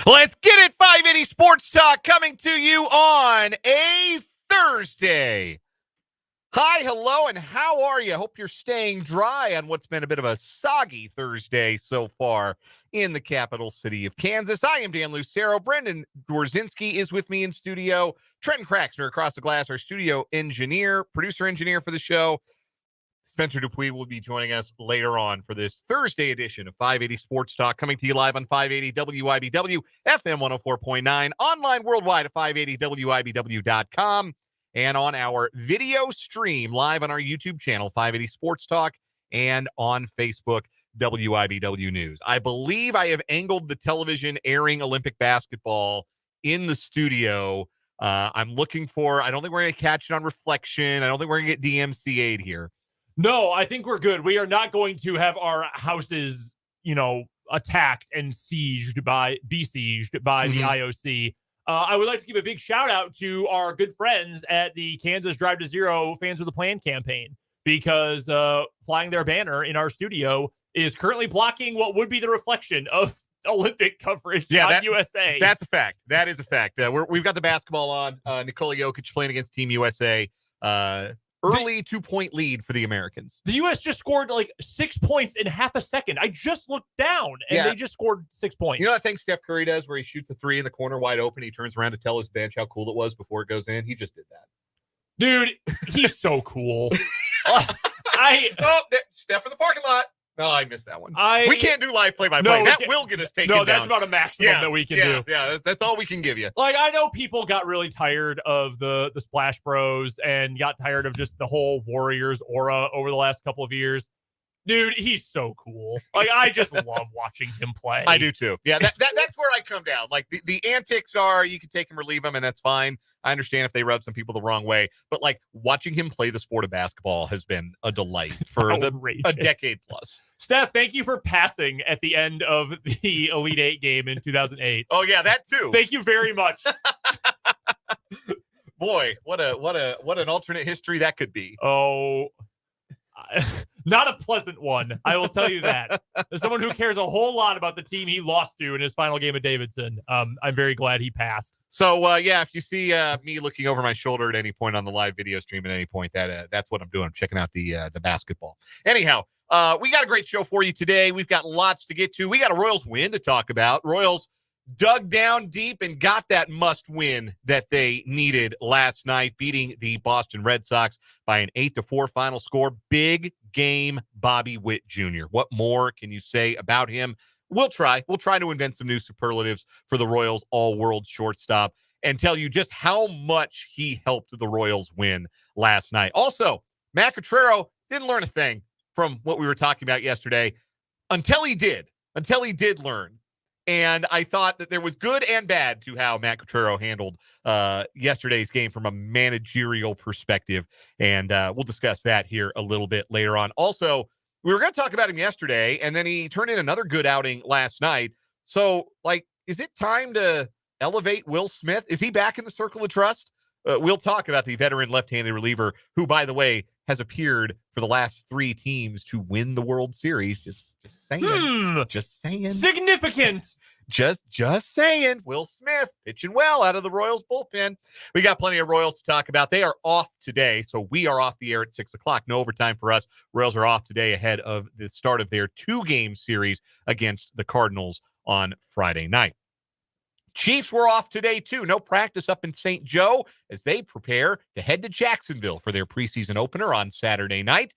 Let's get it. 580 Sports Talk coming to you on a Thursday. Hi, hello, and how are you? Hope you're staying dry on what's been a bit of a soggy Thursday so far in the capital city of Kansas. I am Dan Lucero. Brendan Dworzinski is with me in studio. Trenton Craxner across the glass, our studio engineer, producer engineer for the show. Spencer Dupuis will be joining us later on for this Thursday edition of 580 Sports Talk, coming to you live on 580 WIBW, FM 104.9, online worldwide at 580WIBW.com, and on our video stream live on our YouTube channel, 580 Sports Talk, and on Facebook, WIBW News. I believe I have angled the television airing Olympic basketball in the studio. I'm looking for, I don't think we're going to catch it on reflection. I don't think we're going to get DMCA'd here. No, I think we're good. We are not going to have our houses, attacked and besieged by the IOC. I would like to give a big shout out to our good friends at the Kansas Drive to Zero Fans with a Plan campaign, because flying their banner in our studio is currently blocking what would be the reflection of Olympic coverage on USA. That's a fact. That is a fact. We've got the basketball on. Nikola Jokic playing against Team USA. Early 2-point lead for the Americans. The U.S. just scored like 6 points in half a second. I just looked down, and they just scored 6 points. You know that thing Steph Curry does where he shoots a three in the corner wide open? He turns around to tell his bench how cool it was before it goes in. He just did that. Dude, he's so cool. Steph in the parking lot. No, I missed that one. We can't do live play-by-play. That will get us taken down. No, that's about a maximum that we can do. Yeah, that's all we can give you. Like, I know people got really tired of the Splash Bros and got tired of just the whole Warriors aura over the last couple of years. Dude, he's so cool. Like, I just love watching him play. I do too. Yeah, that's where I come down. Like, the antics are, you can take him or leave him, and that's fine. I understand if they rub some people the wrong way, but like watching him play the sport of basketball has been a delight for a decade plus. Steph, thank you for passing at the end of the Elite Eight game in 2008. Oh yeah, that too. Thank you very much. Boy, what an alternate history that could be. Oh, not a pleasant one. I will tell you that. As someone who cares a whole lot about the team he lost to in his final game at Davidson, I'm very glad he passed. So, if you see me looking over my shoulder at any point on the live video stream at any point, that's what I'm doing. I'm checking out the basketball. Anyhow, we got a great show for you today. We've got lots to get to. We got a Royals win to talk about. Royals dug down deep and got that must win that they needed last night, beating the Boston Red Sox by an 8-4 final score. Big game Bobby Witt Jr. What more can you say about him? We'll try to invent some new superlatives for the Royals all-world shortstop and tell you just how much he helped the Royals win last night. Also, Matt Quatraro didn't learn a thing from what we were talking about yesterday until he did learn. And I thought that there was good and bad to how Matt Quatraro handled yesterday's game from a managerial perspective. And we'll discuss that here a little bit later on. Also, we were going to talk about him yesterday, and then he turned in another good outing last night. So, is it time to elevate Will Smith? Is he back in the circle of trust? We'll talk about the veteran left-handed reliever who, by the way, has appeared for the last 3 teams to win the World Series. Just saying. Just saying. Significant. Just saying. Will Smith pitching well out of the Royals bullpen. We got plenty of Royals to talk about. They are off today, so we are off the air at 6 o'clock. No overtime for us. Royals are off today ahead of the start of their 2-game series against the Cardinals on Friday night. Chiefs were off today, too. No practice up in St. Joe as they prepare to head to Jacksonville for their preseason opener on Saturday night.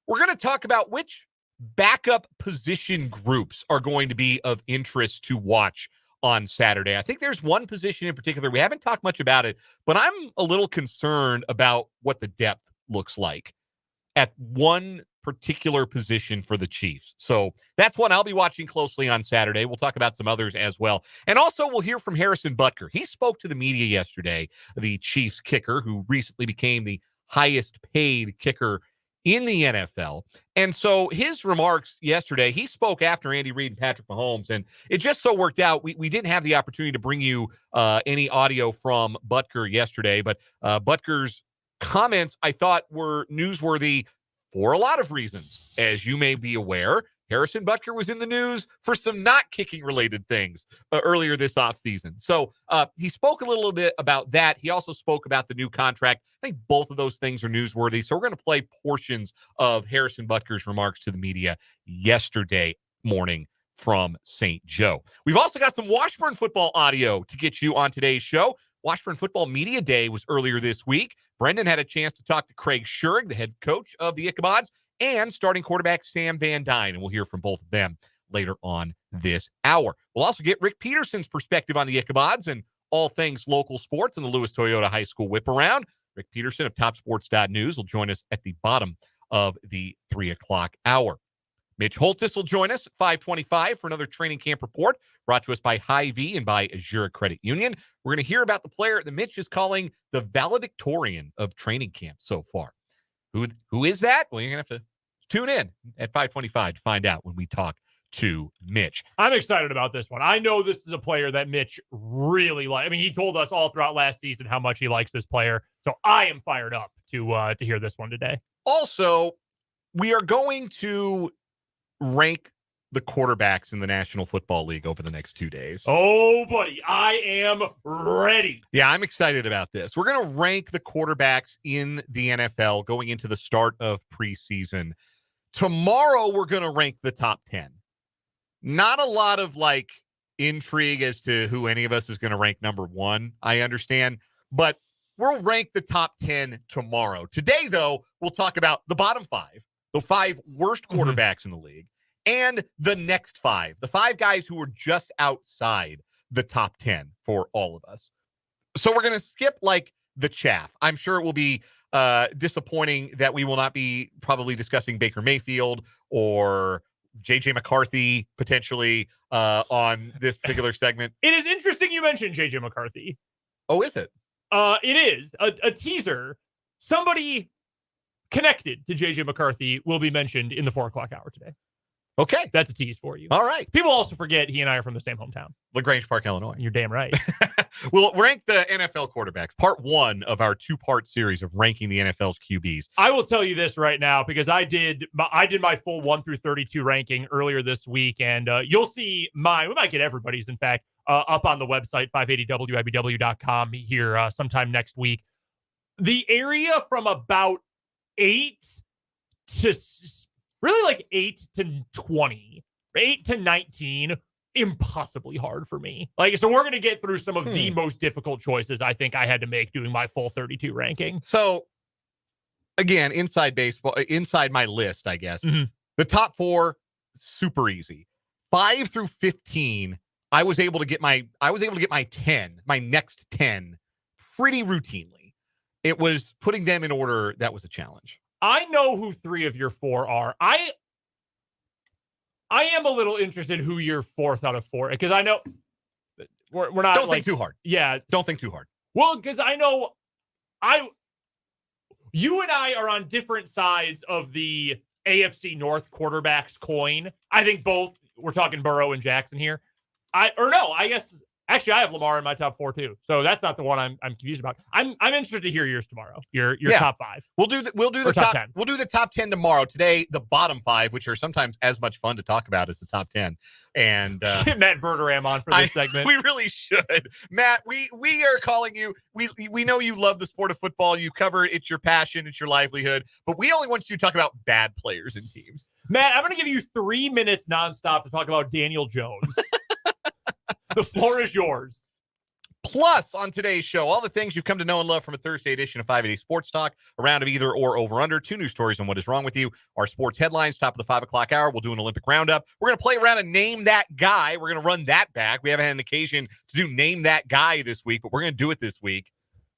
We're going to talk about which backup position groups are going to be of interest to watch on Saturday. I think there's one position in particular. We haven't talked much about it, but I'm a little concerned about what the depth looks like at one particular position for the Chiefs. So that's one I'll be watching closely on Saturday. We'll talk about some others as well. And also we'll hear from Harrison Butker. He spoke to the media yesterday, the Chiefs kicker, who recently became the highest paid kicker in the NFL. And so his remarks yesterday, he spoke after Andy Reid and Patrick Mahomes, and it just so worked out. We didn't have the opportunity to bring you any audio from Butker yesterday, but Butker's comments I thought were newsworthy for a lot of reasons. As you may be aware, Harrison Butker was in the news for some not kicking related things earlier this offseason. So he spoke a little bit about that. He also spoke about the new contract. I think both of those things are newsworthy. So we're going to play portions of Harrison Butker's remarks to the media yesterday morning from St. Joe. We've also got some Washburn football audio to get you on today's show. Washburn Football Media Day was earlier this week. Brendan had a chance to talk to Craig Schurig, the head coach of the Ichabods, and starting quarterback Sam Van Dyne, and we'll hear from both of them later on this hour. We'll also get Rick Peterson's perspective on the Ichabods and all things local sports in the Lewis Toyota High School Whiparound. Rick Peterson of TopSports.News will join us at the bottom of the 3 o'clock hour. Mitch Holthus will join us at 5:25 for another training camp report brought to us by Hy-Vee and by Azura Credit Union. We're going to hear about the player that Mitch is calling the valedictorian of training camp so far. Who is that? Well, you're going to have to tune in at 5:25 to find out when we talk to Mitch. I'm excited about this one. I know this is a player that Mitch really likes. I mean, he told us all throughout last season how much he likes this player. So I am fired up to hear this one today. Also, we are going to rank the quarterbacks in the National Football League over the next 2 days. Oh, buddy, I am ready. Yeah, I'm excited about this. We're going to rank the quarterbacks in the NFL going into the start of preseason. Tomorrow, we're going to rank the top 10. Not a lot of intrigue as to who any of us is going to rank number one, I understand, but we'll rank the top 10 tomorrow. Today, though, we'll talk about the bottom 5, the 5 worst quarterbacks in the league, and the next 5, the 5 guys who were just outside the top 10 for all of us. So we're going to skip the chaff. I'm sure it will be disappointing that we will not be probably discussing Baker Mayfield or J.J. McCarthy potentially on this particular segment. It is interesting you mentioned J.J. McCarthy. Oh, is it? It is. A teaser. Somebody connected to J.J. McCarthy will be mentioned in the 4 o'clock hour today. Okay. That's a tease for you. All right. People also forget he and I are from the same hometown. LaGrange Park, Illinois. You're damn right. We'll rank the NFL quarterbacks. Part 1 of our 2-part series of ranking the NFL's QBs. I will tell you this right now because I did my full 1 through 32 ranking earlier this week, and you'll see mine. We might get everybody's, in fact, up on the website, 580wibw.com here sometime next week. The area from about 8 to really 8 to 20, 8 to 19, impossibly hard for me. So we're going to get through some of the most difficult choices I think I had to make doing my full 32 ranking. So, again, inside baseball, inside my list, I guess, the top 4, super easy. 5 through 15, I was able to get my 10, my next 10, pretty routinely. It was putting them in order that was a challenge. I know who 3 of your 4 are. I am a little interested who your 4th out of 4, because I know we're not. Don't think too hard. Yeah, don't think too hard. Well, because I know you and I are on different sides of the AFC North quarterbacks coin. I think both. We're talking Burrow and Jackson here. I guess. Actually, I have Lamar in my top 4 too, so that's not the one I'm confused about. I'm interested to hear yours tomorrow. Your top 5. We'll do the top 10. We'll do the top 10 tomorrow. Today, the bottom 5, which are sometimes as much fun to talk about as the top 10. And get Matt Verderam on for this segment. We really should, Matt. We are calling you. We know you love the sport of football. You cover it. It's your passion. It's your livelihood. But we only want you to talk about bad players and teams. Matt, I'm going to give you 3 minutes nonstop to talk about Daniel Jones. The floor is yours. Plus, on today's show, all the things you've come to know and love from a Thursday edition of 580 Sports Talk, a round of either or over under, 2 news stories on what is wrong with you, our sports headlines, top of the 5 o'clock hour. We'll do an Olympic roundup. We're going to play around and name that guy. We're going to run that back. We haven't had an occasion to do name that guy this week, but we're going to do it this week.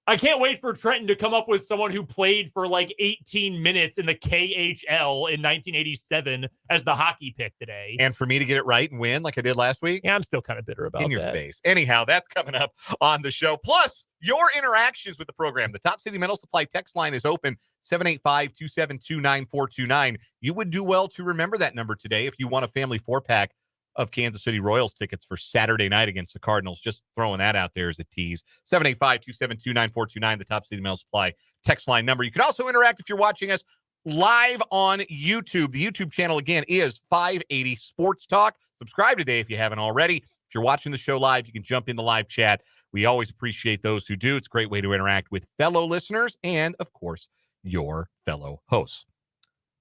I can't wait for Trenton to come up with someone who played for 18 minutes in the KHL in 1987 as the hockey pick today. And for me to get it right and win like I did last week. Yeah, I'm still kind of bitter about that. In your face. Anyhow, that's coming up on the show. Plus, your interactions with the program. The Top City Metal Supply text line is open, 785-272-9429. You would do well to remember that number today if you want a family 4-pack of Kansas City Royals tickets for Saturday night against the Cardinals. Just throwing that out there as a tease. 785-272-9429, the Top City Metal Supply text line number. You can also interact if you're watching us live on YouTube. The YouTube channel, again, is 580 Sports Talk. Subscribe today if you haven't already. If you're watching the show live, you can jump in the live chat. We always appreciate those who do. It's a great way to interact with fellow listeners and, of course, your fellow hosts.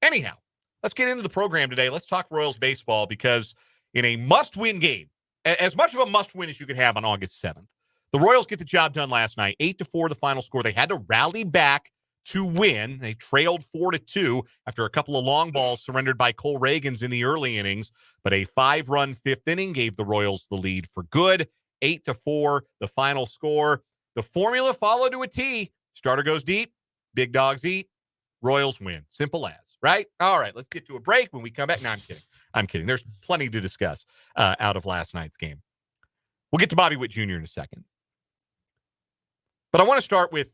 Anyhow, let's get into the program today. Let's talk Royals baseball because in a must-win game, as much of a must-win as you could have on August 7th, the Royals get the job done last night. 8-4 the final score. They had to rally back to win. They trailed 4-2 after a couple of long balls surrendered by Cole Reagans in the early innings, but a 5-run fifth inning gave the Royals the lead for good. 8-4 the final score. The formula followed to a T. Starter goes deep, big dogs eat, Royals win. Simple as, right? All right, let's get to a break. When we come back, no, I'm kidding. There's plenty to discuss out of last night's game. We'll get to Bobby Witt Jr. in a second. But I want to start with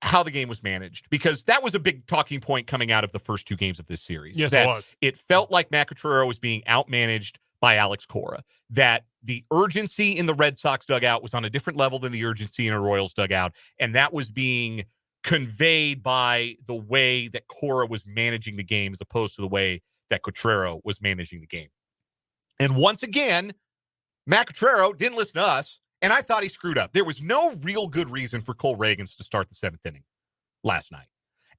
how the game was managed, because that was a big talking point coming out of the first two games of this series. Yes, it was. It felt like Matt Quatraro was being outmanaged by Alex Cora, that the urgency in the Red Sox dugout was on a different level than the urgency in a Royals dugout, and that was being conveyed by the way that Cora was managing the game as opposed to the way that Quatraro was managing the game. And once again, Matt Quatraro didn't listen to us, and I thought he screwed up. There was no real good reason for Cole Reagans to start the seventh inning last night.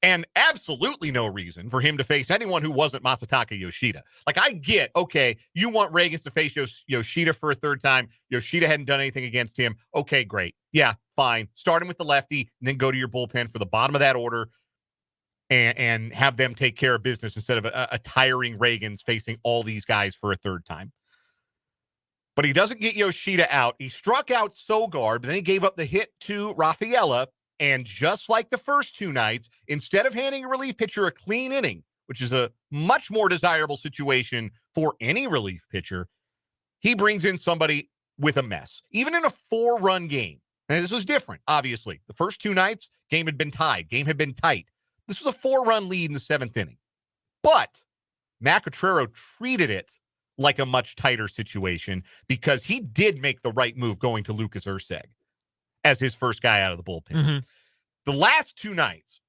And absolutely no reason for him to face anyone who wasn't Masataka Yoshida. Like, I get, okay, you want Reagans to face Yoshida for a third time. Yoshida hadn't done anything against him. Okay, great. Yeah, fine. Start him with the lefty, and then go to your bullpen for the bottom of that order and have them take care of business instead of a tiring Reagans facing all these guys for a third time. But he doesn't get Yoshida out. He struck out Sogard, but then he gave up the hit to Rafaela. And just like the first two nights, instead of handing a relief pitcher a clean inning, which is a much more desirable situation for any relief pitcher, he brings in somebody with a mess, even in a 4-run game. And this was different, obviously. The first two nights, game had been tied. Game had been tight. This was a 4-run lead in the seventh inning. But Matt Quatraro treated it like a much tighter situation because he did make the right move going to Lucas Erceg as his first guy out of the bullpen. Mm-hmm. The last two nights,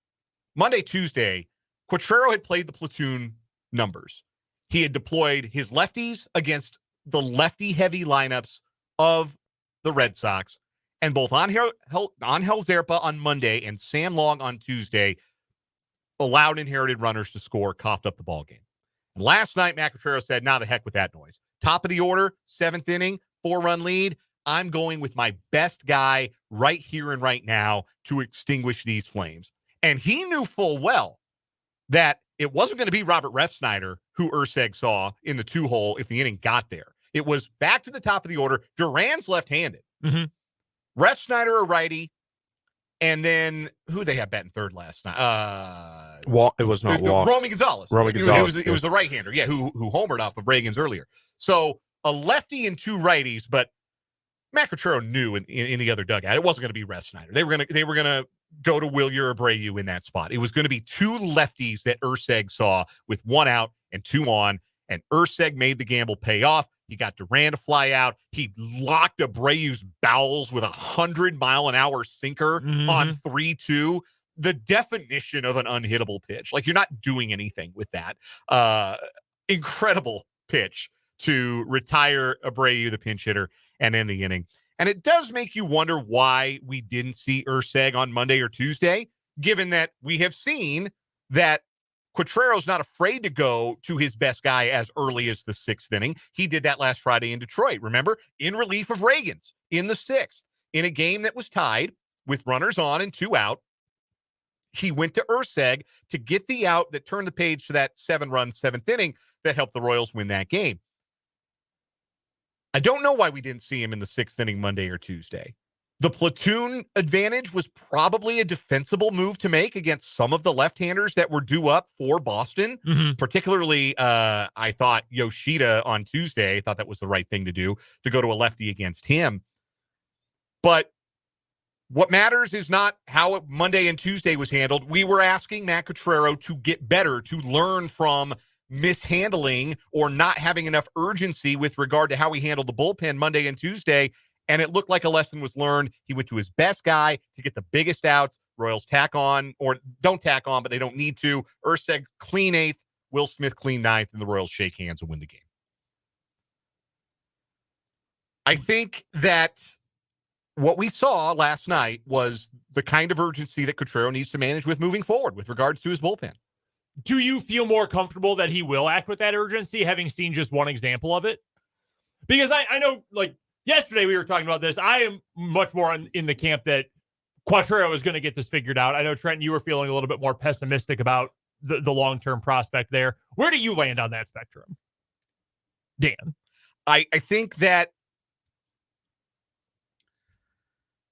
Monday, Tuesday, Quatraro had played the platoon numbers. He had deployed his lefties against the lefty-heavy lineups of the Red Sox, and both Angel Zerpa on Monday and Sam Long on Tuesday allowed inherited runners to score, coughed up the ballgame. And last night, Matt Quatraro said, nah, the heck with that noise. Top of the order, seventh inning, 4-run lead. I'm going with my best guy right here and right now to extinguish these flames. And he knew full well that it wasn't going to be Robert Refsnyder who Erceg saw in the 2-hole if the inning got there. It was back to the top of the order. Duran's left-handed. Mm-hmm. Refsnyder a righty. And then who they have batting third last night? It was not Walt. Romy Gonzalez. It was the right-hander, who homered off of Reagans earlier. So a lefty and two righties, but Matt Quatraro knew in the other dugout it wasn't going to be Refsnyder. They were gonna go to Wilyer Abreu in that spot. It was going to be two lefties that Erceg saw with one out and two on, and Erceg made the gamble pay off. He got Duran to fly out. He locked Abreu's bowels with 100-mile-an-hour sinker on 3-2. The definition of an unhittable pitch. Like, you're not doing anything with that. Incredible pitch to retire Abreu, the pinch hitter, and end the inning. And it does make you wonder why we didn't see Erceg on Monday or Tuesday, given that we have seen that Quatraro's not afraid to go to his best guy as early as the sixth inning. He did that last Friday in Detroit, remember? In relief of Reagans in the sixth. In a game that was tied with runners on and two out, he went to Erceg to get the out that turned the page to that 7-run seventh inning that helped the Royals win that game. I don't know why we didn't see him in the sixth inning Monday or Tuesday. The platoon advantage was probably a defensible move to make against some of the left-handers that were due up for Boston. Mm-hmm. Particularly, I thought Yoshida on Tuesday, I thought that was the right thing to do, to go to a lefty against him. But what matters is not how Monday and Tuesday was handled. We were asking Matt Quatraro to get better, to learn from mishandling or not having enough urgency with regard to how he handled the bullpen Monday and Tuesday. and it looked like a lesson was learned. He went to his best guy to get the biggest outs. Royals tack on, or don't tack on, but they don't need to. Urseg clean 8th, Will Smith clean 9th, and the Royals shake hands and win the game. I think that what we saw last night was the kind of urgency that Quatraro needs to manage with moving forward with regards to his bullpen. Do you feel more comfortable that he will act with that urgency, having seen just one example of it? Because I know, like, yesterday we were talking about this. I am much more in the camp that Quatraro is going to get this figured out. I know, Trent, you were feeling a little bit more pessimistic about the long-term prospect there. Where do you land on that spectrum, Dan? I think that...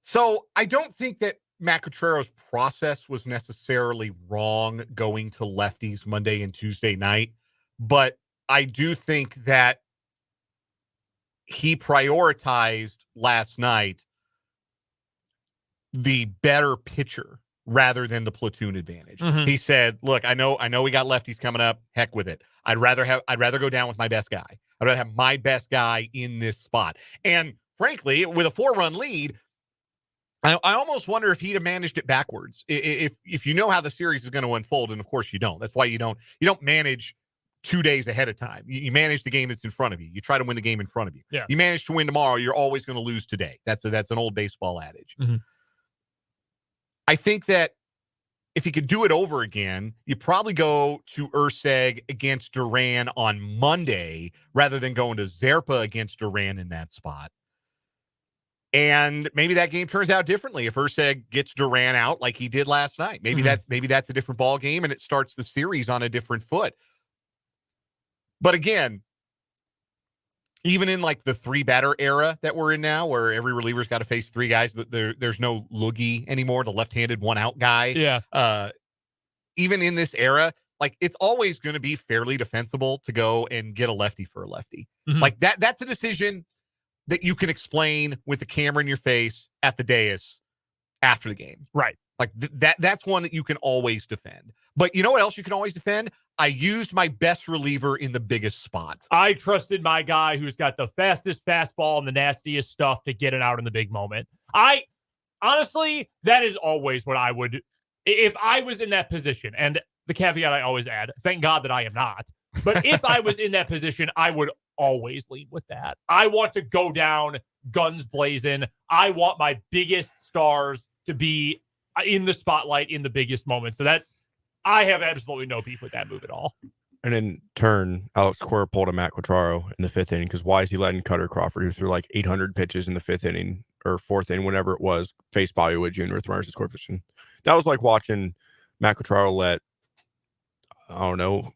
So I don't think that Matt Quatraro's process was necessarily wrong going to lefties Monday and Tuesday night, but I do think that he prioritized last night the better pitcher rather than the platoon advantage. Mm-hmm. He said, look, I know we got lefties coming up. Heck with it. I'd rather go down with my best guy. I'd rather have my best guy in this spot. And frankly, with a 4-run lead, I almost wonder if he'd have managed it backwards. If you know how the series is going to unfold, and of course you don't. That's why you don't manage 2 days ahead of time. You manage the game that's in front of you. You try to win the game in front of you. Yeah. You manage to win tomorrow, you're always going to lose today. That's an old baseball adage. Mm-hmm. I think that if he could do it over again, you probably go to Urseg against Duran on Monday rather than going to Zerpa against Duran in that spot. And maybe that game turns out differently if Urseg gets Duran out like he did last night. Maybe that's a different ball game, and it starts the series on a different foot. But again, even in like the 3-batter era that we're in now, where every reliever's got to face 3 guys, there's no loogie anymore, the left-handed 1-out guy. Yeah. Even in this era, like, it's always going to be fairly defensible to go and get a lefty for a lefty. Mm-hmm. Like that's a decision that you can explain with the camera in your face at the dais after the game. Right. Like that's one that you can always defend. But you know what else you can always defend? I used my best reliever in the biggest spot. I trusted my guy who's got the fastest fastball and the nastiest stuff to get it out in the big moment. Honestly, that is always what I would, if I was in that position, and the caveat I always add, thank God that I am not. But if I was in that position, I would always lead with that. I want to go down guns blazing. I want my biggest stars to be in the spotlight in the biggest moment. So that I have absolutely no beef with that move at all. And in turn, Alex Cora pulled a Matt Quatraro in the 5th inning because why is he letting Cutter Crawford, who threw like 800 pitches in the 5th inning or 4th inning, whatever it was, face Bobby Witt Jr. with runners in scoring position? That was like watching Matt Quatraro let, I don't know,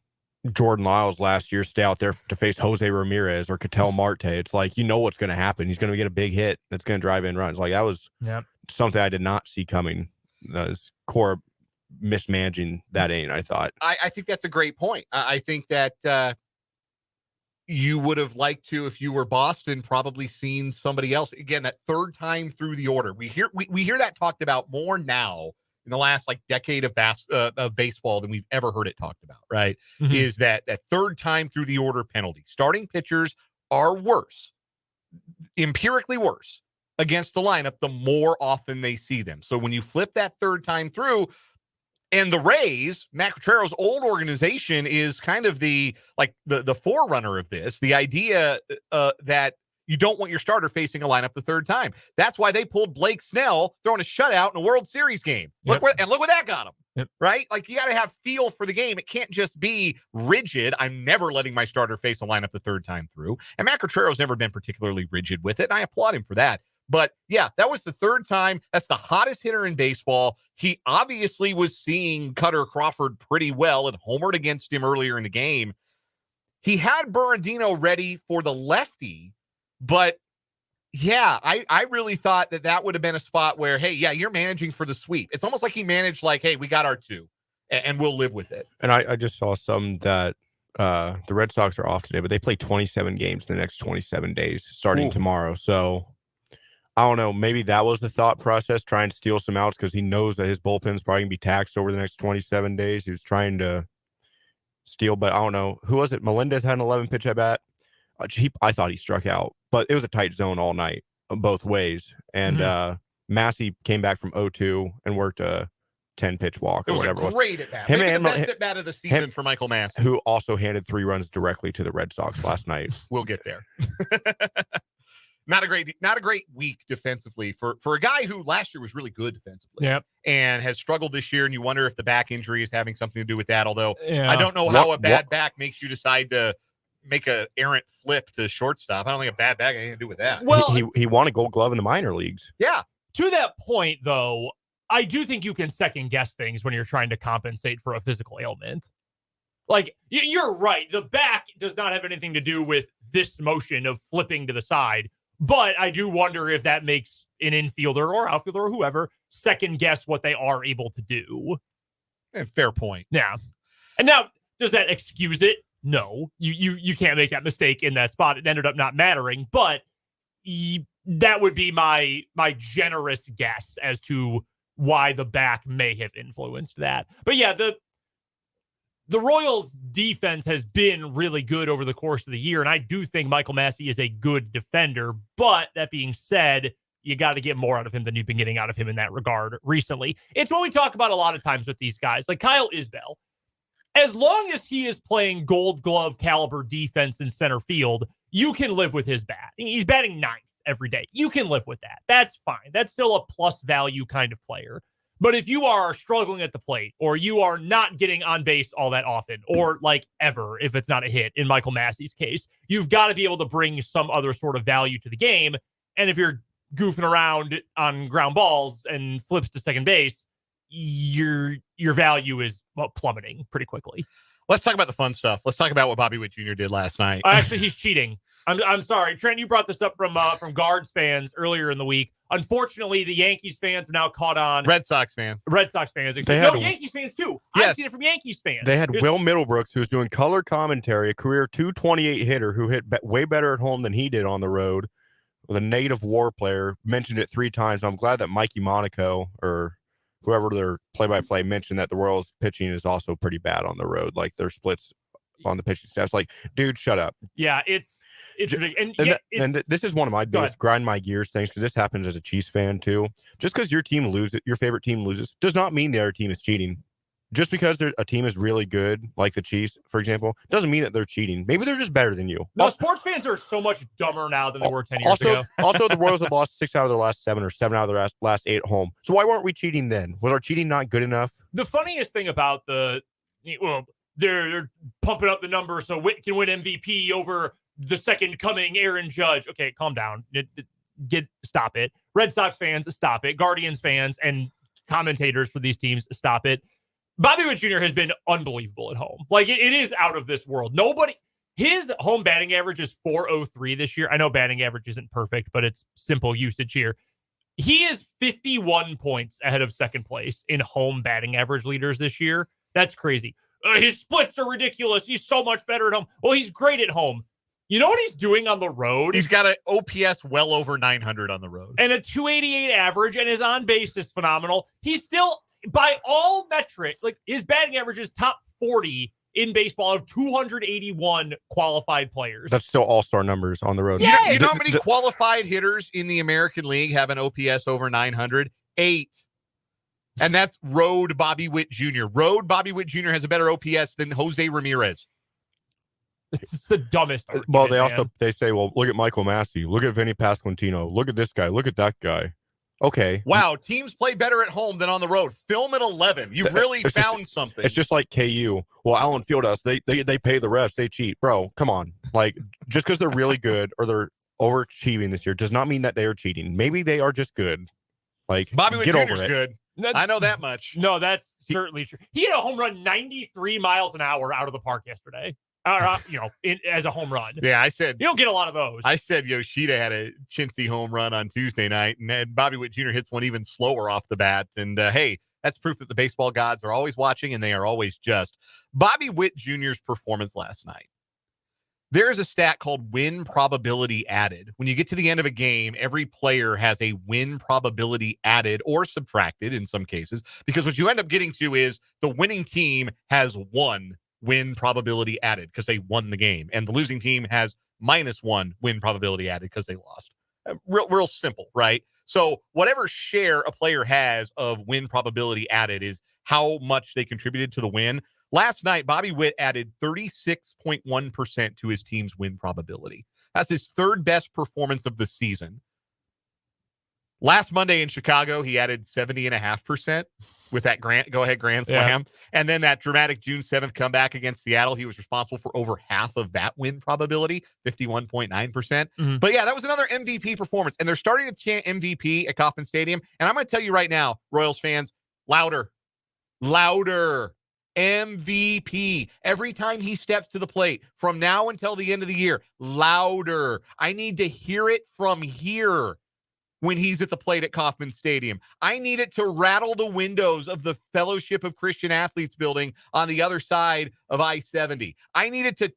Jordan Lyles last year stay out there to face Jose Ramirez or Ketel Marte. It's like, you know what's going to happen. He's going to get a big hit that's going to drive in runs. Like, that was something I did not see coming. Cora mismanaging that inning, I thought. I think that's a great point. I think that you would have liked to, if you were Boston, probably seen somebody else. Again, that 3rd time through the order. We hear that talked about more now in the last like decade of baseball than we've ever heard it talked about, right? Mm-hmm. Is that 3rd time through the order penalty. Starting pitchers are worse, empirically worse, against the lineup the more often they see them. So when you flip that 3rd time through, and the Rays, Matt Quatraro's old organization, is kind of the forerunner of this. The idea that you don't want your starter facing a lineup the 3rd time. That's why they pulled Blake Snell throwing a shutout in a World Series game. Look where that got him. Right? Like, you got to have feel for the game. It can't just be rigid. I'm never letting my starter face a lineup the 3rd time through. And Matt Quatraro's never been particularly rigid with it, and I applaud him for that. But yeah, that was the 3rd time. That's the hottest hitter in baseball. He obviously was seeing Cutter Crawford pretty well and homered against him earlier in the game. He had Berardino ready for the lefty, but yeah, I really thought that would have been a spot where, hey, yeah, you're managing for the sweep. It's almost like he managed like, hey, we got our 2 and we'll live with it. And I just saw some that the Red Sox are off today, but they play 27 games in the next 27 days starting tomorrow. So I don't know. Maybe that was the thought process, trying to steal some outs because he knows that his bullpen's probably going to be taxed over the next 27 days. He was trying to steal, but I don't know. Who was it? Melendez had an 11-pitch at bat. I thought he struck out, but it was a tight zone all night. both ways. And Massey came back from 0-2 and worked a 10-pitch walk or whatever. Great at bat. Him Maybe and the best at bat of the season for Michael Massey, who also handed 3 runs directly to the Red Sox last night. We'll get there. Not a great week defensively for a guy who last year was really good defensively. Yep. And has struggled this year, and you wonder if the back injury is having something to do with that. Although I don't know how a bad back makes you decide to make a errant flip to shortstop. I don't think a bad back has anything to do with that. Well, he won a Gold Glove in the minor leagues. Yeah. To that point, though, I do think you can second guess things when you're trying to compensate for a physical ailment. Like, you're right. The back does not have anything to do with this motion of flipping to the side. But I do wonder if that makes an infielder or outfielder or whoever second guess what they are able to do. Fair point. Yeah. And now, does that excuse it? No. You can't make that mistake in that spot. It ended up not mattering. But that would be my generous guess as to why the back may have influenced that. But yeah, the Royals defense has been really good over the course of the year, and I do think Michael Massey is a good defender. But that being said, you got to get more out of him than you've been getting out of him in that regard recently. It's what we talk about a lot of times with these guys, like Kyle Isbell. As long as he is playing Gold Glove caliber defense in center field, you can live with his bat. He's batting 9th every day. You can live with that. That's fine. That's still a plus value kind of player. But if you are struggling at the plate, or you are not getting on base all that often, or like ever, if it's not a hit in Michael Massey's case, you've got to be able to bring some other sort of value to the game. And if you're goofing around on ground balls and flips to second base, your value is plummeting pretty quickly. Let's talk about the fun stuff. Let's talk about what Bobby Witt Jr. did last night. Actually, he's cheating. I'm sorry, Trent. You brought this up from Guards fans earlier in the week. Unfortunately, the Yankees fans are now caught on. Red Sox fans. Yankees fans too. Yes. I've seen it from Yankees fans. They had Will Middlebrooks, who was doing color commentary, a career .228 hitter who hit way better at home than he did on the road, with a native WAR player. Mentioned it 3 times. I'm glad that Mikey Monaco or whoever their play-by-play mentioned that the Royals pitching is also pretty bad on the road. Like their splits on the pitching staff's like, dude, shut up. Yeah, it's ridiculous. And this is one of my biggest grind my gears things, because this happens as a Chiefs fan too. Just because your team loses, your favorite team loses, does not mean the other team is cheating. Just because a team is really good, like the Chiefs, for example, doesn't mean that they're cheating. Maybe they're just better than you. No, sports fans are so much dumber now than they were 10 years ago. Also, the Royals have lost 6 out of their last 7 or 7 out of their last 8 at home. So why weren't we cheating then? Was our cheating not good enough? The funniest thing about they're pumping up the numbers so Witt can win MVP over the second coming Aaron Judge. Okay, calm down. Stop it. Red Sox fans, stop it. Guardians fans and commentators for these teams, stop it. Bobby Witt Jr. has been unbelievable at home. Like, it is out of this world. His home batting average is .403 this year. I know batting average isn't perfect, but it's simple usage here. He is 51 points ahead of second place in home batting average leaders this year. That's crazy. His splits are ridiculous. He's so much better at home. Well, he's great at home. You know what he's doing on the road? He's got an OPS well over 900 on the road. And a .288 average, and his on-base is phenomenal. He's still, by all metrics, like his batting average is top 40 in baseball of 281 qualified players. That's still all-star numbers on the road. Yeah, you know how many qualified hitters in the American League have an OPS over 900? 8. And that's Road Bobby Witt Jr. Road Bobby Witt Jr. has a better OPS than Jose Ramirez. It's the dumbest argument, well, they say, well, look at Michael Massey. Look at Vinny Pasquantino. Look at this guy. Look at that guy. Okay. Wow, teams play better at home than on the road. Film at 11. You've really found something. It's just like KU. Well, Allen Fieldhouse, they pay the refs. They cheat. Bro, come on. Like, just because they're really good or they're overachieving this year does not mean that they are cheating. Maybe they are just good. Like, Bobby Witt get Jr. over it. Good. I know that much. No, that's certainly true. He had a home run 93 miles an hour out of the park yesterday. As a home run. Yeah, I said you don't get a lot of those. I said Yoshida had a chintzy home run on Tuesday night, and then Bobby Witt Jr. hits one even slower off the bat. And hey, that's proof that the baseball gods are always watching, and they are always just. Bobby Witt Jr.'s performance last night. There's a stat called win probability added. When you get to the end of a game, every player has a win probability added or subtracted in some cases, because what you end up getting to is the winning team has one win probability added because they won the game, and the losing team has -1 win probability added because they lost. Real simple, right? So whatever share a player has of win probability added is how much they contributed to the win. Last night, Bobby Witt added 36.1% to his team's win probability. That's his third best performance of the season. Last Monday in Chicago, he added 70.5% with that grand slam. Yeah. And then that dramatic June 7th comeback against Seattle, he was responsible for over half of that win probability, 51.9%. Mm-hmm. But yeah, that was another MVP performance. And they're starting to chant MVP at Kauffman Stadium. And I'm going to tell you right now, Royals fans, louder. MVP. Every time he steps to the plate from now until the end of the year, louder. I need to hear it from here. When he's at the plate at Kauffman Stadium. I need it to rattle the windows of the Fellowship of Christian Athletes building on the other side of I-70. I need it to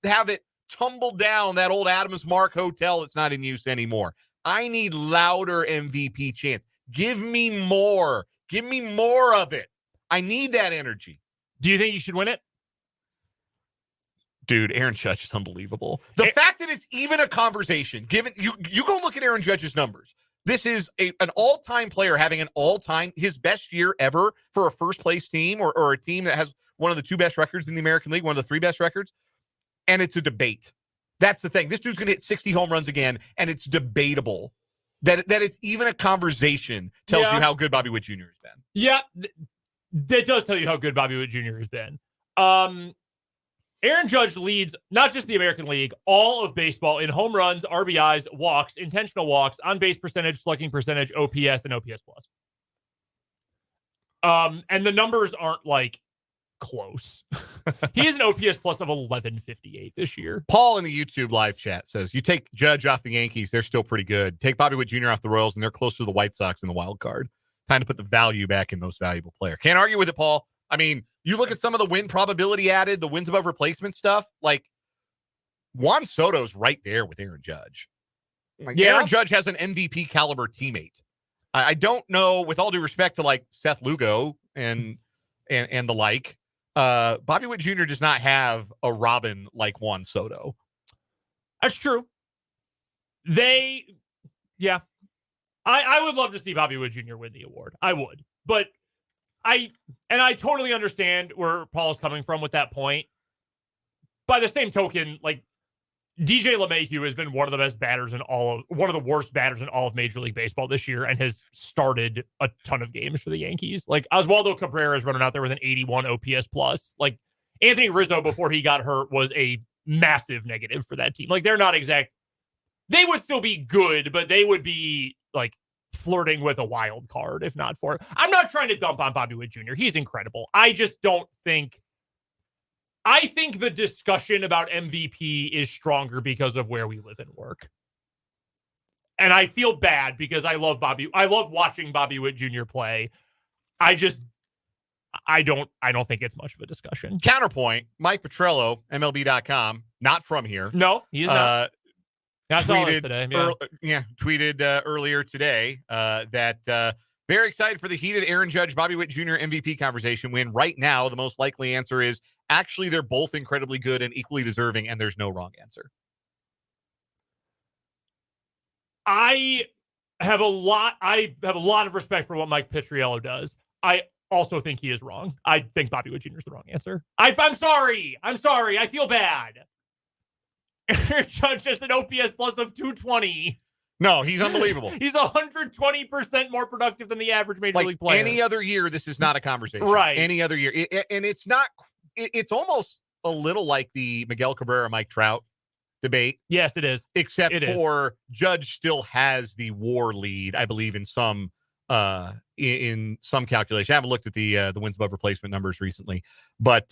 have it tumble down that old Adams Mark Hotel that's not in use anymore. I need louder MVP chants. Give me more. Give me more of it. I need that energy. Do you think you should win it? Dude, Aaron Judge is unbelievable. The fact that it's even a conversation, given you go look at Aaron Judge's numbers. This is an all-time player having his best year ever for a first-place team or a team that has one of the two best records in the American League, one of the three best records, and it's a debate. That's the thing. This dude's going to hit 60 home runs again, and it's debatable. That it's even a conversation tells you how good Bobby Witt Jr. has been. Yeah, that does tell you how good Bobby Witt Jr. has been. Aaron Judge leads not just the American League, all of baseball in home runs, RBIs, walks, intentional walks, on-base percentage, slugging percentage, OPS, and OPS plus. And the numbers aren't like close. He has an OPS plus of 1158 this year. Paul in the YouTube live chat says, you take Judge off the Yankees, they're still pretty good. Take Bobby Witt Jr. off the Royals, and they're close to the White Sox in the wild card. Time to put the value back in most valuable player. Can't argue with it, Paul. I mean, you look at some of the win probability added, the wins above replacement stuff, like Juan Soto's right there with Aaron Judge. Aaron Judge has an MVP caliber teammate. I don't know, with all due respect to like Seth Lugo and the like, Bobby Witt Jr. does not have a Robin like Juan Soto. That's true. I would love to see Bobby Witt Jr. win the award. I would, but I totally understand where Paul's coming from with that point. By the same token, like DJ LeMahieu has been one of the worst batters in all of Major League Baseball this year and has started a ton of games for the Yankees. Like Oswaldo Cabrera is running out there with an 81 OPS plus. Like Anthony Rizzo before he got hurt was a massive negative for that team. Like they would still be good, but they would be like flirting with a wild card if not for it. I'm not trying to dump on Bobby Witt Jr. He's incredible. I think the discussion about MVP is stronger because of where we live and work. And I feel bad because I love watching Bobby Witt Jr. play. I don't think it's much of a discussion. Counterpoint, Mike Petrello, MLB.com, not from here. No, he is not. Tweeted today. Tweeted earlier today that very excited for the heated Aaron Judge, Bobby Witt Jr. MVP conversation when right now the most likely answer is actually they're both incredibly good and equally deserving, and there's no wrong answer. I have a lot of respect for what Mike Petriello does. I also think he is wrong. I think Bobby Witt Jr. is the wrong answer. I'm sorry. I feel bad. Aaron Judge has an OPS plus of 220. No, he's unbelievable. He's 120% more productive than the average Major League player. Any other year, this is not a conversation. Right. Any other year. And it's not, it's almost a little like the Miguel Cabrera, Mike Trout debate. Yes, it is. Except Judge still has the WAR lead, I believe, in some calculation. I haven't looked at the wins above replacement numbers recently, but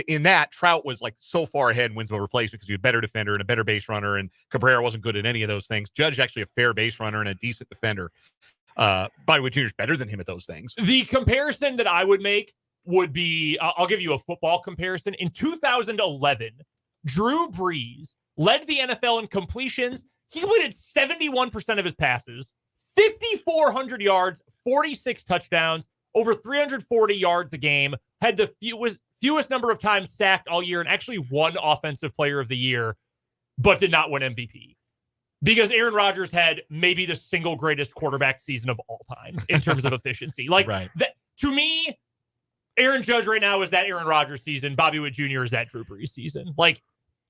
in that, Trout was like so far ahead in wins above replacement because he was a better defender and a better base runner, and Cabrera wasn't good at any of those things. Judge actually a fair base runner and a decent defender. Bobby Witt Jr. is better than him at those things. The comparison that I would make would be, I'll give you a football comparison. In 2011, Drew Brees led the NFL in completions. He completed 71% of his passes, 5,400 yards, 46 touchdowns, over 340 yards a game, had the fewest number of times sacked all year, and actually won Offensive Player of the Year, but did not win MVP. Because Aaron Rodgers had maybe the single greatest quarterback season of all time in terms of efficiency. Like, right. To me, Aaron Judge right now is that Aaron Rodgers season. Bobby Witt Jr. is that Drew Brees season. Like,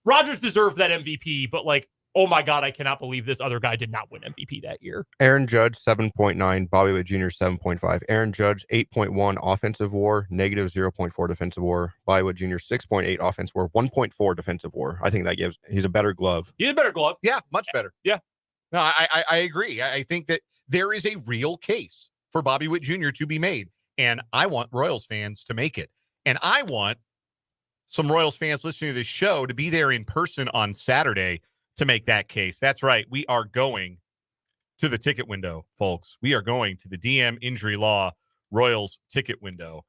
Rodgers deserved that MVP, but like, oh my God, I cannot believe this other guy did not win MVP that year. Aaron Judge, 7.9. Bobby Witt Jr., 7.5. Aaron Judge, 8.1 offensive WAR, negative 0.4 defensive WAR. Bobby Witt Jr., 6.8 offensive WAR, 1.4 defensive WAR. I think that he's a better glove. He's a better glove. Yeah, much better. Yeah. No, I agree. I think that there is a real case for Bobby Witt Jr. to be made, and I want Royals fans to make it. And I want some Royals fans listening to this show to be there in person on Saturday to make that case. That's right. We are going to the ticket window, folks. We are going to the DM Injury Law Royals ticket window.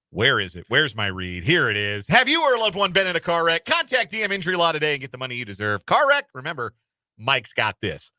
Where is it? Where's my read? Here it is. Have you or a loved one been in a car wreck? Contact DM Injury Law today and get the money you deserve. Car wreck? Remember, Mike's got this.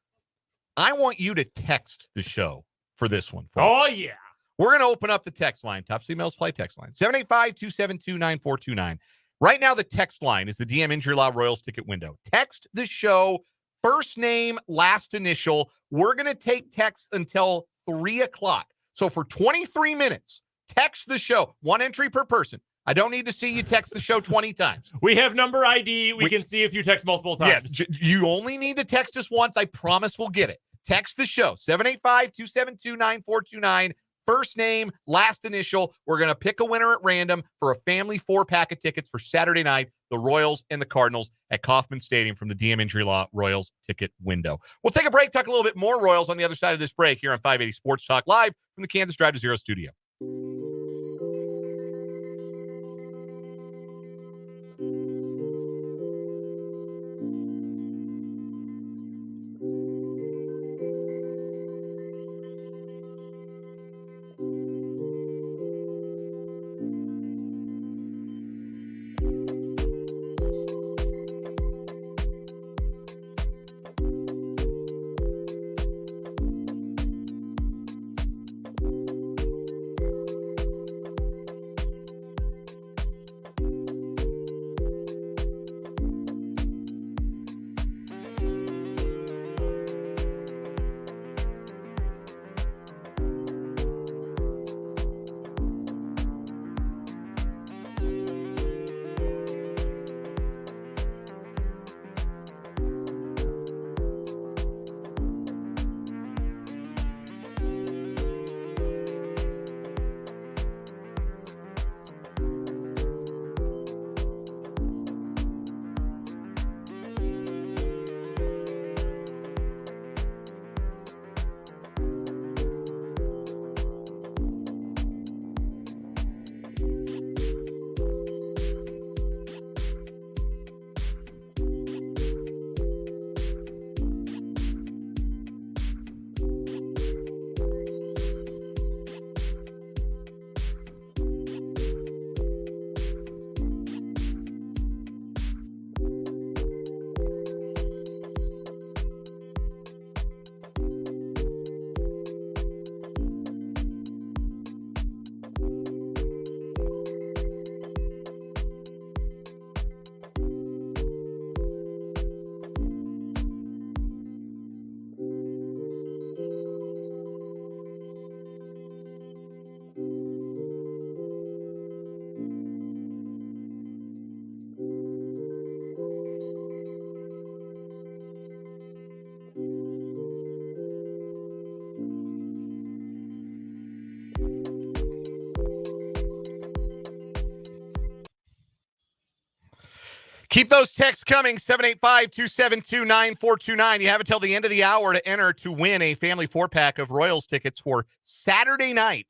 I want you to text the show for this one, folks. Oh, yeah. We're going to open up the text line. Top Emails Play text line. 785-272-9429. Right now, the text line is the DM Injury Law Royals ticket window. Text the show, first name, last initial. We're going to take texts until 3 o'clock. So for 23 minutes, text the show. One entry per person. I don't need to see you text the show 20 times. We have number ID. We can see if you text multiple times. Yes, you only need to text us once. I promise we'll get it. Text the show, 785-272-9429. First name, last initial. We're going to pick a winner at random for a family 4-pack of tickets for Saturday night, the Royals and the Cardinals at Kauffman Stadium from the DM Injury Law Royals ticket window. We'll take a break, talk a little bit more Royals on the other side of this break here on 580 Sports Talk live from the Kansas Drive to Zero studio. Keep those texts coming, 785-272-9429. You have until the end of the hour to enter to win a family 4-pack of Royals tickets for Saturday night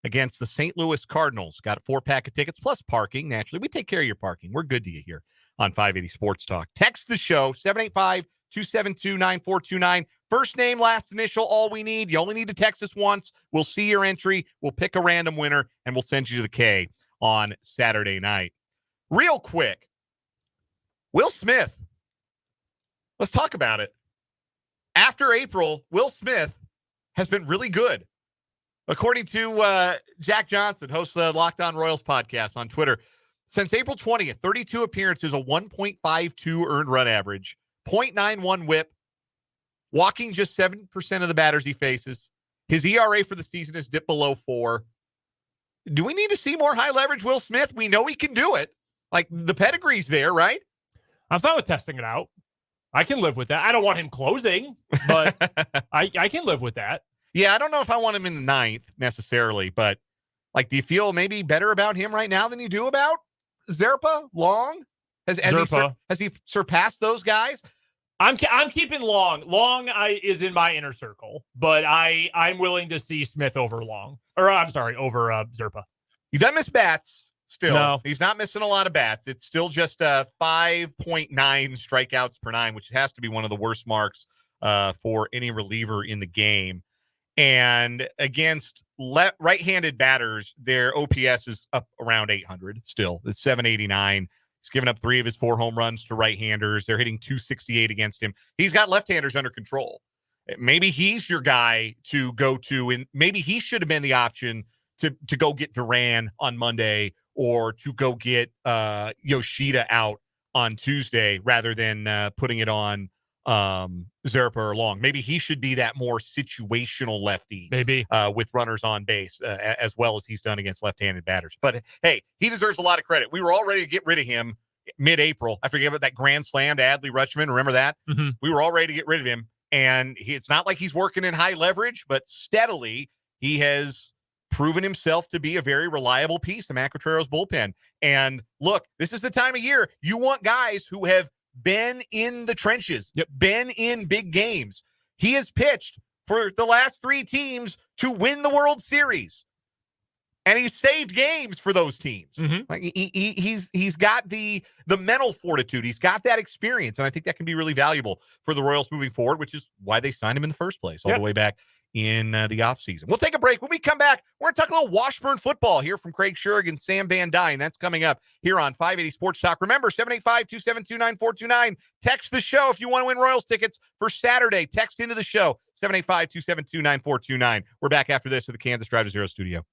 against the St. Louis Cardinals. Got a 4-pack of tickets plus parking. Naturally, we take care of your parking. We're good to you here on 580 Sports Talk. Text the show, 785-272-9429. First name, last initial, all we need. You only need to text us once. We'll see your entry. We'll pick a random winner, and we'll send you to the K on Saturday night. Real quick, Will Smith. Let's talk about it. After April, Will Smith has been really good. According to Jack Johnson, host of the Locked On Royals podcast on Twitter, since April 20th, 32 appearances, a 1.52 earned run average, 0.91 whip, walking just 7% of the batters he faces. His ERA for the season has dipped below 4. Do we need to see more high leverage Will Smith? We know he can do it. Like, the pedigree's there, right? I'm fine with testing it out. I can live with that. I don't want him closing, but I can live with that. Yeah, I don't know if I want him in the 9th necessarily, but like, do you feel maybe better about him right now than you do about Zerpa, Long? Has he surpassed those guys? I'm keeping Long. Long is in my inner circle, but I'm willing to see Smith over Long. Or I'm sorry, over Zerpa. He doesn't miss bats. Still, no. He's not missing a lot of bats. It's still just 5.9 strikeouts per 9, which has to be one of the worst marks for any reliever in the game. And against right-handed batters, their OPS is up around 800 still. It's 789. He's given up 3 of his 4 home runs to right-handers. They're hitting 268 against him. He's got left-handers under control. Maybe he's your guy to go to, and maybe he should have been the option to go get Duran on Monday, or to go get Yoshida out on Tuesday rather than putting it on Zerpa or Long. Maybe he should be that more situational lefty, maybe with runners on base, as well as he's done against left-handed batters. But hey, he deserves a lot of credit. We were all ready to get rid of him mid-April after giving that grand slam to Adley Rutschman. Remember that? Mm-hmm. We were all ready to get rid of him, and it's not like he's working in high leverage, but steadily he has proven himself to be a very reliable piece of Matt Quatraro's bullpen. And look, this is the time of year you want guys who have been in the trenches, been in big games. He has pitched for the last 3 teams to win the World Series, and he saved games for those teams. Mm-hmm. Like, he's got the mental fortitude. He's got that experience, and I think that can be really valuable for the Royals moving forward, which is why they signed him in the first place, all the way back in the offseason. We'll take a break. When we come back, we're going to talk a little Washburn football here from Craig Schurig and Sam Van Dyne. That's coming up here on 580 Sports Talk. Remember, 785-272-9429. Text the show if you want to win Royals tickets for Saturday. Text into the show, 785-272-9429. We're back after this at the Kansas Drive to Zero studio.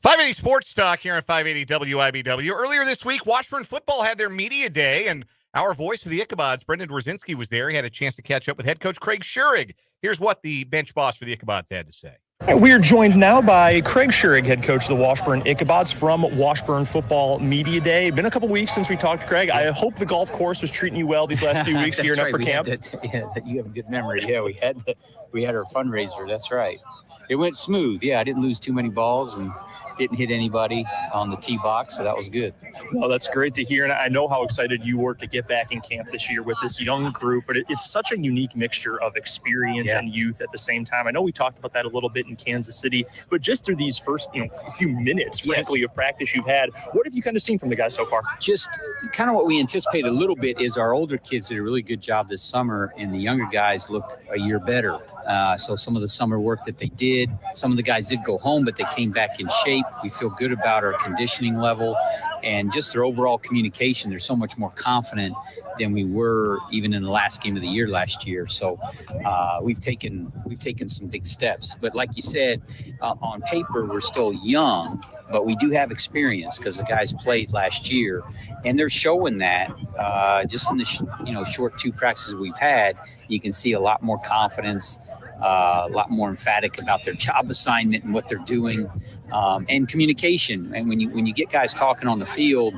580 Sports Talk here on 580 WIBW. Earlier this week, Washburn football had their media day, and our voice of the Ichabods, Brendan Dworzinski, was there. He had a chance to catch up with head coach Craig Schurig. Here's what the bench boss for the Ichabods had to say. We are joined now by Craig Schurig, head coach of the Washburn Ichabods from Washburn Football Media Day. Been a couple weeks since we talked to Craig. I hope the golf course was treating you well these last few weeks gearing up for camp. You have a good memory. Yeah, we had our fundraiser. That's right. It went smooth. Yeah, I didn't lose too many balls and didn't hit anybody on the tee box, so that was good. Well, that's great to hear, and I know how excited you were to get back in camp this year with this young group, but it's such a unique mixture of experience and youth at the same time. I know we talked about that a little bit in Kansas City, but just through these first few minutes, frankly, of practice you've had, what have you kind of seen from the guys so far? Just kind of what we anticipate a little bit is our older kids did a really good job this summer, and the younger guys look a year better. So some of the summer work that they did, some of the guys did go home, but they came back in shape. We feel good about our conditioning level and just their overall communication. They're so much more confident than we were even in the last game of the year last year. So we've taken some big steps. But like you said, on paper, we're still young, but we do have experience because the guys played last year, and they're showing that just in the short 2 practices we've had. You can see a lot more confidence, a lot more emphatic about their job assignment and what they're doing, and communication. And when you get guys talking on the field,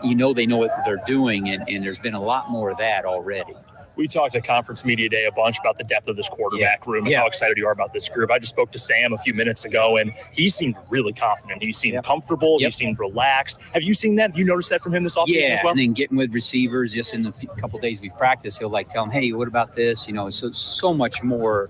they know what they're doing, and there's been a lot more of that already. We talked at Conference Media Day a bunch about the depth of this quarterback room and how excited you are about this group. I just spoke to Sam a few minutes ago, and he seemed really confident. He seemed comfortable. He seemed relaxed. Have you seen that? Have you noticed that from him this offseason as well? And then getting with receivers just in the couple days we've practiced, he'll tell them, hey, what about this? So much more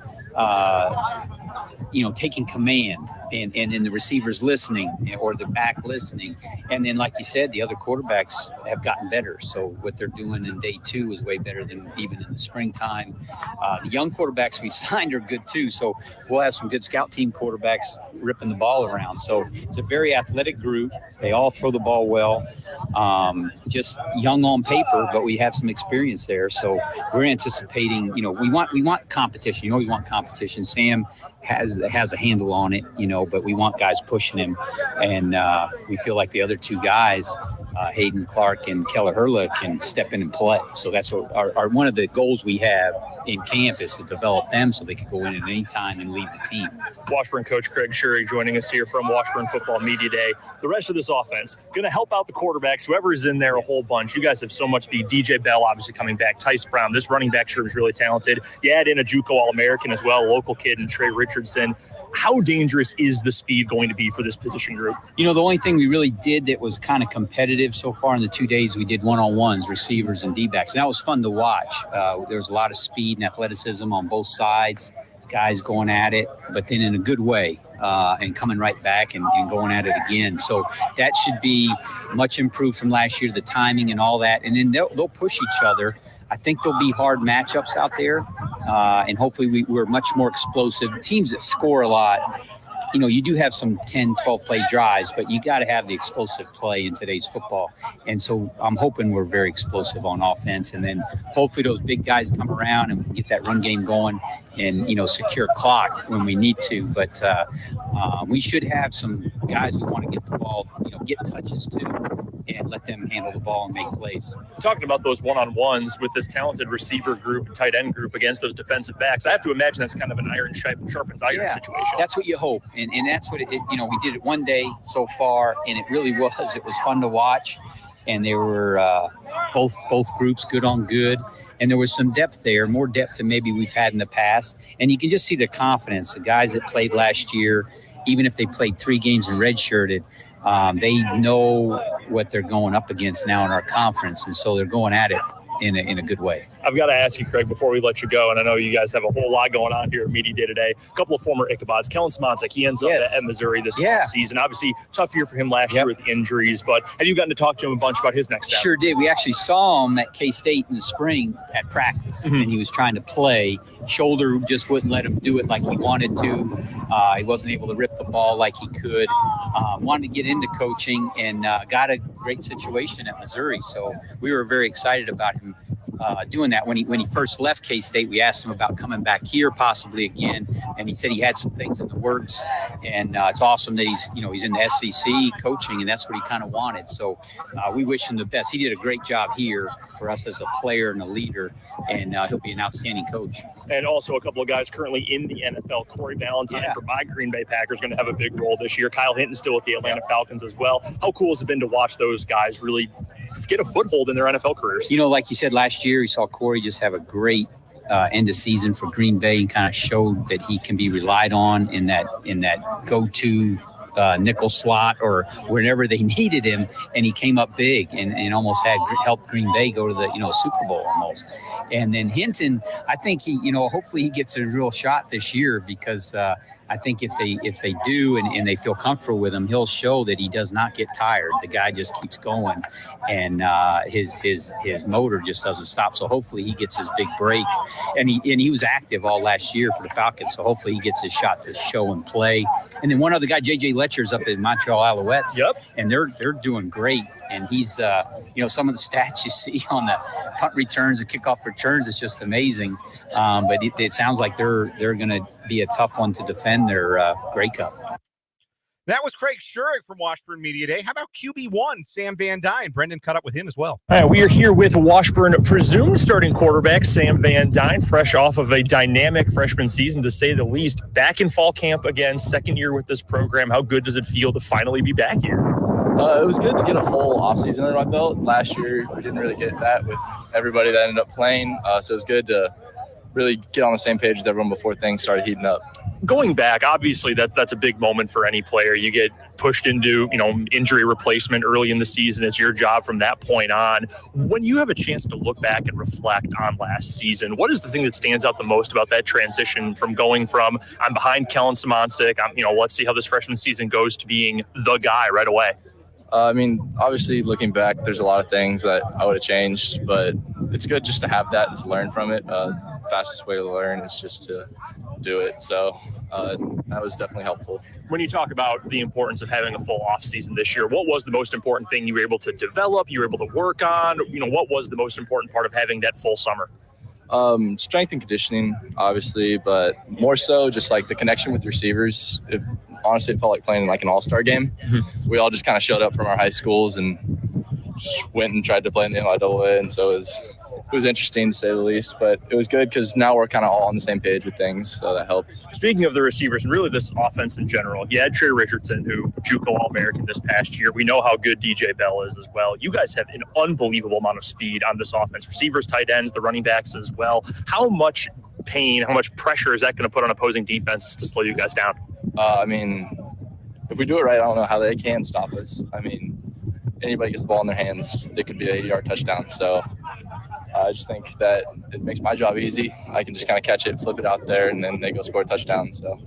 taking command and the receivers listening or the back listening. And then, like you said, the other quarterbacks have gotten better. So what they're doing in day 2 is way better than even in the springtime. The young quarterbacks we signed are good too. So we'll have some good scout team quarterbacks ripping the ball around. So it's a very athletic group. They all throw the ball well. Just young on paper, but we have some experience there. So we're anticipating, we want competition. You always want competition. Sam has a handle on it, but we want guys pushing him. And we feel like the other 2 guys, Hayden Clark and Keller Hurla, can step in and play. So that's what our one of the goals we have in camp is to develop them so they can go in at any time and lead the team. Washburn coach Craig Schurig joining us here from Washburn Football Media Day. The rest of this offense going to help out the quarterbacks, whoever is in there, a whole bunch. You guys have so much speed. DJ Bell obviously coming back. Tice Brown, this running back sure is really talented. You add in a JUCO All-American as well, local kid, and Trey Richardson. How dangerous is the speed going to be for this position group? The only thing we really did that was kind of competitive so far in the 2 days, we did one-on-ones, receivers and D-backs. And that was fun to watch. There was a lot of speed and athleticism on both sides, guys going at it, but then in a good way and coming right back and going at it again. So that should be much improved from last year, the timing and all that. And then they'll push each other. I think there'll be hard matchups out there, and hopefully we're much more explosive. Teams that score a lot, you do have some 10, 12-play drives, but you got to have the explosive play in today's football. And so I'm hoping we're very explosive on offense, and then hopefully those big guys come around and we can get that run game going and, secure clock when we need to. But we should have some guys who want to get the ball, get touches too, and let them handle the ball and make plays. Talking about those one-on-ones with this talented receiver group, tight end group against those defensive backs, I have to imagine that's kind of an iron sharpens iron situation. That's what you hope. And that's what we did it one day so far, and it really was. It was fun to watch, and they were both groups good on good. And there was some depth there, more depth than maybe we've had in the past. And you can just see the confidence. The guys that played last year, even if they played 3 games and redshirted, they know what they're going up against now in our conference. And so they're going at it in a good way. I've got to ask you, Craig, before we let you go, and I know you guys have a whole lot going on here at Media Day today. A couple of former Ichabods. Kellen Smontek, he ends up at Missouri this season. Obviously, tough year for him last year with injuries, but have you gotten to talk to him a bunch about his next step? Sure did. We actually saw him at K-State in the spring at practice, and he was trying to play. Shoulder just wouldn't let him do it like he wanted to. He wasn't able to rip the ball like he could. Wanted to get into coaching and got a great situation at Missouri. So we were very excited about him doing that. When he first left K-State, we asked him about coming back here possibly again, and he said he had some things in the works. And it's awesome that he's in the SEC coaching, and that's what he kind of wanted. So we wish him the best. He did a great job here for us as a player and a leader, and he'll be an outstanding coach. And also a couple of guys currently in the NFL. Corey Ballantyne for my Green Bay Packers going to have a big role this year. Kyle Hinton still with the Atlanta Falcons as well. How cool has it been to watch those guys really get a foothold in their NFL careers? Like you said, last year you saw Corey just have a great end of season for Green Bay and kind of showed that he can be relied on in that go-to nickel slot or whenever they needed him, and he came up big and almost helped Green Bay go to the Super Bowl almost. And then Hinton, I think he hopefully he gets a real shot this year, because I think if they do and they feel comfortable with him, he'll show that he does not get tired. The guy just keeps going, and his motor just doesn't stop. So hopefully he gets his big break. And he was active all last year for the Falcons. So hopefully he gets his shot to show and play. And then one other guy, J.J. Letcher's up in Montreal Alouettes. Yep. And they're doing great. And he's some of the stats you see on the punt returns and kickoff returns, it's just amazing. But it sounds like they're going to be a tough one to defend their Grey Cup. That was Craig Schurig from Washburn Media Day. How about QB1, Sam Van Dyne? Brendan caught up with him as well. We are here with Washburn presumed starting quarterback Sam Van Dyne, fresh off of a dynamic freshman season, to say the least. Back in fall camp again, second year with this program. How good does it feel to finally be back here? It was good to get a full offseason under my belt. Last year, we didn't really get that with everybody that ended up playing. So it was good to really get on the same page with everyone before things started heating up. Going back, obviously that's a big moment for any player. You get pushed into, injury replacement early in the season. It's your job from that point on. When you have a chance to look back and reflect on last season, what is the thing that stands out the most about that transition from going from I'm behind Kellen Simoncic, let's see how this freshman season goes, to being the guy right away? Obviously looking back, there's a lot of things that I would have changed, but it's good just to have that and to learn from it. Fastest way to learn is just to do it. So that was definitely helpful. When you talk about the importance of having a full off season this year, what was the most important thing you were able to develop, you were able to work on? What was the most important part of having that full summer? Strength and conditioning, obviously, but more so just like the connection with receivers. Honestly, it felt like playing like an all-star game. We all just kind of showed up from our high schools and just went and tried to play in the NIAA, and so it was interesting to say the least, but it was good because now we're kind of all on the same page with things, so that helps. Speaking of the receivers and really this offense in general, you had Trey Richardson, who JUCO All-American this past year. We know how good DJ Bell is as well. You guys have an unbelievable amount of speed on this offense. Receivers, tight ends, the running backs as well. How much pain, how much pressure is that going to put on opposing defenses to slow you guys down? If we do it right, I don't know how they can stop us. Anybody gets the ball in their hands, it could be a 8-yard touchdown. So I just think that it makes my job easy. I can just kind of catch it, flip it out there, and then they go score a touchdown. So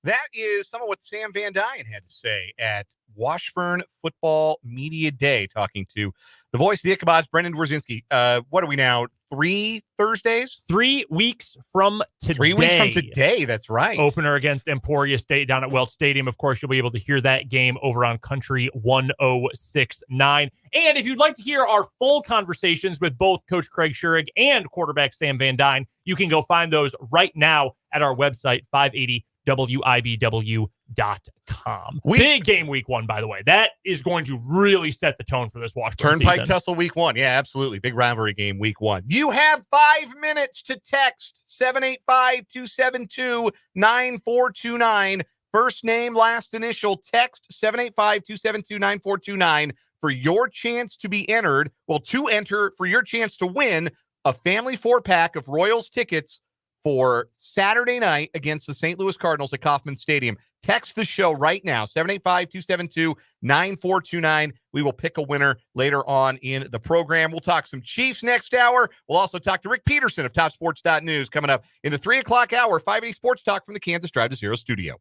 that is some of what Sam Van Dyne had to say at Washburn Football Media Day, talking to the voice of the Ichabod's, Brendan Dworzinski. What are we now? 3 Thursdays? 3 weeks from today. 3 weeks from today, that's right. Opener against Emporia State down at Welch Stadium. Of course, you'll be able to hear that game over on Country 106.9. And if you'd like to hear our full conversations with both Coach Craig Schurig and quarterback Sam Van Dyne, you can go find those right now at our website, 580wibw.com. Big game week 1, by the way. That is going to really set the tone for this Washburn Turnpike season. Tussle week 1. Yeah, absolutely. Big rivalry game week 1. You have 5 minutes to text 785-272-9429. First name, last initial. Text 785-272-9429 for your chance to be entered. Well, to enter for your chance to win a family 4-pack of Royals tickets for Saturday night against the St. Louis Cardinals at Kauffman Stadium. Text the show right now, 785-272-9429. We will pick a winner later on in the program. We'll talk some Chiefs next hour. We'll also talk to Rick Peterson of TopSports.News coming up in the 3 o'clock hour, 580 Sports Talk from the Kansas Drive to Zero studio.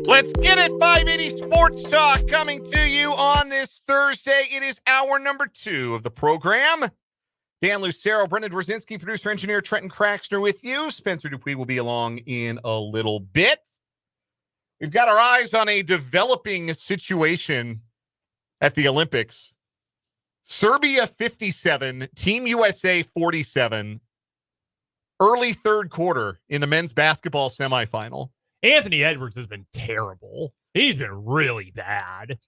Let's get it. 580 Sports Talk coming to you on this Thursday. It is hour number 2 of the program. Dan Lucero, Brendan Dworzinski, producer, engineer, Trenton Craxner with you. Spencer Dupuis will be along in a little bit. We've got our eyes on a developing situation at the Olympics. Serbia 57, Team USA 47. Early third quarter in the men's basketball semifinal. Anthony Edwards has been terrible. He's been really bad.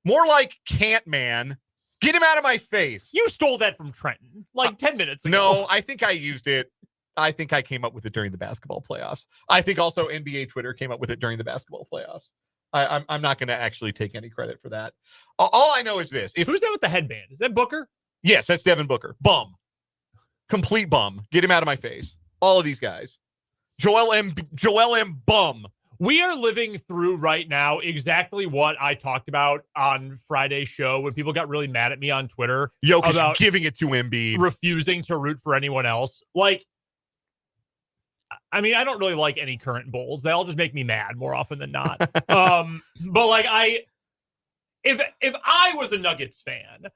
More like can't man. Get him out of my face. You stole that from Trenton like 10 minutes ago. No, I think I used it. I think I came up with it during the basketball playoffs. I think also NBA Twitter came up with it during the basketball playoffs. I'm not going to actually take any credit for that. All I know is this. Who's that with the headband? Is that Booker? Yes, that's Devin Booker. Bum. Complete bum. Get him out of my face. All of these guys. Joel M. Bum. We are living through right now exactly what I talked about on Friday's show when people got really mad at me on Twitter. Jokic giving it to Embiid. Refusing to root for anyone else. Like, I mean, I don't really like any current Bulls. They all just make me mad more often than not. But like if I was a Nuggets fan,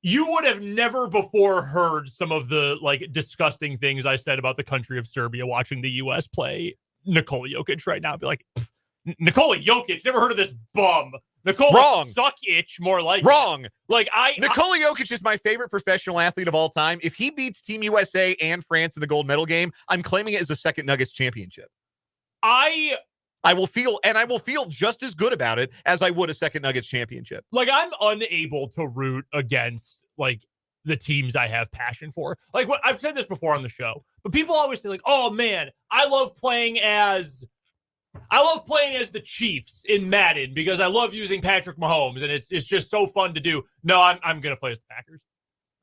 you would have never before heard some of the like disgusting things I said about the country of Serbia watching the U.S. play Nikola Jokic right now. I'd be like, Nikola Jokic, never heard of this bum. Nikola Suck-itch, more like wrong. Like Nikola Jokic is my favorite professional athlete of all time. If he beats Team USA and France in the gold medal game, I'm claiming it as a second Nuggets championship. I will feel just as good about it as I would a second Nuggets championship. Like, I'm unable to root against like the teams I have passion for. Like, what I've said this before on the show, but people always say like, "Oh man, I love playing as the Chiefs in Madden because I love using Patrick Mahomes and it's just so fun to do." No, I'm gonna play as the Packers.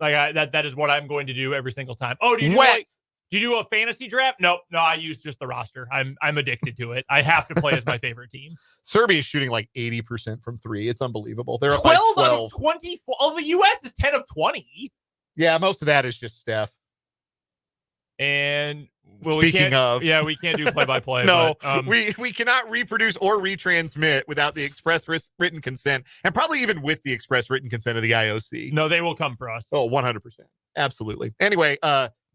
Like that is what I'm going to do every single time. Oh, do you do a fantasy draft? No, I use just the roster. I'm addicted to it. I have to play as my favorite team. Serbia is shooting like 80% from 3. It's unbelievable. They're 12 out of 24. Oh, the U.S. is 10 of 20. Yeah, most of that is just Steph. And we can't do play-by-play. No, but, we cannot reproduce or retransmit without the express written consent, and probably even with the express written consent of the IOC. No, they will come for us. Oh, 100%. Absolutely. Anyway,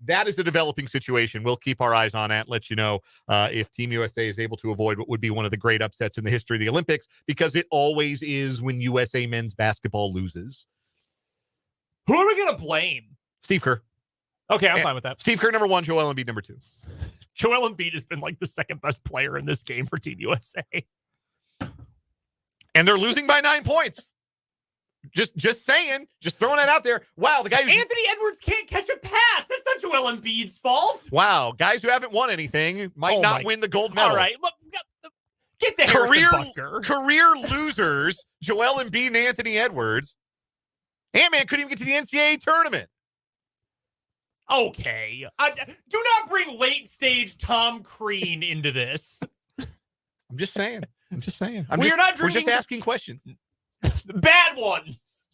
that is the developing situation. We'll keep our eyes on it, let you know if Team USA is able to avoid what would be one of the great upsets in the history of the Olympics, because it always is when USA men's basketball loses. Who are we going to blame? Steve Kerr. Okay, I'm fine with that. Steve Kerr, number 1, Joel Embiid, number 2. Joel Embiid has been like the second best player in this game for Team USA. And they're losing by 9 points. Just saying, just throwing that out there. Wow, the guy Anthony Edwards can't catch a pass. That's not Joel Embiid's fault. Wow, guys who haven't won anything might not win the gold medal. All right, look, get the career losers, Joel Embiid and Anthony Edwards. Ant-Man couldn't even get to the NCAA tournament. Okay, do not bring late stage Tom Crean into this. I'm just saying. We're just asking questions. Bad ones.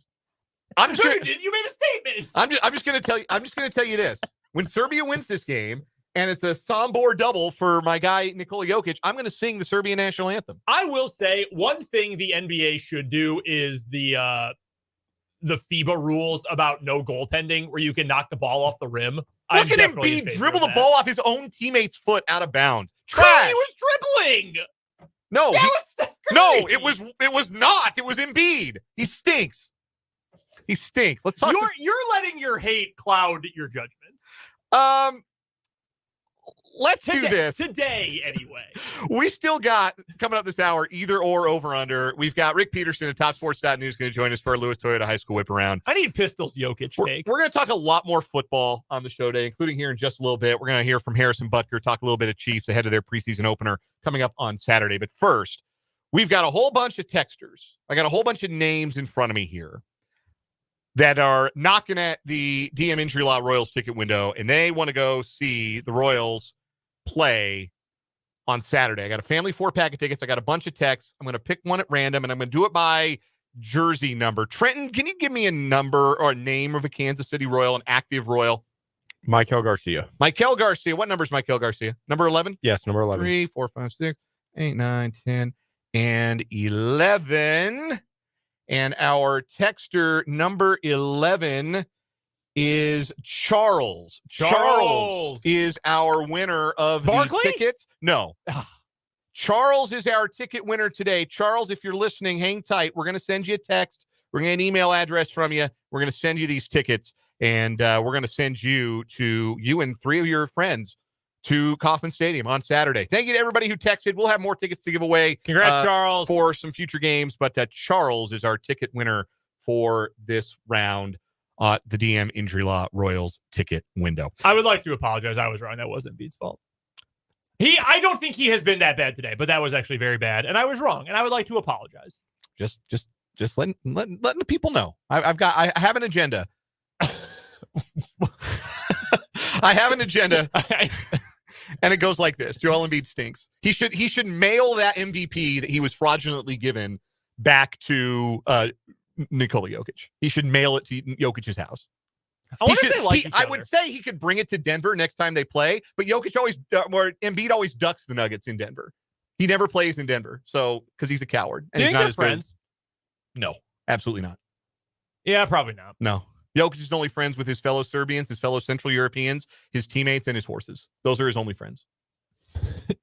You made a statement. I'm just going to tell you this. When Serbia wins this game and it's a Sombor double for my guy Nikola Jokic, I'm going to sing the Serbian national anthem. I will say one thing the NBA should do is the FIBA rules about no goaltending, where you can knock the ball off the rim. Look at him dribble the ball off his own teammate's foot out of bounds. Trash. He was dribbling. No, it was not. It was Embiid. He stinks. Let's talk. You're letting your hate cloud your judgment. Let's do this today anyway. We still got coming up this hour either or over under. We've got Rick Peterson at TopSports.News going to join us for our Lewis Toyota High School Whiparound. I need Pistols Jokic take. We're going to talk a lot more football on the show today, including here in just a little bit. We're going to hear from Harrison Butker, talk a little bit of Chiefs ahead of their preseason opener coming up on Saturday. But first, we've got a whole bunch of texters. I got a whole bunch of names in front of me here that are knocking at the DM Injury Law Royals ticket window, and they want to go see the Royals play on Saturday. I got a family 4-pack of tickets. I got a bunch of texts. I'm going to pick one at random, and I'm going to do it by jersey number. Trenton, can you give me a number or a name of a Kansas City Royal, an active Royal? Michael Garcia. Michael Garcia. What number is Michael Garcia? Number 11? Yes, number 11. 3, 4, 5, 6, 8, 9, 10, and 11. And our texter number 11 is Charles. Charles is our winner of Barkley? the tickets. No. Charles is our ticket winner today. Charles, if you're listening, hang tight. We're going to send you a text. We're going to get an email address from you. We're going to send you these tickets, and we're going to send you and 3 of your friends to Kauffman Stadium on Saturday. Thank you to everybody who texted. We'll have more tickets to give away. Congrats, Charles. For some future games, but Charles is our ticket winner for this round. The DM Injury Law Royals ticket window. I would like to apologize. I was wrong. That wasn't Beat's fault. I don't think he has been that bad today, but that was actually very bad, and I was wrong, and I would like to apologize. Just letting the people know. I have an agenda. I have an agenda. And it goes like this. Joel Embiid stinks. He should mail that MVP that he was fraudulently given back to Nikola Jokic. He should mail it to Jokic's house. I wonder if they like each I other. would say he could bring it to Denver next time they play, but Embiid always ducks the Nuggets in Denver. He never plays in Denver, so because he's a coward. And Do you he's think not they're as good. friends? No, absolutely not. Yeah, probably not. No. Jokic is only friends with his fellow Serbians, his fellow Central Europeans, his teammates, and his horses. Those are his only friends.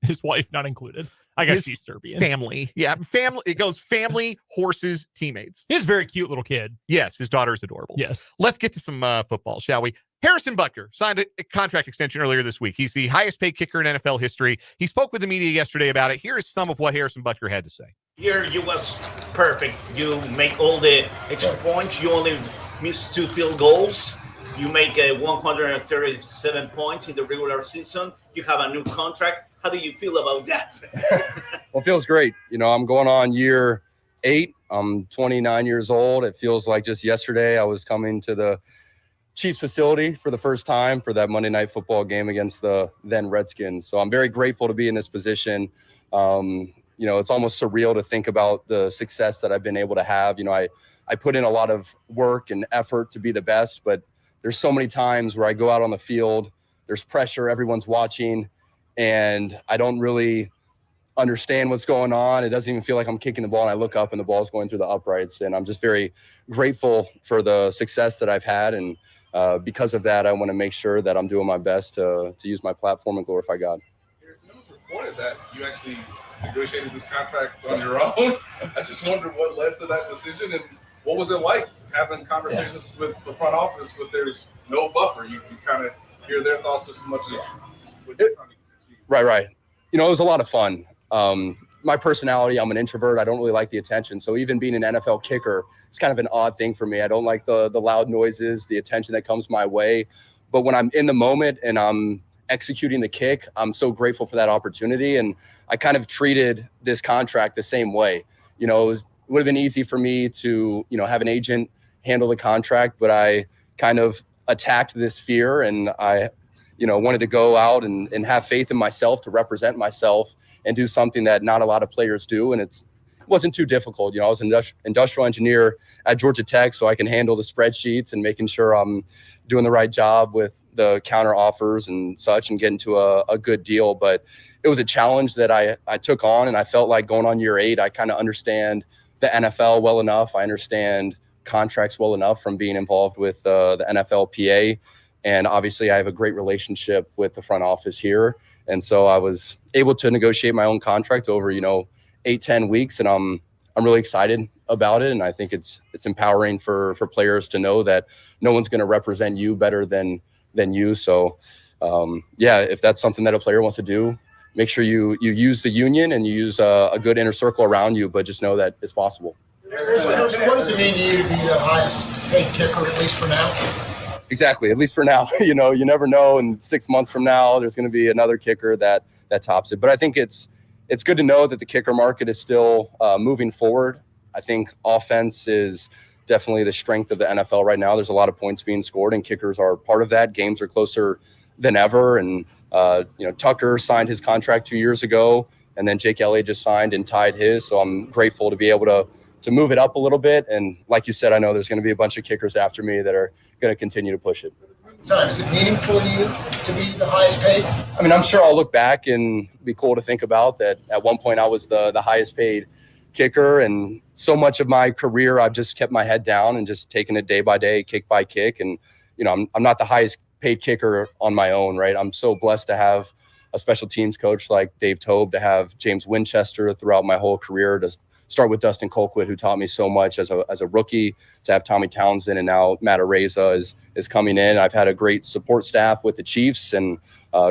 His wife not included. I guess he's Serbian. Family. Yeah, family. It goes family, horses, teammates. He's a very cute little kid. Yes, his daughter is adorable. Yes. Let's get to some football, shall we? Harrison Butker signed a contract extension earlier this week. He's the highest paid kicker in NFL history. He spoke with the media yesterday about it. Here is some of what Harrison Butker had to say. Here you was perfect. You make all the extra points. You only missed 2 field goals. You make 137 points in the regular season. You have a new contract. How do you feel about that? Well, it feels great. You know, I'm going on year 8. I'm 29 years old. It feels like just yesterday I was coming to the Chiefs facility for the first time for that Monday Night Football game against the then Redskins. So I'm very grateful to be in this position. You know, it's almost surreal to think about the success that I've been able to have. You know, I put in a lot of work and effort to be the best, but there's so many times where I go out on the field, there's pressure, everyone's watching, and I don't really understand what's going on. It doesn't even feel like I'm kicking the ball, and I look up and the ball's going through the uprights, and I'm just very grateful for the success that I've had, and because of that, I want to make sure that I'm doing my best to use my platform and glorify God. It was reported that you actually negotiated this contract on your own. I just wondered what led to that decision, and what was it like having conversations with the front office with there's no buffer? You kind of hear their thoughts just as much as what you're trying to achieve. Right. You know, it was a lot of fun. My personality, I'm an introvert. I don't really like the attention. So even being an NFL kicker, it's kind of an odd thing for me. I don't like the loud noises, the attention that comes my way. But when I'm in the moment and I'm executing the kick, I'm so grateful for that opportunity. And I kind of treated this contract the same way. You know, it would have been easy for me to, you know, have an agent handle the contract, but I kind of attacked this fear, and I, you know, wanted to go out and have faith in myself to represent myself and do something that not a lot of players do. And it wasn't too difficult. You know, I was an industrial engineer at Georgia Tech, so I can handle the spreadsheets and making sure I'm doing the right job with the counter offers and such and getting to a good deal. But it was a challenge that I took on, and I felt like going on year 8, I kind of understand the NFL well enough. I understand contracts well enough from being involved with the NFLPA. And obviously I have a great relationship with the front office here. And so I was able to negotiate my own contract over, 8-10 weeks. And I'm really excited about it. And I think it's empowering for players to know that no one's going to represent you better than you. So if that's something that a player wants to do, make sure you use the union and you use a good inner circle around you, but just know that it's possible. Harrison, what does it mean to you to be the highest paid kicker, at least for now? Exactly. At least for now, you never know. In 6 months from now, there's going to be another kicker that tops it. But I think it's good to know that the kicker market is still moving forward. I think offense is definitely the strength of the NFL right now. There's a lot of points being scored, and kickers are part of that. Games are closer than ever. And, Tucker signed his contract 2 years ago, and then Jake Elliott just signed and tied his. So I'm grateful to be able to move it up a little bit. And like you said, I know there's going to be a bunch of kickers after me that are going to continue to push it. Is it meaningful to you to be the highest paid? I mean, I'm sure I'll look back and be cool to think about that at one point I was the highest paid kicker. And so much of my career, I've just kept my head down and just taken it day by day, kick by kick. And, I'm not the highest paid kicker on my own, right? I'm so blessed to have a special teams coach like Dave Tobe, to have James Winchester throughout my whole career, to start with Dustin Colquitt, who taught me so much as a rookie, to have Tommy Townsend, and now Matt Areza is coming in. I've had a great support staff with the Chiefs and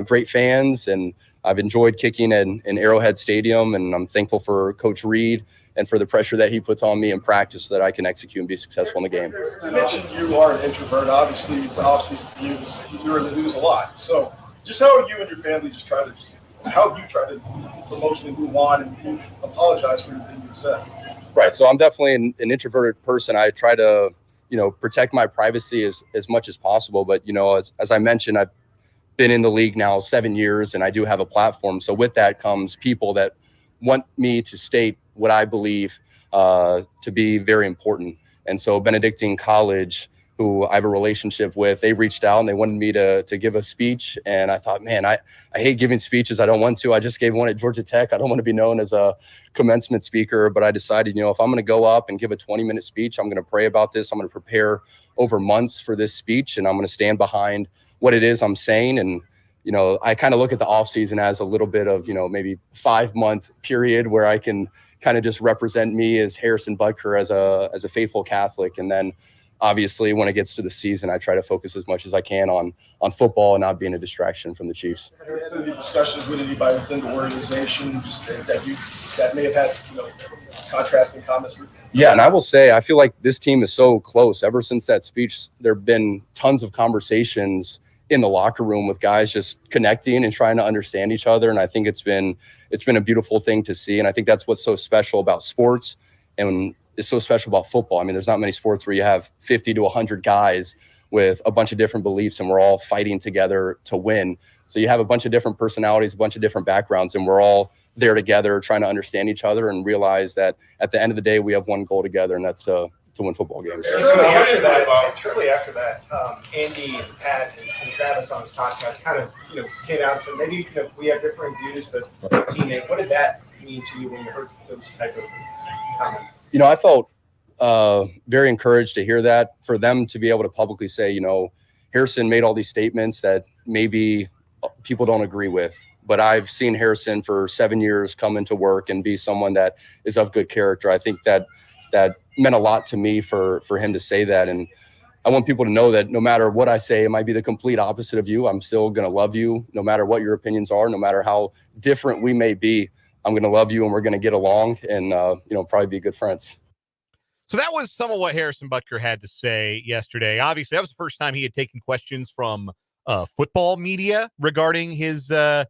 great fans, and I've enjoyed kicking in Arrowhead Stadium, and I'm thankful for Coach Reed and for the pressure that he puts on me in practice so that I can execute and be successful in the game. You mentioned you are an introvert. Obviously, when you're in the news a lot. So just how you and your family how have you tried to emotionally move on and apologize for everything you've said? Right. So I'm definitely an introverted person. I try to, protect my privacy as much as possible. But, as I mentioned, I've been in the league now 7 years, and I do have a platform. So with that comes people that want me to state what I believe to be very important. And so Benedictine College, who I have a relationship with, they reached out and they wanted me to give a speech. And I thought, man, I hate giving speeches. I don't want to. I just gave one at Georgia Tech. I don't want to be known as a commencement speaker. But I decided, if I'm going to go up and give a 20-minute speech, I'm going to pray about this. I'm going to prepare over months for this speech, and I'm going to stand behind what it is I'm saying. And I kind of look at the offseason as a little bit of, maybe 5-month period where I can kind of just represent me as Harrison Butker as a faithful Catholic. And then obviously when it gets to the season, I try to focus as much as I can on football and not being a distraction from the Chiefs. Have there been any discussions with anybody within the organization that may have had, contrasting comments? Yeah, and I will say, I feel like this team is so close. Ever since that speech, there have been tons of conversations in the locker room with guys just connecting and trying to understand each other. And I think it's been a beautiful thing to see. And I think that's what's so special about sports and is so special about football. I mean, there's not many sports where you have 50 to 100 guys with a bunch of different beliefs and we're all fighting together to win. So you have a bunch of different personalities, a bunch of different backgrounds, and we're all there together trying to understand each other and realize that at the end of the day, we have one goal together, and that's to win football games. Shortly after that, Andy and Pat and Travis on his podcast kind of, came out and said, maybe we have different views, but teammate. What did that mean to you when you heard those type of comments? I felt very encouraged to hear that, for them to be able to publicly say, Harrison made all these statements that maybe people don't agree with. But I've seen Harrison for 7 years come into work and be someone that is of good character. I think that meant a lot to me for him to say that. And I want people to know that no matter what I say, it might be the complete opposite of you, I'm still going to love you, no matter what your opinions are, no matter how different we may be. I'm going to love you, and we're going to get along and, probably be good friends. So that was some of what Harrison Butker had to say yesterday. Obviously, that was the first time he had taken questions from football media regarding his, for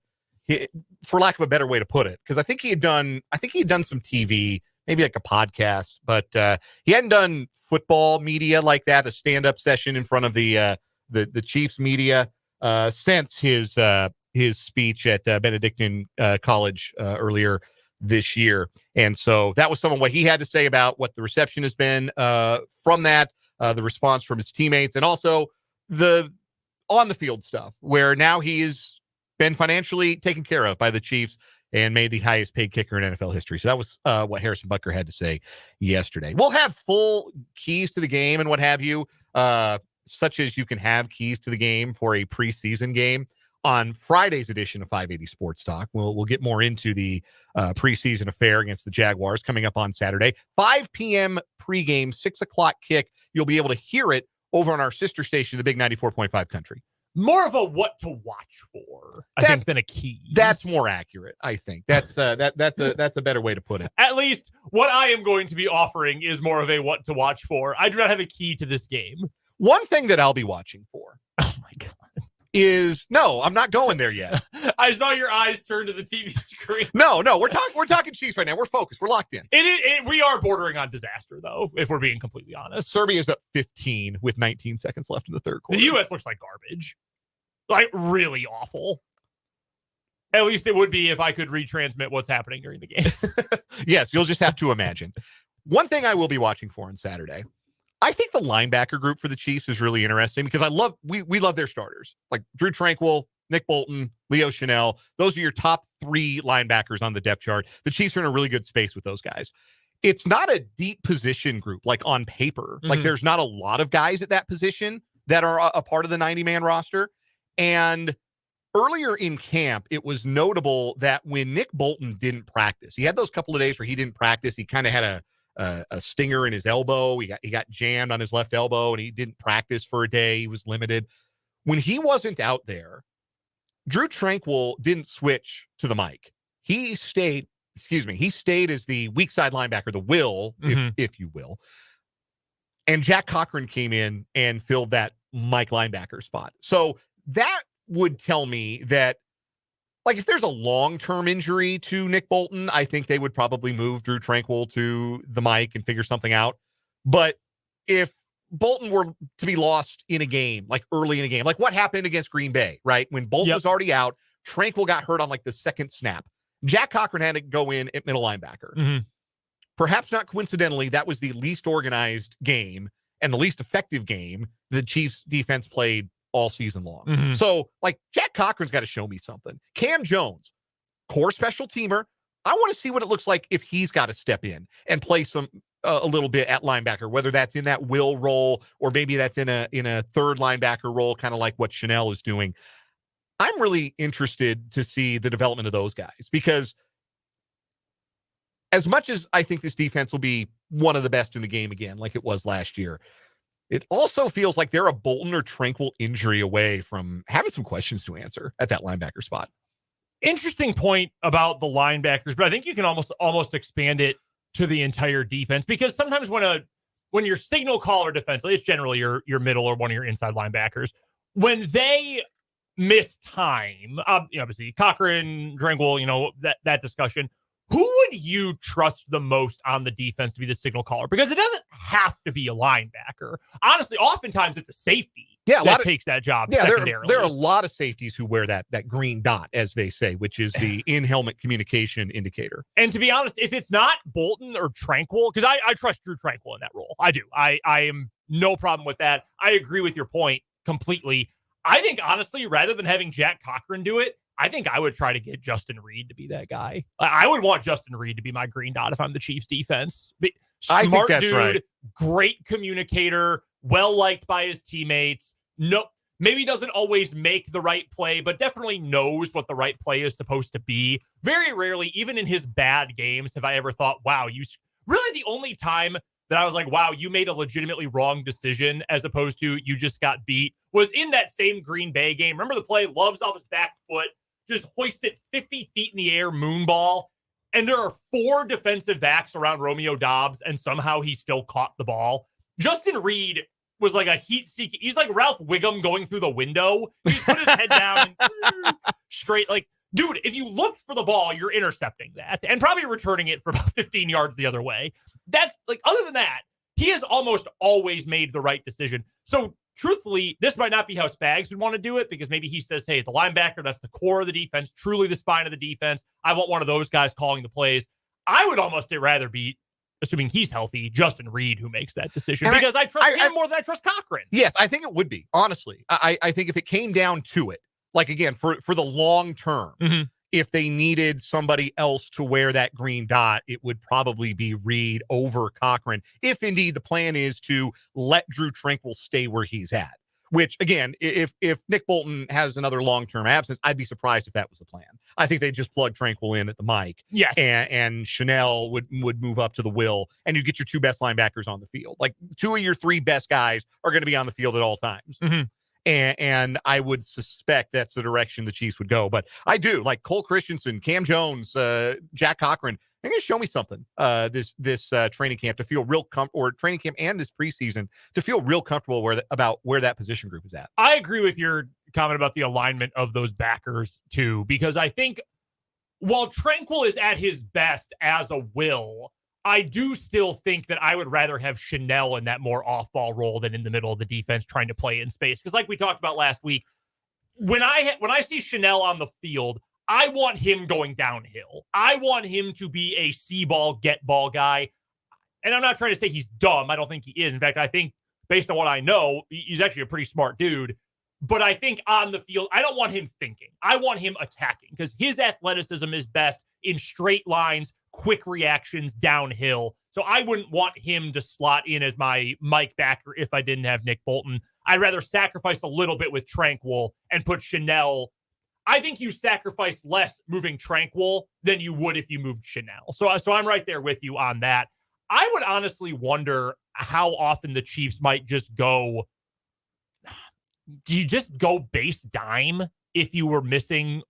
lack of a better way to put it, because I think he had done some TV, maybe like a podcast, but he hadn't done football media like that, a stand-up session in front of the Chiefs media since his speech at Benedictine College earlier this year. And so that was some of what he had to say about what the reception has been from that, the response from his teammates, and also the on-the-field stuff, where now he's been financially taken care of by the Chiefs and made the highest paid kicker in NFL history. So that was what Harrison Butker had to say yesterday. We'll have full keys to the game and what have you, such as you can have keys to the game for a preseason game on Friday's edition of 580 Sports Talk. We'll get more into the preseason affair against the Jaguars coming up on Saturday. 5 p.m. pregame, 6 o'clock kick. You'll be able to hear it over on our sister station, the Big 94.5 Country. More of a what to watch for, I think, than a key. That's more accurate, I think. That's a better way to put it. At least what I am going to be offering is more of a what to watch for. I do not have a key to this game. One thing that I'll be watching for. Oh my God. No, I'm not going there yet. I saw your eyes turn to the TV screen. No, we're talking Chiefs right now. We're focused. We're locked in. We are bordering on disaster, though, if we're being completely honest. Serbia's up 15 with 19 seconds left in the third quarter. The U.S. looks like garbage. Like, really awful. At least it would be if I could retransmit what's happening during the game. Yes, you'll just have to imagine. One thing I will be watching for on Saturday, I think the linebacker group for the Chiefs is really interesting because we love their starters. Like Drew Tranquill, Nick Bolton, Leo Chanel. Those are your top 3 linebackers on the depth chart. The Chiefs are in a really good space with those guys. it's not a deep position group like on paper. Like there's not a lot of guys at that position that are a part of the 90-man roster. And earlier in camp, it was notable that when Nick Bolton didn't practice, he had those couple of days where he didn't practice. He kind of had a stinger in his elbow. He got jammed on his left elbow, and he didn't practice for a day. He was limited. When he wasn't out there, Drew Tranquill didn't switch to the mic. He stayed as the weak side linebacker, the will, if you will. And Jack Cochran came in and filled that Mike linebacker spot. So that would tell me that, like, if there's a long-term injury to Nick Bolton, I think they would probably move Drew Tranquill to the mic and figure something out. But if Bolton were to be lost in a game, like early in a game, like what happened against Green Bay, right? When Bolton was already out, Tranquill got hurt on like the second snap. Jack Cochran had to go in at middle linebacker. Perhaps not coincidentally, that was the least organized game and the least effective game the Chiefs defense played all season long. So, like, Jack Cochran's got to show me something. Cam Jones, core special teamer. I want to see what it looks like if he's got to step in and play a little bit at linebacker, whether that's in that will role or maybe that's in a third linebacker role, kind of like what Chanel is doing. I'm really interested to see the development of those guys, because as much as I think this defense will be one of the best in the game again, like it was last year, it also feels like they're a Bolton or Tranquill injury away from having some questions to answer at that linebacker spot. Interesting point about the linebackers, but I think you can almost expand it to the entire defense, because sometimes when your signal caller defensively, it's generally your middle or one of your inside linebackers, when they miss time, obviously Cochran, Tranquill, that discussion. Who would you trust the most on the defense to be the signal caller? Because it doesn't have to be a linebacker. Honestly, oftentimes it's a safety that takes that job secondarily. There are a lot of safeties who wear that green dot, as they say, which is the in-helmet communication indicator. And to be honest, if it's not Bolton or Tranquill, because I trust Drew Tranquill in that role. I do. I am no problem with that. I agree with your point completely. I think, honestly, rather than having Jack Cochran do it, I think I would try to get Justin Reed to be that guy. I would want Justin Reed to be my green dot if I'm the Chiefs defense. Smart I think that's dude, right. Great communicator, well-liked by his teammates. No, maybe doesn't always make the right play, but definitely knows what the right play is supposed to be. Very rarely, even in his bad games, have I ever thought, wow, really the only time that I was like, wow, you made a legitimately wrong decision as opposed to you just got beat was in that same Green Bay game. Remember the play? Love's off his back foot, just hoists it 50 feet in the air, moon ball. And there are 4 defensive backs around Romeo Doubs, and somehow he still caught the ball. Justin Reed was like a heat-seeking. He's like Ralph Wiggum going through the window. He's put his head down and straight. Like, dude, if you looked for the ball, you're intercepting that and probably returning it for about 15 yards the other way. That's like, other than that, he has almost always made the right decision. So truthfully, this might not be how Spags would want to do it, because maybe he says, hey, the linebacker, that's the core of the defense, truly the spine of the defense. I want one of those guys calling the plays. I would almost rather be, assuming he's healthy, Justin Reed who makes that decision, and because I trust him more than I trust Cochran. Yes, I think it would be, honestly. I think if it came down to it, like, again, for the long term, if they needed somebody else to wear that green dot, it would probably be Reed over Cochran, if indeed the plan is to let Drew Tranquill stay where he's at. Which, again, if Nick Bolton has another long-term absence, I'd be surprised if that was the plan. I think they just plug Tranquill in at the mic. Yes. And Chanel would move up to the will, and you get your 2 best linebackers on the field. Like, 2 of your 3 best guys are going to be on the field at all times. And I would suspect that's the direction the Chiefs would go. But I do, like Cole Christensen, Cam Jones, Jack Cochran, they're going to show me something this training camp to feel real or training camp and this preseason to feel real comfortable about where that position group is at. I agree with your comment about the alignment of those backers too, because I think while Tranquill is at his best as a will, I do still think that I would rather have Chanel in that more off-ball role than in the middle of the defense trying to play in space. Because like we talked about last week, when I see Chanel on the field, I want him going downhill. I want him to be a see-ball, get-ball guy. And I'm not trying to say he's dumb. I don't think he is. In fact, I think based on what I know, he's actually a pretty smart dude. But I think on the field, I don't want him thinking. I want him attacking, because his athleticism is best in straight lines, quick reactions downhill. So I wouldn't want him to slot in as my Mike backer if I didn't have Nick Bolton. I'd rather sacrifice a little bit with Tranquil and put Chanel. I think you sacrifice less moving Tranquil than you would if you moved Chanel. So I'm right there with you on that. I would honestly wonder how often the Chiefs might just go. Do you just go base dime if you were missing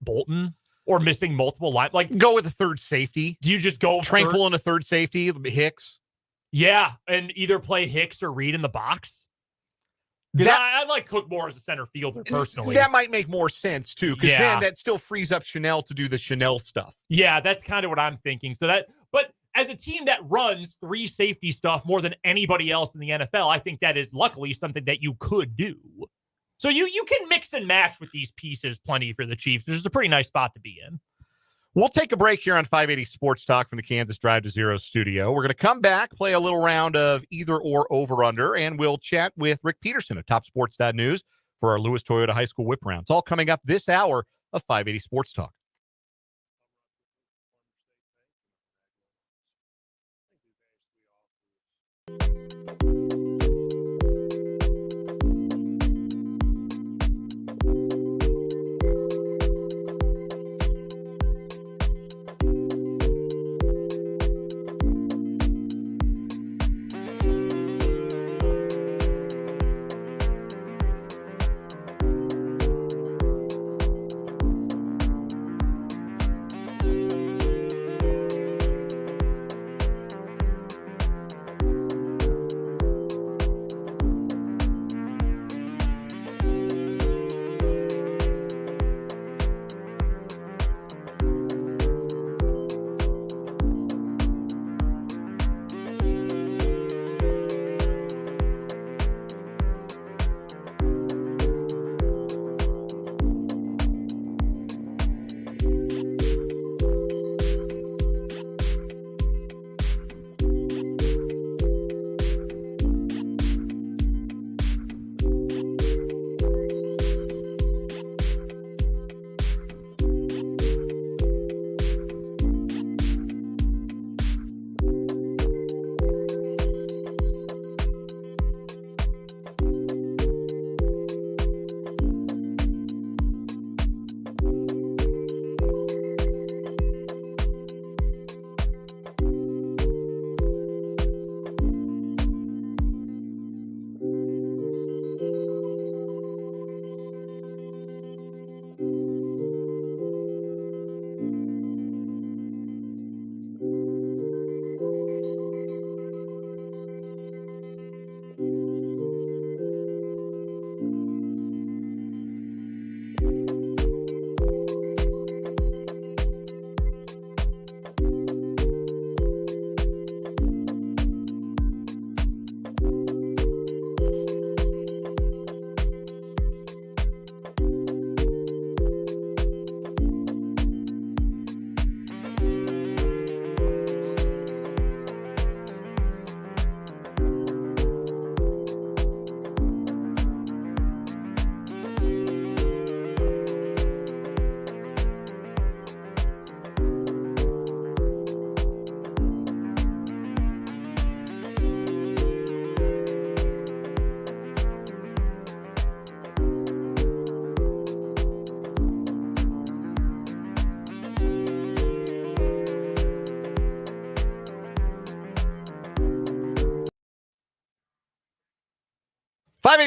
Bolton or missing multiple line? Like, go with a third safety. Do you just go Tranquil and a third safety, Hicks? Yeah, and either play Hicks or Reed in the box. I like Cook more as a center fielder personally. That might make more sense too, because then that still frees up Chanel to do the Chanel stuff. Yeah, that's kind of what I'm thinking. But as a team that runs 3 safety stuff more than anybody else in the NFL, I think that is luckily something that you could do. So you can mix and match with these pieces plenty for the Chiefs. This is a pretty nice spot to be in. We'll take a break here on 580 Sports Talk from the Kansas Drive to Zero studio. We're going to come back, play a little round of either or over-under, and we'll chat with Rick Peterson of TopSports.News for our Lewis Toyota High School Whiparound. It's all coming up this hour of 580 Sports Talk.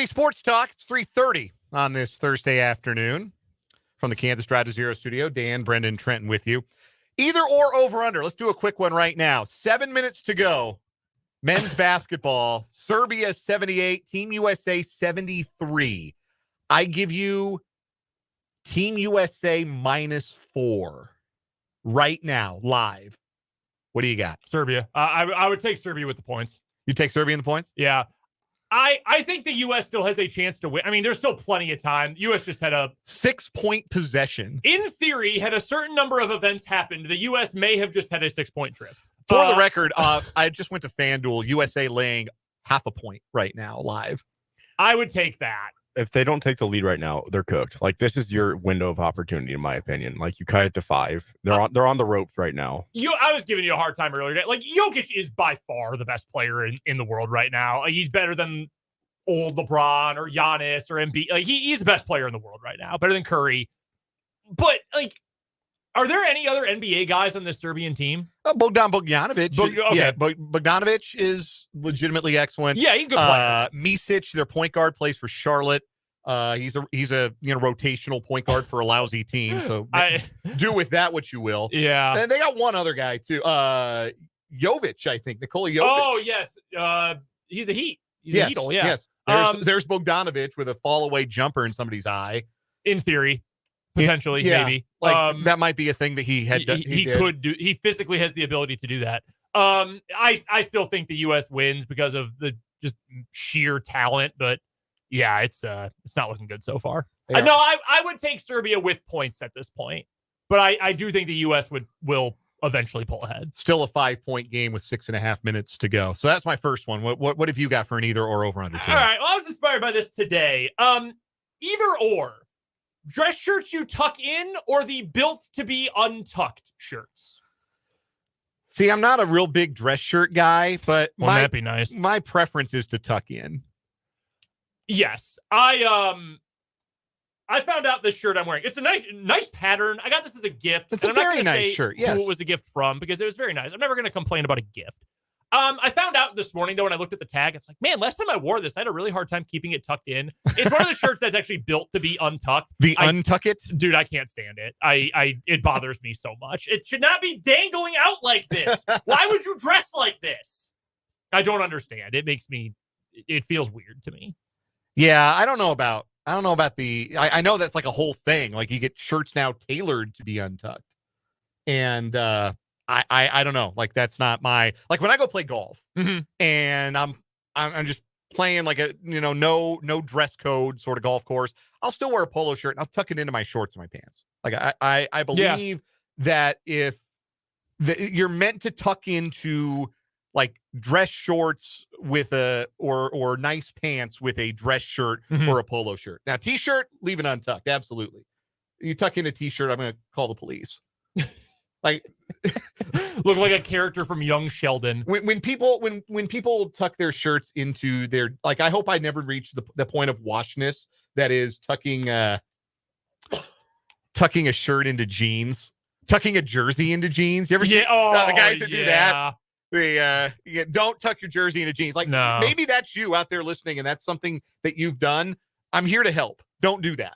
Sports Talk. It's 3:30 on this Thursday afternoon from the Kansas Drive to Zero studio. Dan, Brendan, Trenton with you. Either or over under. Let's do a quick one right now. 7 minutes to go. Men's basketball. Serbia 78, Team USA 73. I give you Team USA -4 right now, live. What do you got? Serbia. I would take Serbia with the points. You take Serbia in the points? Yeah. I think the U.S. still has a chance to win. I mean, there's still plenty of time. The U.S. just had a 6-point possession. In theory, had a certain number of events happened, the U.S. may have just had a 6-point trip. For the record, I just went to FanDuel. USA laying 0.5 point right now live. I would take that. if they don't take the lead right now, they're cooked. Like, this is your window of opportunity, in my opinion. Like, you cut it to 5. They're on the ropes right now. I was giving you a hard time earlier today. Like, Jokic is by far the best player in the world right now. Like, he's better than old LeBron or Giannis or Embiid. Like, he's the best player in the world right now, better than Curry. But, like, are there any other NBA guys on this Serbian team? Bogdan Bogdanovic. Okay. Yeah, Bogdanovic is legitimately excellent. Yeah, he's a good player. Misic, their point guard, plays for Charlotte. He's a rotational point guard for a lousy team. So do with that what you will. Yeah. And they got one other guy too. Jovic, I think. Nikola Jovic. Oh, yes. He's a Heat. He's a Heatle, yeah. Yes. There's Bogdanovic with a fall away jumper in somebody's eye. In theory. Potentially, maybe. Like, that might be a thing that he could do. He physically has the ability to do that. I still think the U.S. wins because of the just sheer talent, but yeah, it's not looking good so far. Yeah. No, I would take Serbia with points at this point, but I do think the U.S. will eventually pull ahead. Still a 5-point game with 6.5 minutes to go. So that's my first one. What have you got for an either or over under 2? All right. Well, I was inspired by this today. Either or. Dress shirts you tuck in or the built to be untucked shirts? See, I'm not a real big dress shirt guy, but that'd be nice. My preference is to tuck in. Yes. I found out this shirt I'm wearing. It's a nice pattern. I got this as a gift. It's a very nice shirt. Yes. Who it was a gift from, because it was very nice. I'm never going to complain about a gift. I found out this morning, though, when I looked at the tag, it's like, man, last time I wore this, I had a really hard time keeping it tucked in. It's one of the shirts that's actually built to be untucked. Untuck it? Dude, I can't stand it. It bothers me so much. It should not be dangling out like this. Why would you dress like this? I don't understand. It feels weird to me. Yeah, I don't know about I know that's like a whole thing. Like, you get shirts now tailored to be untucked. And I don't know. Like, that's not my, like, when I go play golf and I'm just playing like a, no dress code sort of golf course, I'll still wear a polo shirt and I'll tuck it into my shorts and my pants. Like, I believe that if you're meant to tuck into like dress shorts with or nice pants with a dress shirt or a polo shirt. Now, t-shirt, leave it untucked. Absolutely. You tuck in a t-shirt, I'm going to call the police. Like, look like a character from Young Sheldon. When people tuck their shirts into their, like, I hope I never reach the point of washness that is tucking a shirt into jeans, tucking a jersey into jeans. You ever see the guys that do that? They don't tuck your jersey into jeans. Like, no. Maybe that's you out there listening, and that's something that you've done. I'm here to help. Don't do that.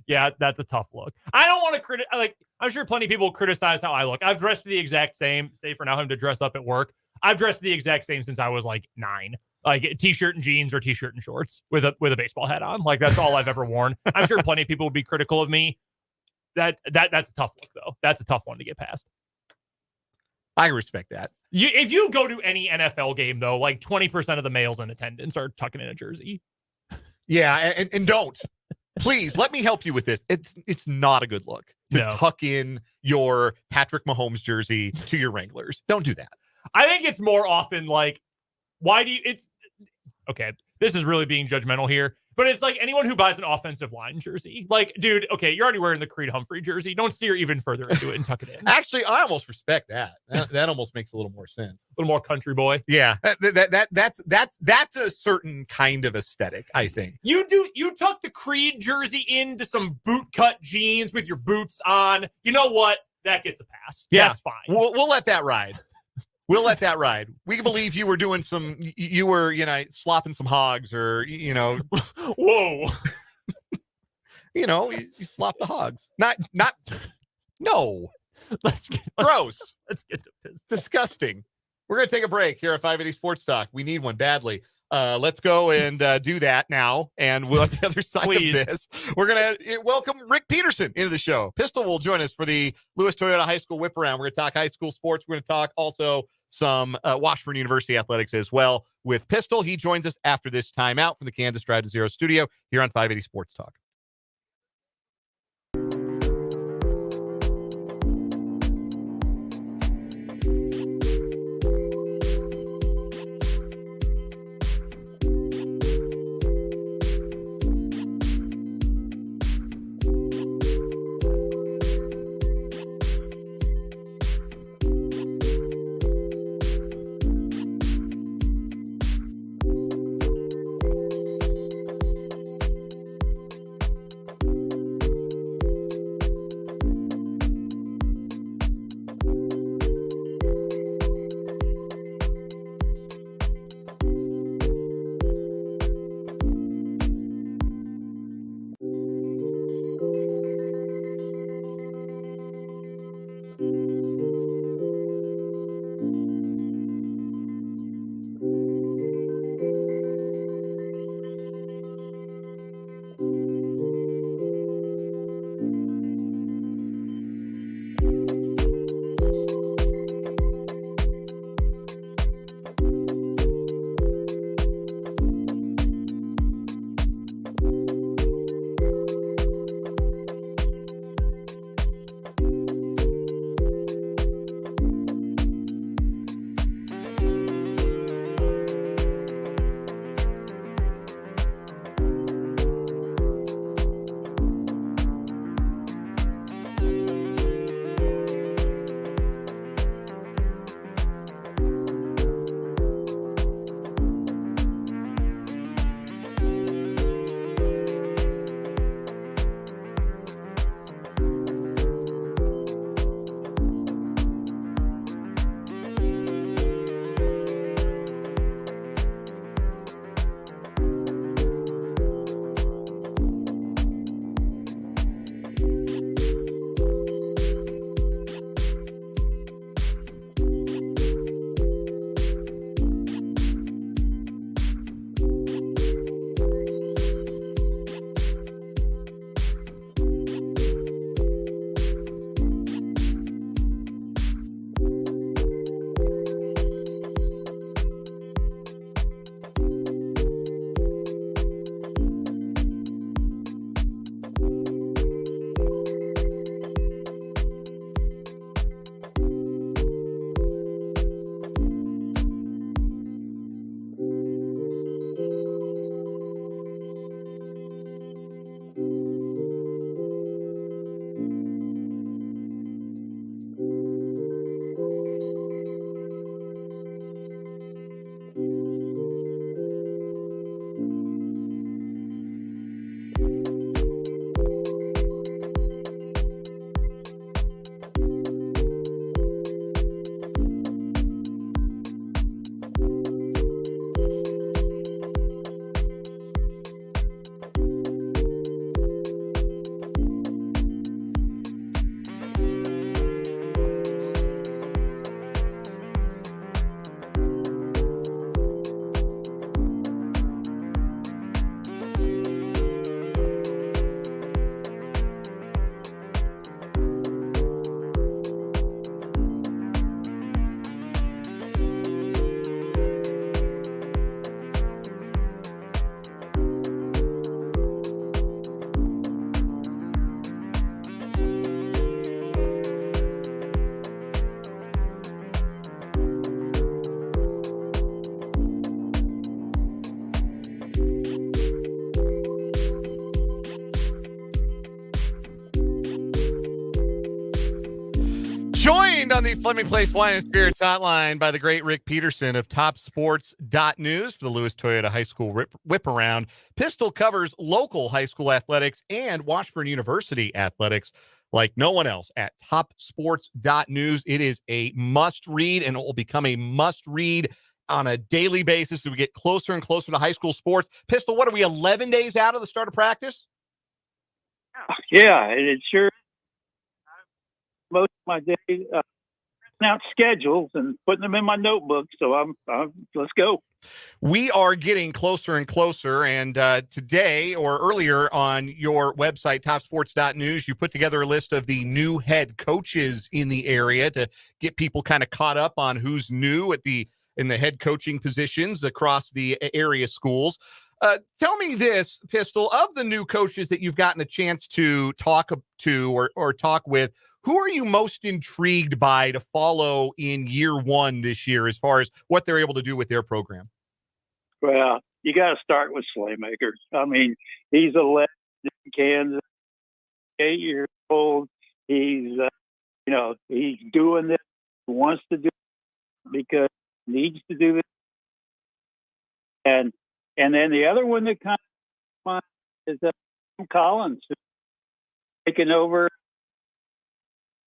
Yeah, that's a tough look. I don't want to criticize. Like, I'm sure plenty of people criticize how I look. I've dressed the exact same, save for now having to dress up at work. I've dressed the exact same since I was like 9. Like, t-shirt and jeans or t-shirt and shorts with a baseball hat on. Like, that's all I've ever worn. I'm sure plenty of people would be critical of me. That's a tough look, though. That's a tough one to get past. I respect that. If you go to any NFL game, though, like 20% of the males in attendance are tucking in a jersey. Yeah, and don't. Please let me help you with this. It's not a good look to tuck in your Patrick Mahomes jersey to your Wranglers. Don't do that. I think it's more often like, okay, this is really being judgmental here, but it's like anyone who buys an offensive line jersey. Like, dude, okay, you're already wearing the Creed Humphrey jersey. Don't steer even further into it and tuck it in. Actually, I almost respect that. That almost makes a little more sense. A little more country boy. Yeah, that's a certain kind of aesthetic, I think. You tuck the Creed jersey into some boot cut jeans with your boots on. You know what? That gets a pass. Yeah, that's fine. We'll let that ride. We'll let that ride. We believe you were doing you were slopping some hogs or, whoa. You slop the hogs. No. Let's get to piss. Disgusting. We're going to take a break here at 580 Sports Talk. We need one badly. Let's go and do that now. And we'll have the other side of this. We're going to welcome Rick Peterson into the show. Pistol will join us for the Lewis Toyota High School Whiparound. We're going to talk high school sports. We're going to talk also some Washburn University athletics as well with Pistol. He joins us after this timeout from the Kansas Drive to Zero studio here on 580 Sports Talk. Joined on the Fleming Place Wine and Spirits hotline by the great Rick Peterson of TopSports.News for the Lewis Toyota High School Whiparound. Pistol covers local high school athletics and Washburn University athletics like no one else at TopSports.News. It is a must-read, and it will become a must-read on a daily basis as we get closer and closer to high school sports. Pistol, what are we, 11 days out of the start of practice? Yeah, it sure. Most of my days out schedules and putting them in my notebook. So I'm let's go. We are getting closer and closer. And today or earlier on your website, TopSports.News, you put together a list of the new head coaches in the area to get people kind of caught up on who's new in the head coaching positions across the area schools. Tell me this, Pistol, of the new coaches that you've gotten a chance to talk to or talk with, who are you most intrigued by to follow in year one this year as far as what they're able to do with their program? Well, you got to start with Slaymaker. I mean, he's a legend in Kansas, 8 years old. He's, he's doing this, wants to do it because he needs to do this. And then the other one that comes to mind is Tim Collins, taking over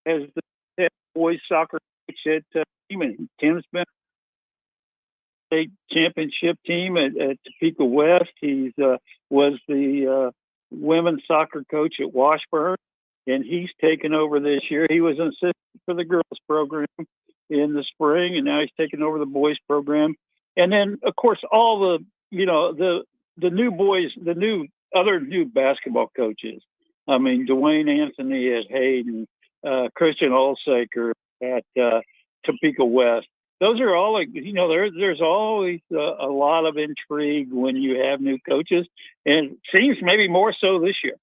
as the head boys soccer coach at Heman. Tim's been state championship team at Topeka West. He's was the women's soccer coach at Washburn, and he's taken over this year. He was an assistant for the girls program in the spring, and now he's taken over the boys program. And then, of course, all the new boys, other new basketball coaches. I mean, Dwayne Anthony at Hayden, Christian Olsaker at Topeka West. Those are all there's always a lot of intrigue when you have new coaches, and it seems maybe more so this year.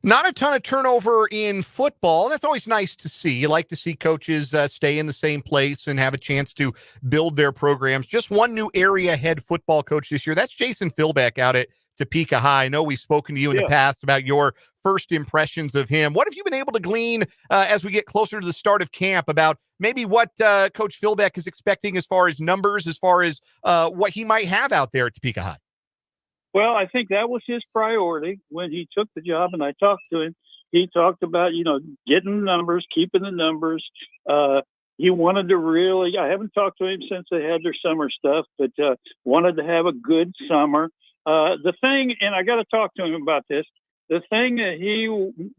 Not a ton of turnover in football. That's always nice to see. You like to see coaches stay in the same place and have a chance to build their programs. Just one new area head football coach this year. That's Jason Philbeck out at Topeka High. I know we've spoken to you in the past about your first impressions of him. What have you been able to glean as we get closer to the start of camp about maybe what Coach Philbeck is expecting as far as numbers, as far as what he might have out there at Topeka High? Well, I think that was his priority when he took the job, and I talked to him. He talked about, getting the numbers, keeping the numbers. He wanted to really, I haven't talked to him since they had their summer stuff, but wanted to have a good summer. The thing, and I got to talk to him about this, the thing that he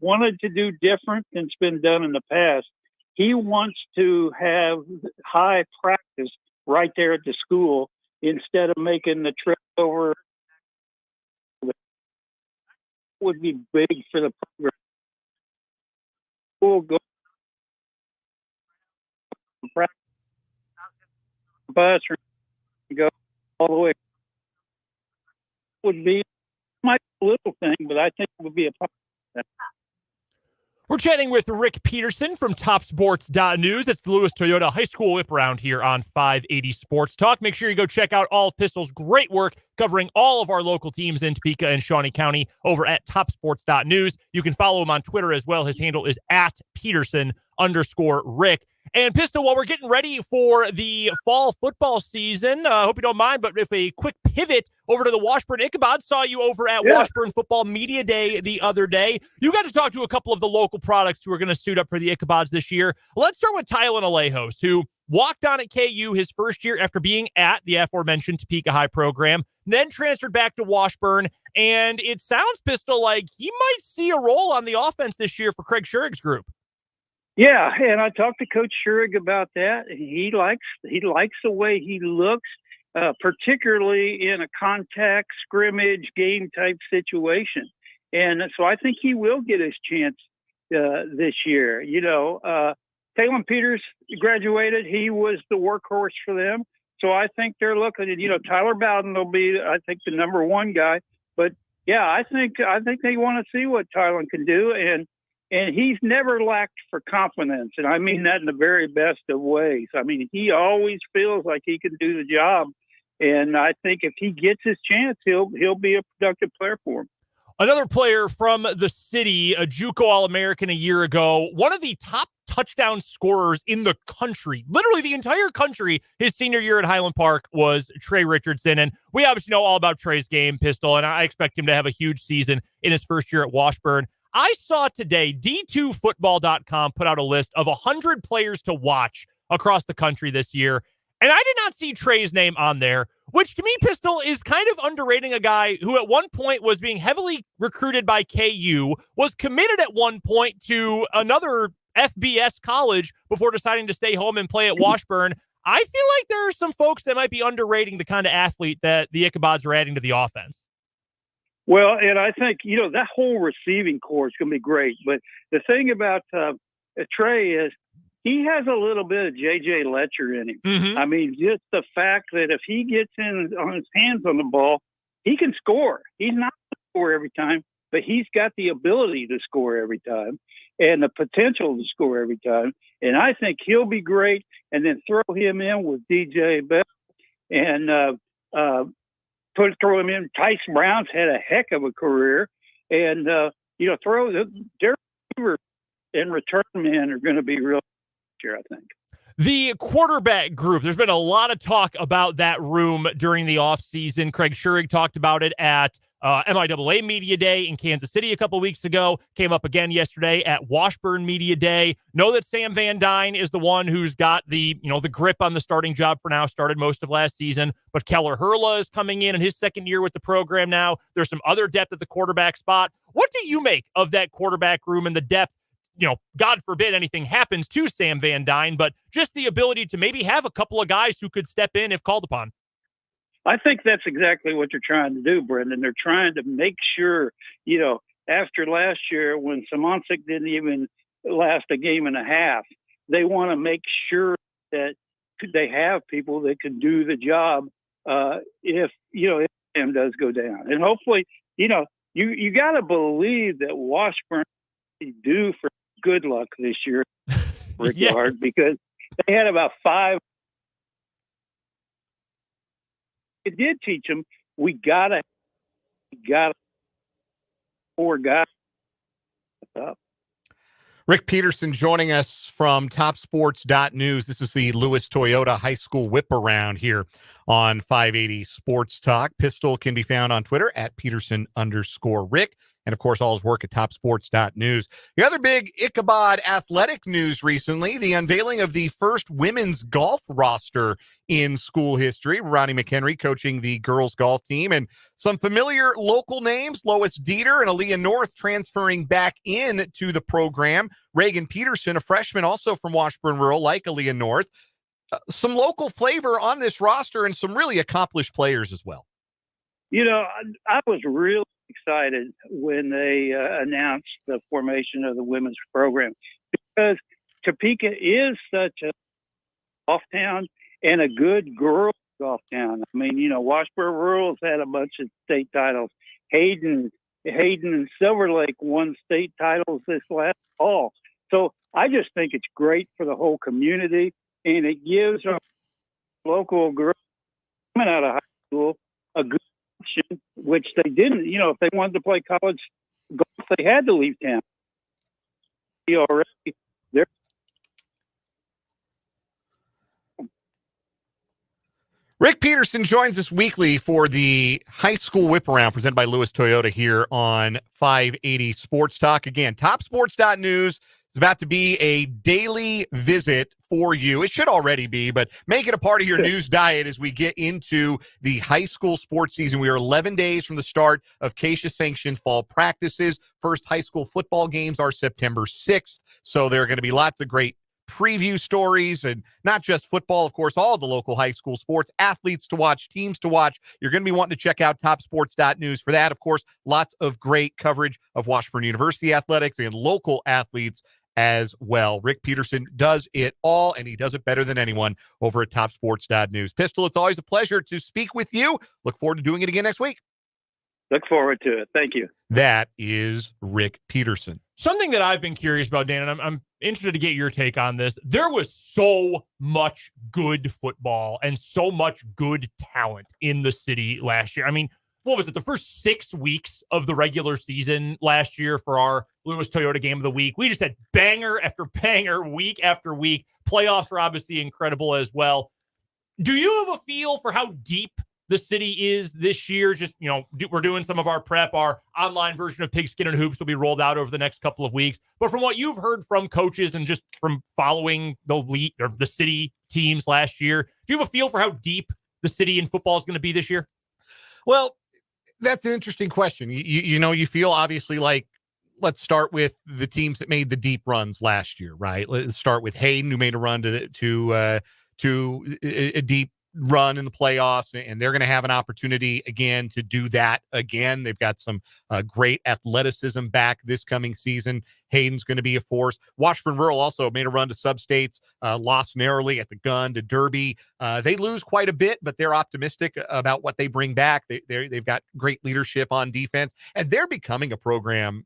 wanted to do different than's been done in the past, he wants to have high practice right there at the school instead of making the trip over. Would be big for the program. We'll go bus or go all the way. Would be my little thing, but I think it would be a part of that. We're chatting with Rick Peterson from TopSports.News. It's the Lewis Toyota High School Whiparound here on 580 Sports Talk. Make sure you go check out all of Pistol's great work covering all of our local teams in Topeka and Shawnee County over at TopSports.News. You can follow him on Twitter as well. His handle is @Peterson_Rick. And Pistol, while we're getting ready for the fall football season, I hope you don't mind, but if a quick pivot over to the Washburn Ichabod, saw you over at Washburn Football Media Day the other day. You got to talk to a couple of the local products who are going to suit up for the Ichabods this year. Let's start with Tylen Alejos, who walked on at KU his first year after being at the aforementioned Topeka High program, then transferred back to Washburn, and it sounds, Pistol, like he might see a role on the offense this year for Craig Schurig's group. Yeah, and I talked to Coach Schurig about that. He likes the way he looks, particularly in a contact scrimmage game type situation. And so I think he will get his chance this year. Taylor Peters graduated. He was the workhorse for them. So I think they're looking at, Tyler Bowden will be, I think, the number one guy. But yeah, I think they want to see what Tyler can do. And he's never lacked for confidence. And I mean that in the very best of ways. I mean, he always feels like he can do the job. And I think if he gets his chance, he'll be a productive player for him. Another player from the city, a JUCO All-American a year ago, one of the top touchdown scorers in the country. Literally the entire country, his senior year at Highland Park was Trey Richardson. And we obviously know all about Trey's game, Pistol, and I expect him to have a huge season in his first year at Washburn. I saw today D2Football.com put out a list of 100 players to watch across the country this year. And I did not see Trey's name on there, which to me, Pistol, is kind of underrating a guy who at one point was being heavily recruited by KU, was committed at one point to another FBS college before deciding to stay home and play at Washburn. I feel like there are some folks that might be underrating the kind of athlete that the Ichabods are adding to the offense. Well, and I think, that whole receiving core is going to be great. But the thing about Trey is, he has a little bit of J.J. Letcher in him. Mm-hmm. I mean, just the fact that if he gets on his hands on the ball, he can score. He's not going to score every time, but he's got the ability to score every time and the potential to score every time. And I think he'll be great. And then throw him in with DJ Bell and throw him in. Tyson Brown's had a heck of a career. And, throw their receiver and return men are going to be real year, I think. The quarterback group, there's been a lot of talk about that room during the offseason. Craig Schurig talked about it at MIAA Media Day in Kansas City a couple weeks ago, came up again yesterday at Washburn Media Day. Know that Sam Van Dyne is the one who's got the grip on the starting job for now, started most of last season, but Keller Hurla is coming in his second year with the program now. There's some other depth at the quarterback spot. What do you make of that quarterback room and the depth? God forbid anything happens to Sam Van Dyne, but just the ability to maybe have a couple of guys who could step in if called upon. I think that's exactly what they're trying to do, Brendan. They're trying to make sure, after last year when Simoncic didn't even last a game and a half, they want to make sure that they have people that can do the job if Sam does go down. And hopefully, you got to believe that Washburn is due for good luck this year, Rickyard, because they had about 5. It did teach them we gotta 4 guys up. Rick Peterson joining us from TopSports.News. This is the Lewis Toyota High School Whiparound here on 580 Sports Talk. Pistol can be found on Twitter at Peterson_Rick. And, of course, all his work at TopSports.News. The other big Ichabod athletic news recently, the unveiling of the first women's golf roster in school history. Ronnie McHenry coaching the girls golf team. And some familiar local names, Lois Dieter and Aaliyah North transferring back in to the program. Reagan Peterson, a freshman also from Washburn Rural, like Aaliyah North. Some local flavor on this roster and some really accomplished players as well. I was really excited when they announced the formation of the women's program because Topeka is such a golf town and a good girls golf town. I mean, Washburn Rural's had a bunch of state titles. Hayden and Silver Lake won state titles this last fall. So I just think it's great for the whole community, and it gives our local girls coming out of high school a good option, which they didn't. If they wanted to play college golf, they had to leave town. Already there. Rick Peterson joins us weekly for the High School Whiparound presented by Lewis Toyota here on 580 Sports Talk. Again, TopSports.News is about to be a daily visit for you. It should already be, but make it a part of your news diet as we get into the high school sports season. We are 11 days from the start of CASA-sanctioned fall practices. First high school football games are September 6th, so there are going to be lots of great preview stories, and not just football, of course, all the local high school sports, athletes to watch, teams to watch. You're going to be wanting to check out TopSports.News for that. Of course, lots of great coverage of Washburn University athletics and local athletes as well. Rick Peterson does it all, and he does it better than anyone over at TopSports.News. Pistol, it's always a pleasure to speak with you. Look forward to doing it again next week. Look forward to it. Thank you. That is Rick Peterson. Something that I've been curious about, Dan, and I'm interested to get your take on this. There was so much good football and so much good talent in the city last year. I mean, what was it, the first 6 weeks of the regular season last year for our Lewis Toyota Game of the Week. We just had banger after banger, week after week. Playoffs are obviously incredible as well. Do you have a feel for how deep the city is this year? Just, we're doing some of our prep. Our online version of Pigskin and Hoops will be rolled out over the next couple of weeks. But from what you've heard from coaches and just from following the league or the city teams last year, do you have a feel for how deep the city in football is going to be this year? Well, that's an interesting question. You feel obviously like, let's start with the teams that made the deep runs last year, right? Let's start with Hayden, who made a run to a deep run in the playoffs, and they're going to have an opportunity again to do that again. They've got some great athleticism back this coming season. Hayden's going to be a force. Washburn Rural also made a run to sub-states, lost narrowly at the gun to Derby. They lose quite a bit, but they're optimistic about what they bring back. They've got great leadership on defense, and they're becoming a program,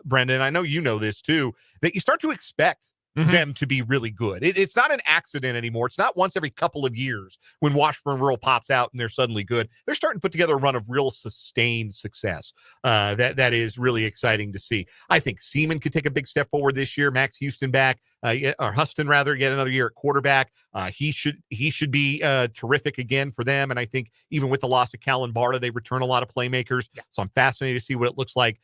Brendan, I know you know this too, that you start to expect them to be really good. It's not an accident anymore. It's not once every couple of years when Washburn Rural pops out and they're suddenly good. They're starting to put together a run of real sustained success. That is really exciting to see. I think Seaman could take a big step forward this year. Max Houston back, or Huston rather, yet another year at quarterback. He should be terrific again for them. And I think even with the loss of Callan Barta, they return a lot of playmakers. Yeah. So I'm fascinated to see what it looks like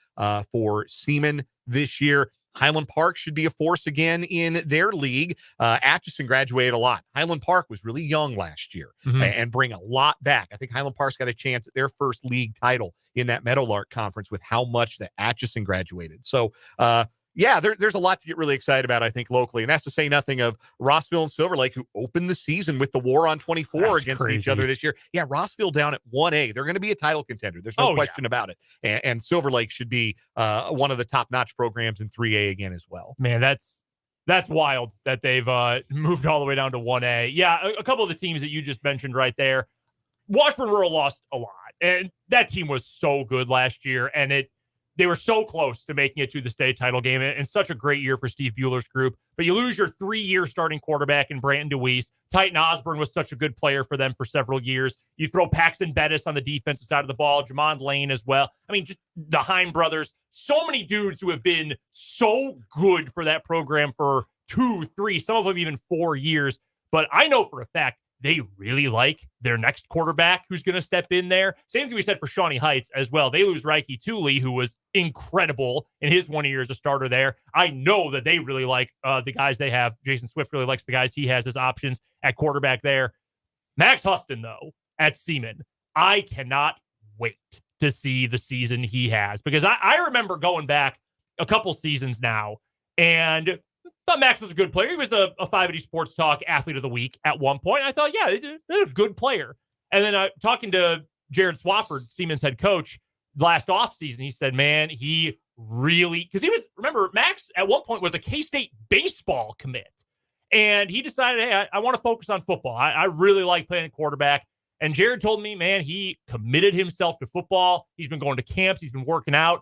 for Seaman this year. Highland Park should be a force again in their league. Atchison graduated a lot. Highland Park was really young last year and bring a lot back. I think Highland Park's got a chance at their first league title in that Meadowlark Conference with how much that Atchison graduated. So, there's a lot to get really excited about, I think, locally. And that's to say nothing of Rossville and Silver Lake, who opened the season with the war on 24 against each other this year. Yeah, Rossville down at 1A. They're going to be a title contender. There's no question about it. And Silver Lake should be one of the top-notch programs in 3A again as well. Man, that's wild that they've moved all the way down to 1A. Yeah, a couple of the teams that you just mentioned right there. Washburn Rural lost a lot. And that team was so good last year. And they were so close to making it to the state title game, and such a great year for Steve Bueller's group. But you lose your 3-year starting quarterback in Brandon DeWeese. Titan Osborne was such a good player for them for several years. You throw Paxton Bettis on the defensive side of the ball, Jamond Lane as well. I mean, just the Heim brothers. So many dudes who have been so good for that program for 2, 3, some of them even 4 years. But I know for a fact they really like their next quarterback who's going to step in there. Same can be said for Shawnee Heights as well. They lose Reiki Tooley, who was incredible in his 1 year as a starter there. I know that they really like the guys they have. Jason Swift really likes the guys he has as options at quarterback there. Max Huston, though, at Seaman, I cannot wait to see the season he has, because I remember going back a couple seasons now and thought Max was a good player. He was a 580 Sports Talk Athlete of the Week at one point. I thought, they're a good player. And then talking to Jared Swafford, Seaman's head coach, last offseason, he said, man, he really, because remember, Max at one point was a K-State baseball commit. And he decided, hey, I want to focus on football. I really like playing quarterback. And Jared told me, man, he committed himself to football. He's been going to camps. He's been working out.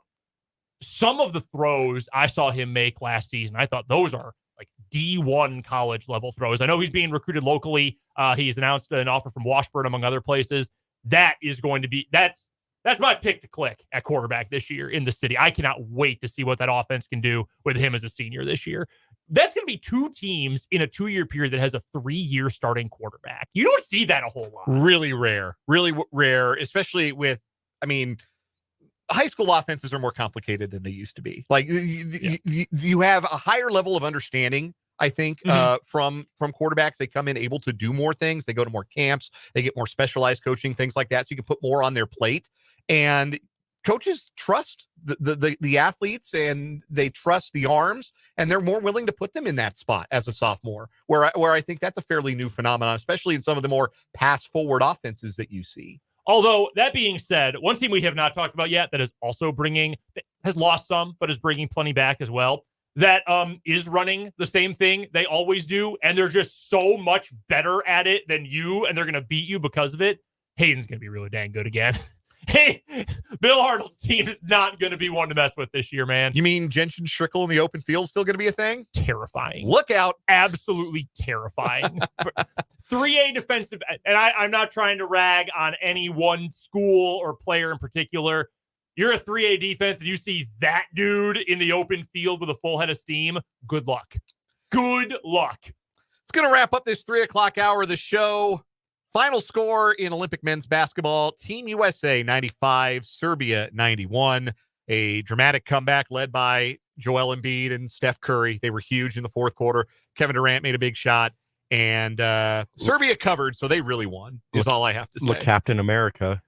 Some of the throws I saw him make last season, I thought those are like D1 college level throws. I know he's being recruited locally. He's announced an offer from Washburn, among other places. That is going to be, that's my pick to click at quarterback this year in the city. I cannot wait to see what that offense can do with him as a senior this year. That's going to be 2 teams in a 2-year period that has a 3-year starting quarterback. You don't see that a whole lot. Really rare, especially with, high school offenses are more complicated than they used to be. Like you have a higher level of understanding, I think, from quarterbacks. They come in able to do more things. They go to more camps. They get more specialized coaching, things like that. So you can put more on their plate. And coaches trust the athletes, and they trust the arms, and they're more willing to put them in that spot as a sophomore, where I think that's a fairly new phenomenon, especially in some of the more pass-forward offenses that you see. Although, that being said, one team we have not talked about yet that is also has lost some, but is bringing plenty back as well, that is running the same thing they always do, and they're just so much better at it than you, and they're going to beat you because of it. Hayden's going to be really dang good again. Hey, Bill Arnold's team is not going to be one to mess with this year, man. You mean Jensen Strickle in the open field is still going to be a thing? Terrifying. Look out. Absolutely terrifying. 3A defensive, and I'm not trying to rag on any one school or player in particular. You're a 3A defense and you see that dude in the open field with a full head of steam. Good luck. Good luck. It's going to wrap up this 3 o'clock hour of the show. Final score in Olympic men's basketball, Team USA 95, Serbia 91. A dramatic comeback led by Joel Embiid and Steph Curry. They were huge in the fourth quarter. Kevin Durant made a big shot, and Serbia covered, so they really won, is all I have to say. Look, Captain America.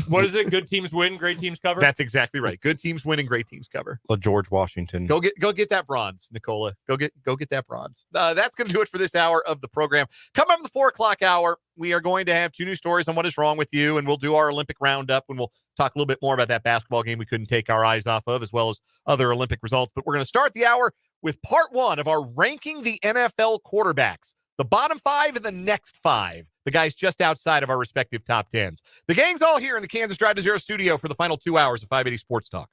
What is it? Good teams win, great teams cover? That's exactly right. Good teams win and great teams cover. George Washington. Go get that bronze, Nicola. Go get that bronze. That's going to do it for this hour of the program. Coming up in the 4 o'clock hour, we are going to have 2 new stories on what is wrong with you, and we'll do our Olympic roundup, and we'll talk a little bit more about that basketball game we couldn't take our eyes off of, as well as other Olympic results. But we're going to start the hour with part 1 of our ranking the NFL quarterbacks. The bottom 5 and the next 5. The guys just outside of our respective top 10s. The gang's all here in the Kansas Drive to Zero studio for the final 2 hours of 580 Sports Talk.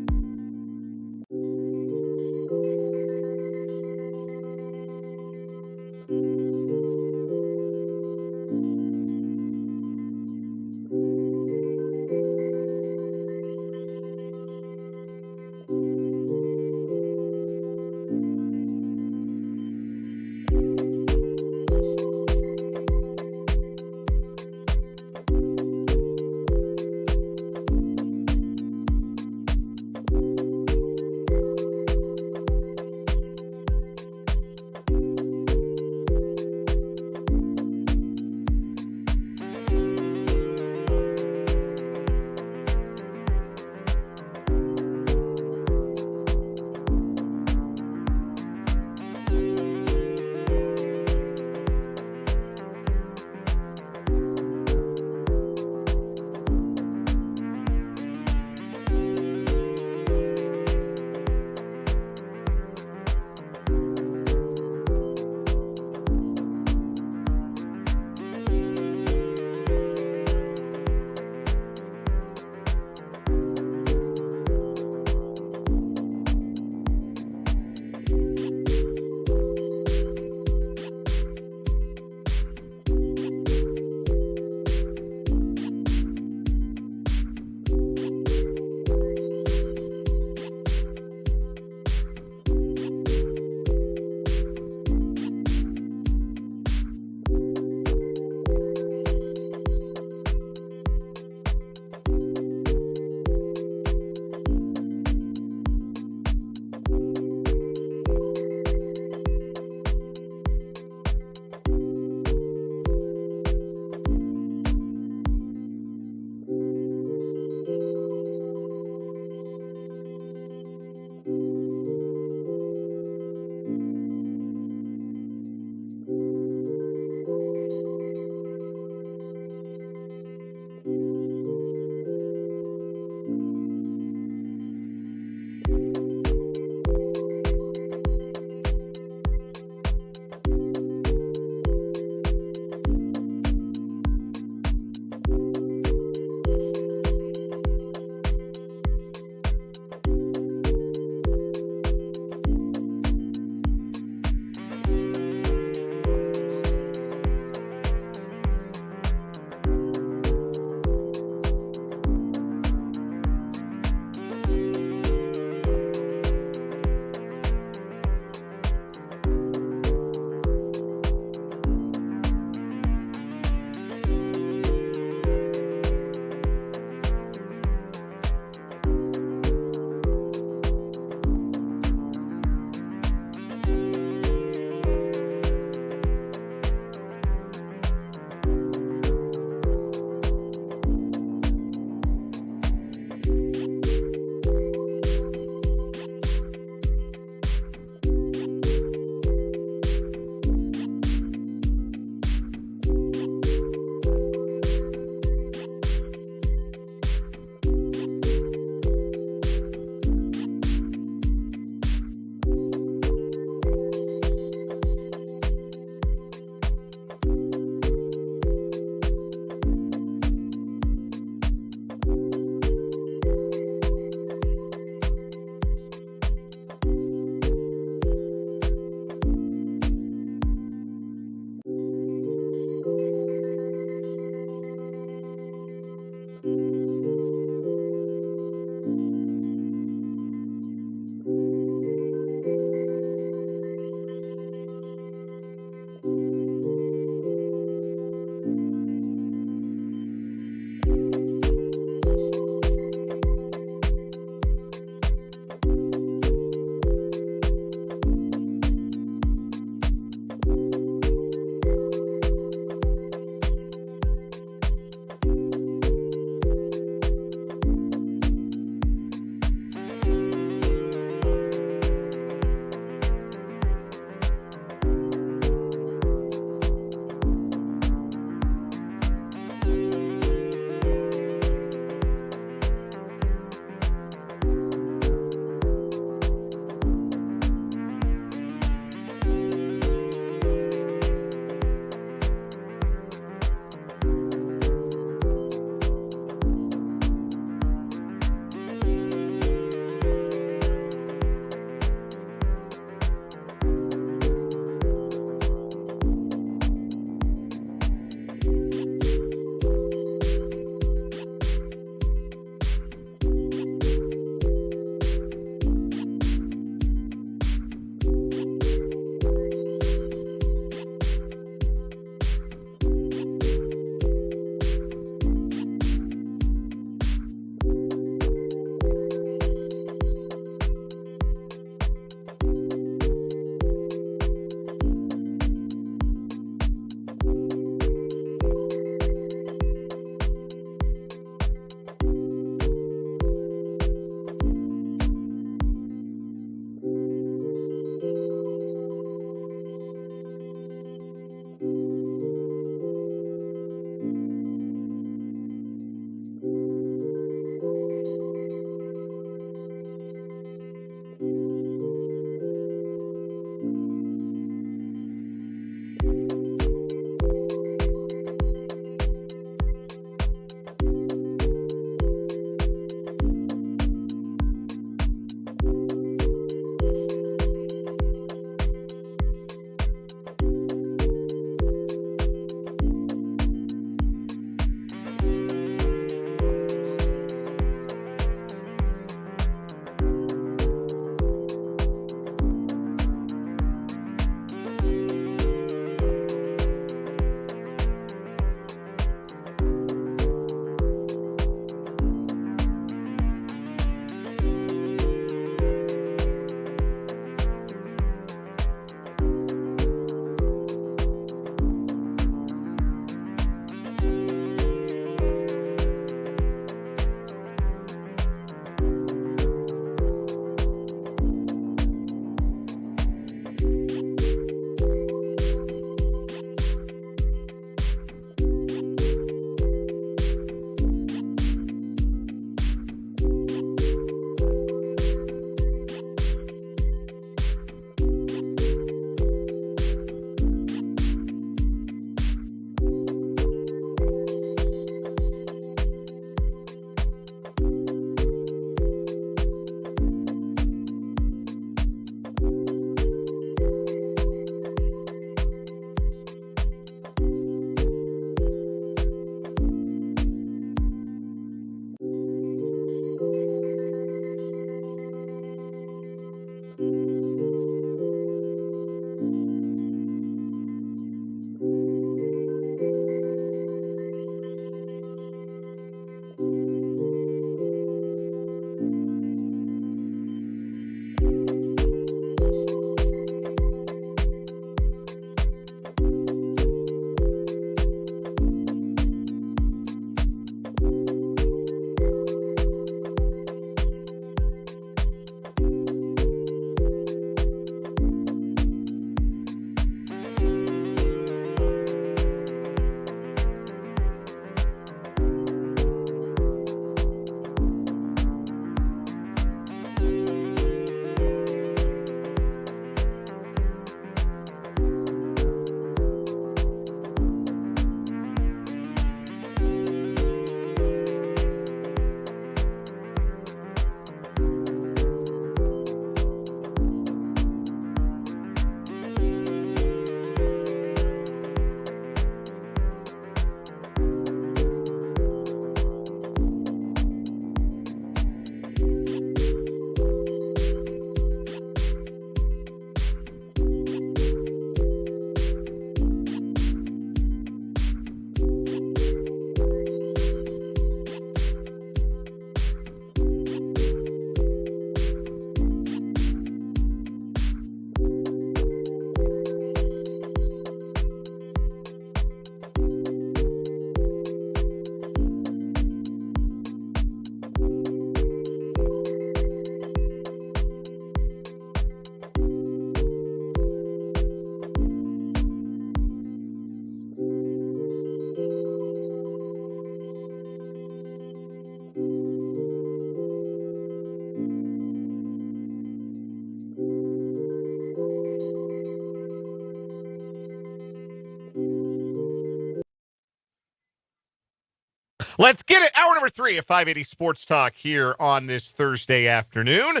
Let's get it. Hour number 3 of 580 Sports Talk here on this Thursday afternoon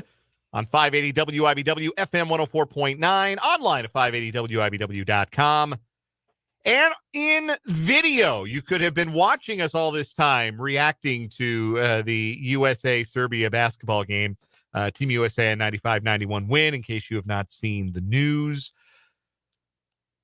on 580 WIBW FM 104.9, online at 580WIBW.com. And in video, you could have been watching us all this time reacting to the USA-Serbia basketball game. Team USA a 95-91 win, in case you have not seen the news.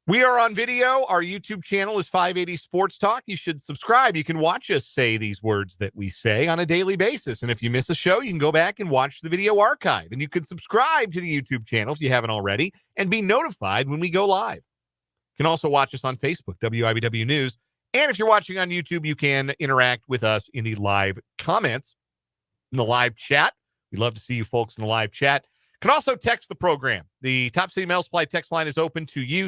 We are on video. Our YouTube channel is 580 Sports Talk. You should subscribe. You can watch us say these words that we say on a daily basis. And if you miss a show, you can go back and watch the video archive. And you can subscribe to the YouTube channel if you haven't already and be notified when we go live. You can also watch us on Facebook, WIBW News. And if you're watching on YouTube, you can interact with us in the live comments, in the live chat. We'd love to see you folks in the live chat. You can also text the program. The Top City Metal Supply text line is open to you,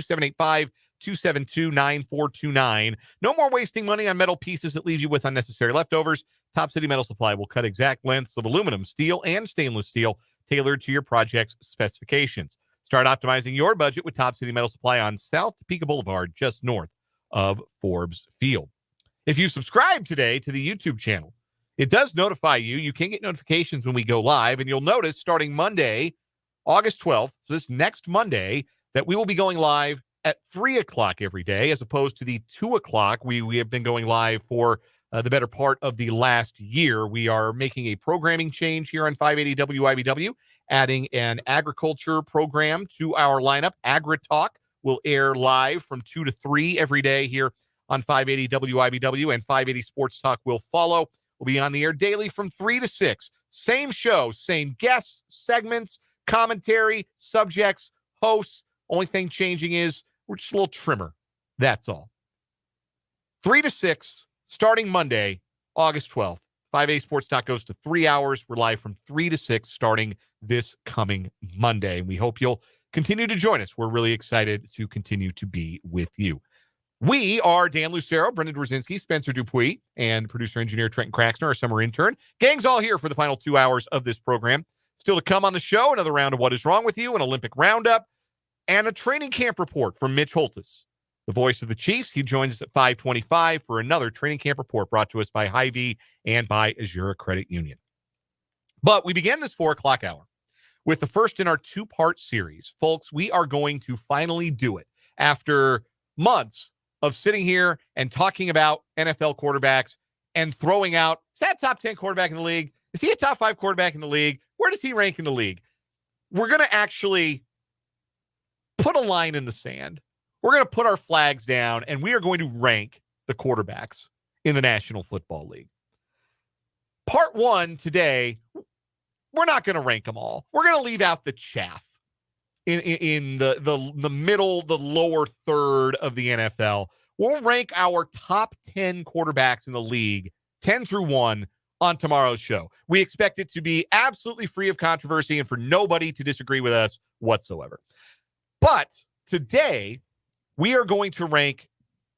785-272-9429. No more wasting money on metal pieces that leave you with unnecessary leftovers. Top City Metal Supply will cut exact lengths of aluminum, steel, and stainless steel tailored to your project's specifications. Start optimizing your budget with Top City Metal Supply on South Topeka Boulevard, just north of Forbes Field. If you subscribe today to the YouTube channel, it does notify you. You can get notifications when we go live, and you'll notice starting Monday, August 12th, so this next Monday, that we will be going live at 3 o'clock every day, as opposed to the 2 o'clock we have been going live for the better part of the last year. We are making a programming change here on 580 WIBW, adding an agriculture program to our lineup. Agri Talk will air live from 2 to 3 every day here on 580 WIBW, and 580 Sports Talk will follow. We'll be on the air daily from 3 to 6. Same show, same guests, segments, commentary, subjects, hosts. Only thing changing is we're just a little trimmer. That's all. 3 to 6, starting Monday, August 12th. 580 Sports Talk goes to 3 hours. We're live from 3 to 6 starting this coming Monday. And we hope you'll continue to join us. We're really excited to continue to be with you. We are Dan Lucero, Brendan Dworzinski, Spencer Dupuis, and producer-engineer Trenton Craxner, our summer intern. Gang's all here for the final 2 hours of this program. Still to come on the show, another round of What Is Wrong With You, an Olympic roundup, and a training camp report from Mitch Holthus, the voice of the Chiefs. He joins us at 5:25 for another training camp report brought to us by Hy-Vee and by Azura Credit Union. But we began this 4 o'clock hour with the first in our two-part series. Folks, we are going to finally do it after months of sitting here and talking about NFL quarterbacks and throwing out, is that a top 10 quarterback in the league? Is he a top 5 quarterback in the league? Where does he rank in the league? We're going to actually put a line in the sand. We're going to put our flags down, and we are going to rank the quarterbacks in the National Football League. Part 1 today, we're not going to rank them all. We're going to leave out the chaff in the middle, the lower third of the NFL. We'll rank our top 10 quarterbacks in the league, 10 through 1, on tomorrow's show. We expect it to be absolutely free of controversy and for nobody to disagree with us whatsoever. But today, we are going to rank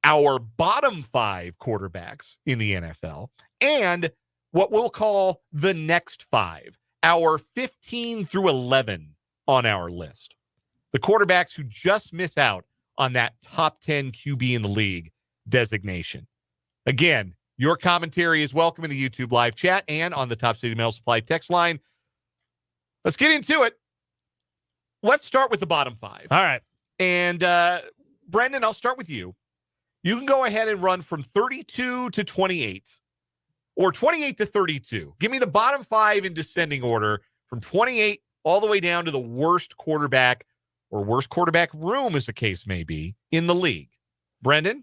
our bottom 5 quarterbacks in the NFL and what we'll call the next 5, our 15 through 11 on our list. The quarterbacks who just miss out on that top 10 QB in the league designation. Again, your commentary is welcome in the YouTube live chat and on the Top City Metal Supply text line. Let's get into it. Let's start with the bottom 5. All right. And Brendan, I'll start with you. You can go ahead and run from 32 to 28 or 28 to 32. Give me the bottom 5 in descending order from 28 all the way down to the worst quarterback or worst quarterback room, as the case may be, in the league. Brendan,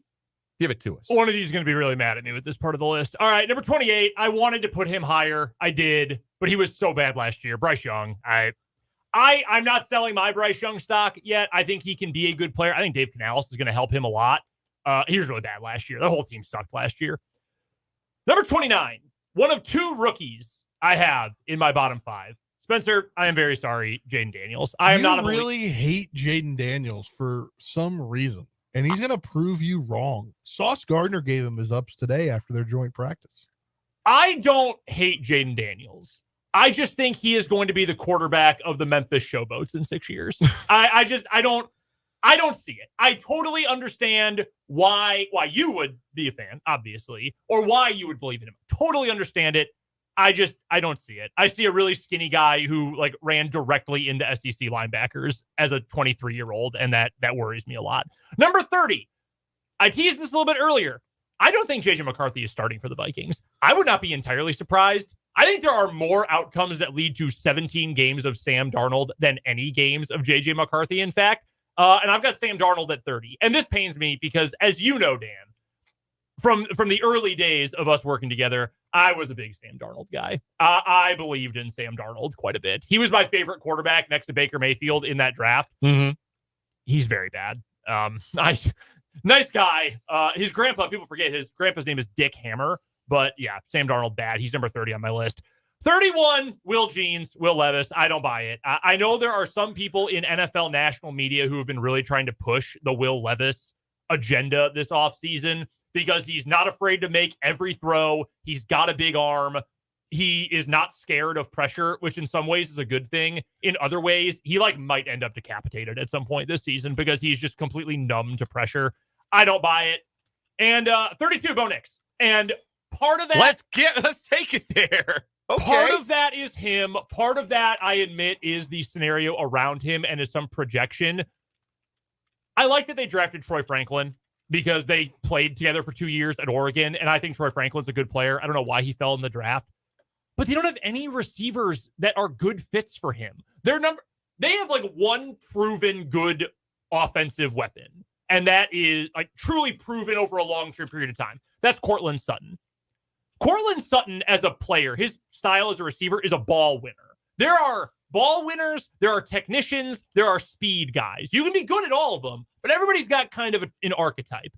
give it to us. One of these is going to be really mad at me with this part of the list. All right, number 28. I wanted to put him higher. I did, but he was so bad last year. Bryce Young. I'm not selling my Bryce Young stock yet. I think he can be a good player. I think Dave Canales is going to help him a lot. He was really bad last year. The whole team sucked last year. Number 29. One of 2 rookies I have in my bottom 5. Spencer, I am very sorry, Jaden Daniels. I am not really hate Jaden Daniels for some reason, and he's going to prove you wrong. Sauce Gardner gave him his ups today after their joint practice. I don't hate Jaden Daniels. I just think he is going to be the quarterback of the Memphis Showboats in 6 years. I don't. I don't see it. I totally understand why you would be a fan, obviously, or why you would believe in him. Totally understand it. I don't see it. I see a really skinny guy who like ran directly into SEC linebackers as a 23-year-old, and that worries me a lot. Number 30. I teased this a little bit earlier. I don't think J.J. McCarthy is starting for the Vikings. I would not be entirely surprised. I think there are more outcomes that lead to 17 games of Sam Darnold than any games of J.J. McCarthy, in fact. And I've got Sam Darnold at 30. And this pains me because, as you know, Dan, from the early days of us working together, I was a big Sam Darnold guy. I believed in Sam Darnold quite a bit. He was my favorite quarterback next to Baker Mayfield in that draft. Mm-hmm. He's very bad. Nice guy. His grandpa, people forget, his grandpa's name is Dick Hammer. But yeah, Sam Darnold, bad. He's number 30 on my list. 31, Will Levis. I don't buy it. I know there are some people in NFL national media who have been really trying to push the Will Levis agenda this offseason because he's not afraid to make every throw. He's got a big arm. He is not scared of pressure, which in some ways is a good thing. In other ways, he might end up decapitated at some point this season because he's just completely numb to pressure. I don't buy it. And 32, Bo Nix. And part of that... Let's take it there. Okay. Part of that is him. Part of that, I admit, is the scenario around him and is some projection. I like that they drafted Troy Franklin because they played together for 2 years at Oregon, and I think Troy Franklin's a good player. I don't know why he fell in the draft, but they don't have any receivers that are good fits for him. They have one proven good offensive weapon, and that is truly proven over a long-term period of time. That's Courtland Sutton. Courtland Sutton as a player, his style as a receiver is a ball winner. There are ball winners, there are technicians, there are speed guys. You can be good at all of them, but everybody's got kind of an archetype.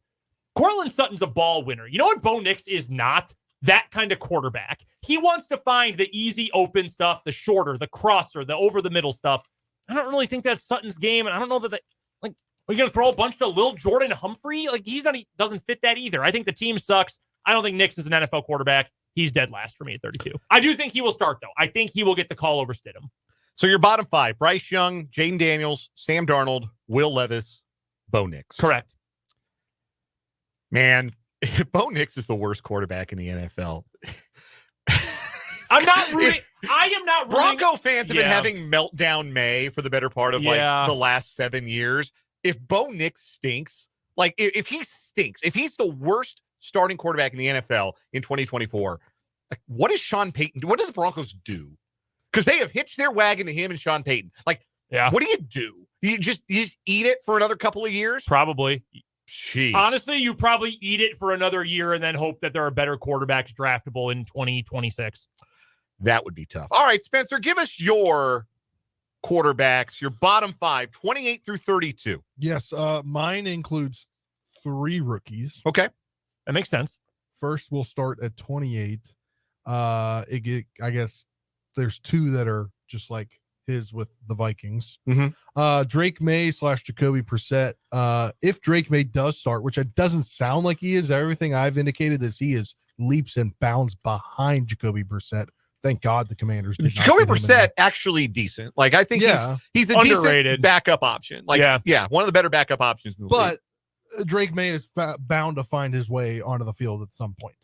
Courtland Sutton's a ball winner. You know what Bo Nix is not? That kind of quarterback. He wants to find the easy open stuff, the shorter, the crosser, the over the middle stuff. I don't really think that's Sutton's game, and I don't know that are you going to throw a bunch to Lil Jordan Humphrey? He doesn't fit that either. I think the team sucks. I don't think Nix is an NFL quarterback. He's dead last for me at 32. I do think he will start, though. I think he will get the call over Stidham. So your bottom five: Bryce Young, Jaden Daniels, Sam Darnold, Will Levis, Bo Nix. Correct. Man, Bo Nix is the worst quarterback in the NFL. I'm not rooting. I am not rooting. Bronco fans have been having meltdown May for the better part of the last 7 years. If Bo Nix stinks, if he stinks, if he's the worst starting quarterback in the NFL in 2024, what does Sean Payton do? What do the Broncos do? Because they have hitched their wagon to him and Sean Payton. What do you do? You just eat it for another couple of years? Probably. Jeez. Honestly, you probably eat it for another year and then hope that there are better quarterbacks draftable in 2026. That would be tough. All right, Spencer, give us your quarterbacks, your bottom five, 28 through 32. Yes, mine includes 3 rookies. Okay. That makes sense. First, we'll start at 28. I guess there's 2 that are just like his with the Vikings. Mm-hmm. Drake May / Jacoby Brissett. If Drake May does start, which it doesn't sound like he is, everything I've indicated is he is leaps and bounds behind Jacoby Brissett. Thank God the Commanders did not Jacoby get him Brissett actually decent. I think he's a underrated decent backup option. One of the better backup options in the league. But Drake May is bound to find his way onto the field at some point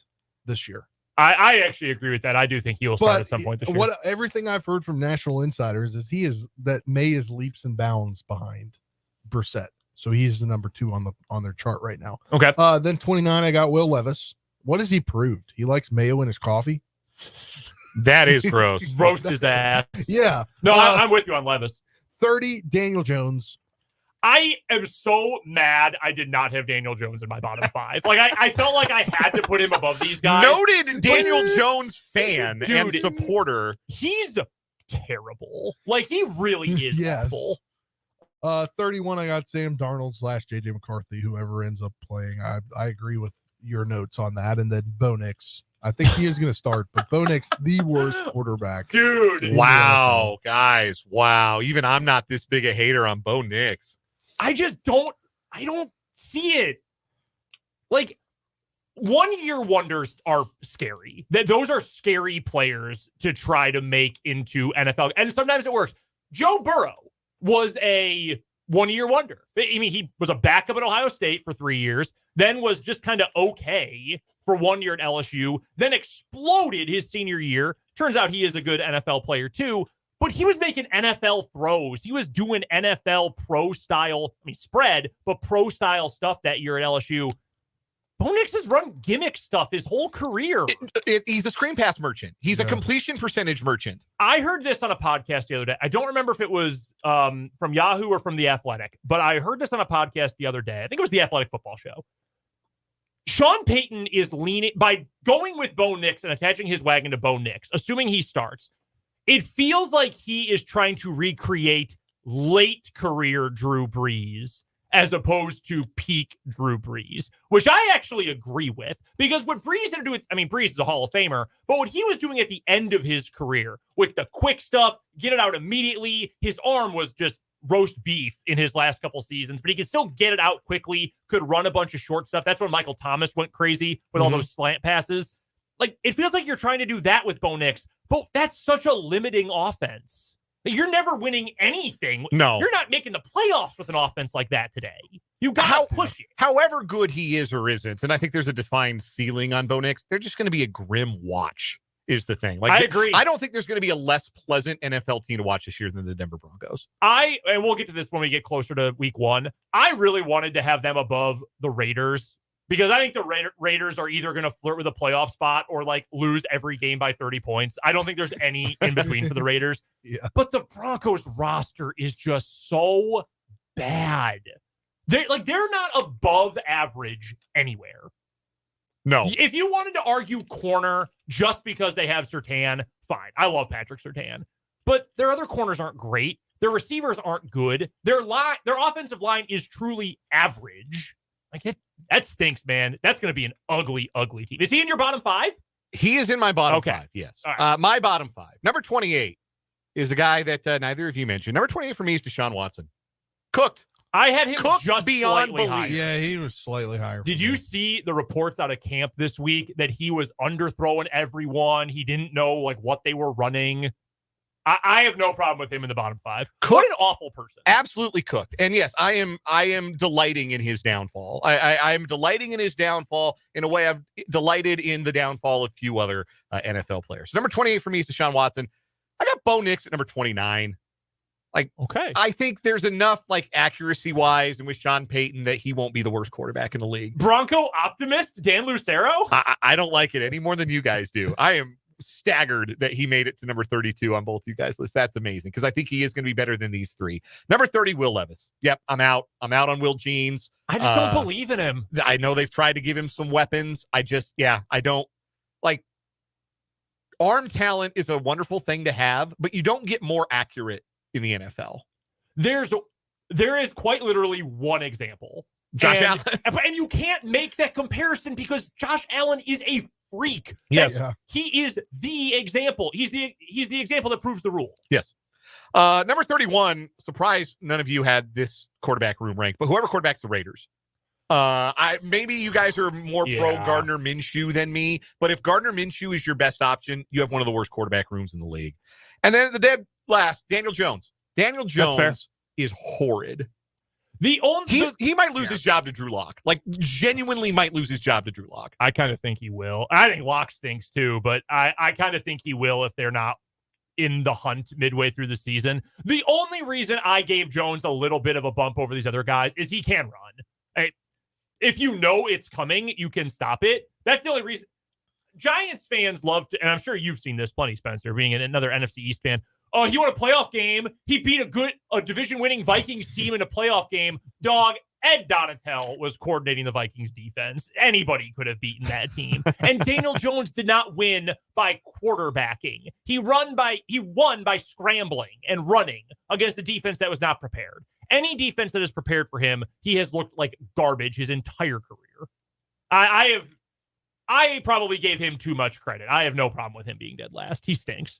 this year. I actually agree with that. I do think he will start at some point this year. Everything I've heard from national insiders is that May is leaps and bounds behind Brissett. So he's the number 2 on their chart right now. Okay. Then 29, I got Will Levis. What has he proved? He likes mayo in his coffee. That is gross. Roast his ass. Yeah. No, I'm with you on Levis. 30, Daniel Jones. I am so mad I did not have Daniel Jones in my bottom 5. I felt like I had to put him above these guys. Noted Daniel Jones fan and supporter. He's terrible. He really is awful. 31, I got Sam Darnold / JJ McCarthy, whoever ends up playing. I agree with your notes on that. And then Bo Nix. I think he is going to start, but Bo Nix, the worst quarterback. Dude. Wow, guys. Wow. Even I'm not this big a hater on Bo Nix. I don't see it. 1-year wonders are scary. Those are scary players to try to make into NFL. And sometimes it works. Joe Burrow was a 1-year wonder. I mean, he was a backup at Ohio State for 3 years, then was just kind of okay for 1 year at LSU, then exploded his senior year. Turns out he is a good NFL player too, but he was making NFL throws. He was doing NFL pro style, spread, but pro style stuff that year at LSU. Bo Nix has run gimmick stuff his whole career. He's a screen pass merchant. He's a completion percentage merchant. I heard this on a podcast the other day. I don't remember if it was from Yahoo or from The Athletic, but I heard this on a podcast the other day. I think it was The Athletic Football Show. Sean Payton is leaning, by going with Bo Nix and attaching his wagon to Bo Nix, assuming he starts, it feels like he is trying to recreate late career Drew Brees as opposed to peak Drew Brees, which I actually agree with, because what Brees did do, Brees is a Hall of Famer, but what he was doing at the end of his career with the quick stuff, get it out immediately, his arm was just roast beef in his last couple seasons, but he could still get it out quickly, could run a bunch of short stuff. That's when Michael Thomas went crazy with all those slant passes. Like, it feels like you're trying to do that with Bo Nix, but that's such a limiting offense. You're never winning anything. No. You're not making the playoffs with an offense like that today. You got to push it. However good he is or isn't, and I think there's a defined ceiling on Bo Nix, they're just going to be a grim watch, is the thing. Like, I agree. I don't think there's going to be a less pleasant NFL team to watch this year than the Denver Broncos. And we'll get to this when we get closer to week 1. I really wanted to have them above the Raiders, because I think the Raiders are either going to flirt with a playoff spot or like lose every game by 30 points. I don't think there's any in between for the Raiders. Yeah. But the Broncos roster is just so bad. They're not above average anywhere. No. If you wanted to argue corner just because they have Surtain, fine. I love Patrick Surtain. But their other corners aren't great. Their receivers aren't good. Their offensive line is truly average. Like, that stinks, man. That's going to be an ugly, ugly team. Is he in your bottom 5? He is in my bottom 5, yes. Right. My bottom 5. Number 28 is the guy that neither of you mentioned. Number 28 for me is Deshaun Watson. Cooked. I had him Cooked just beyond slightly belief. higher. Yeah, he was slightly higher. Did you see the reports out of camp this week that he was underthrowing everyone? He didn't know what they were running. I have no problem with him in the bottom 5. What an awful person. Absolutely cooked. And yes, I am delighting in his downfall. I am delighting in his downfall in a way I've delighted in the downfall of few other NFL players. So number 28 for me is Deshaun Watson. I got Bo Nix at number 29. Okay. I think there's enough accuracy-wise and with Sean Payton that he won't be the worst quarterback in the league. Bronco optimist Dan Lucero? I don't like it any more than you guys do. I am staggered that he made it to number 32 on both you guys' lists. That's amazing, because I think he is going to be better than these 3. Number 30, Will Levis. Yep, I'm out on Will Jeans. I just don't believe in him. I know they've tried to give him some weapons. I don't like. Arm talent is a wonderful thing to have, but you don't get more accurate in the NFL. There is quite literally one example. Josh Allen. And you can't make that comparison because Josh Allen is a freak. Yes. Yeah. He is the example. He's the example that proves the rule. Yes. Number 31, surprise, none of you had this quarterback room ranked, but whoever quarterbacks the Raiders. Maybe you guys are more pro Gardner Minshew than me, but if Gardner Minshew is your best option, you have one of the worst quarterback rooms in the league. And then the dead last, Daniel Jones. Daniel Jones is horrid. He might lose his job to Drew Lock. Genuinely might lose his job to Drew Lock. I kind of think he will. I think Lock stinks too, but I kind of think he will if they're not in the hunt midway through the season. The only reason I gave Jones a little bit of a bump over these other guys is he can run. If you know it's coming, you can stop it. That's the only reason. Giants fans love to, and I'm sure you've seen this plenty, Spencer, being another NFC East fan. Oh, he won a playoff game. He beat a division-winning Vikings team in a playoff game. Dog, Ed Donatel was coordinating the Vikings defense. Anybody could have beaten that team. And Daniel Jones did not win by quarterbacking. He won by scrambling and running against a defense that was not prepared. Any defense that is prepared for him, he has looked like garbage his entire career. I probably gave him too much credit. I have no problem with him being dead last. He stinks.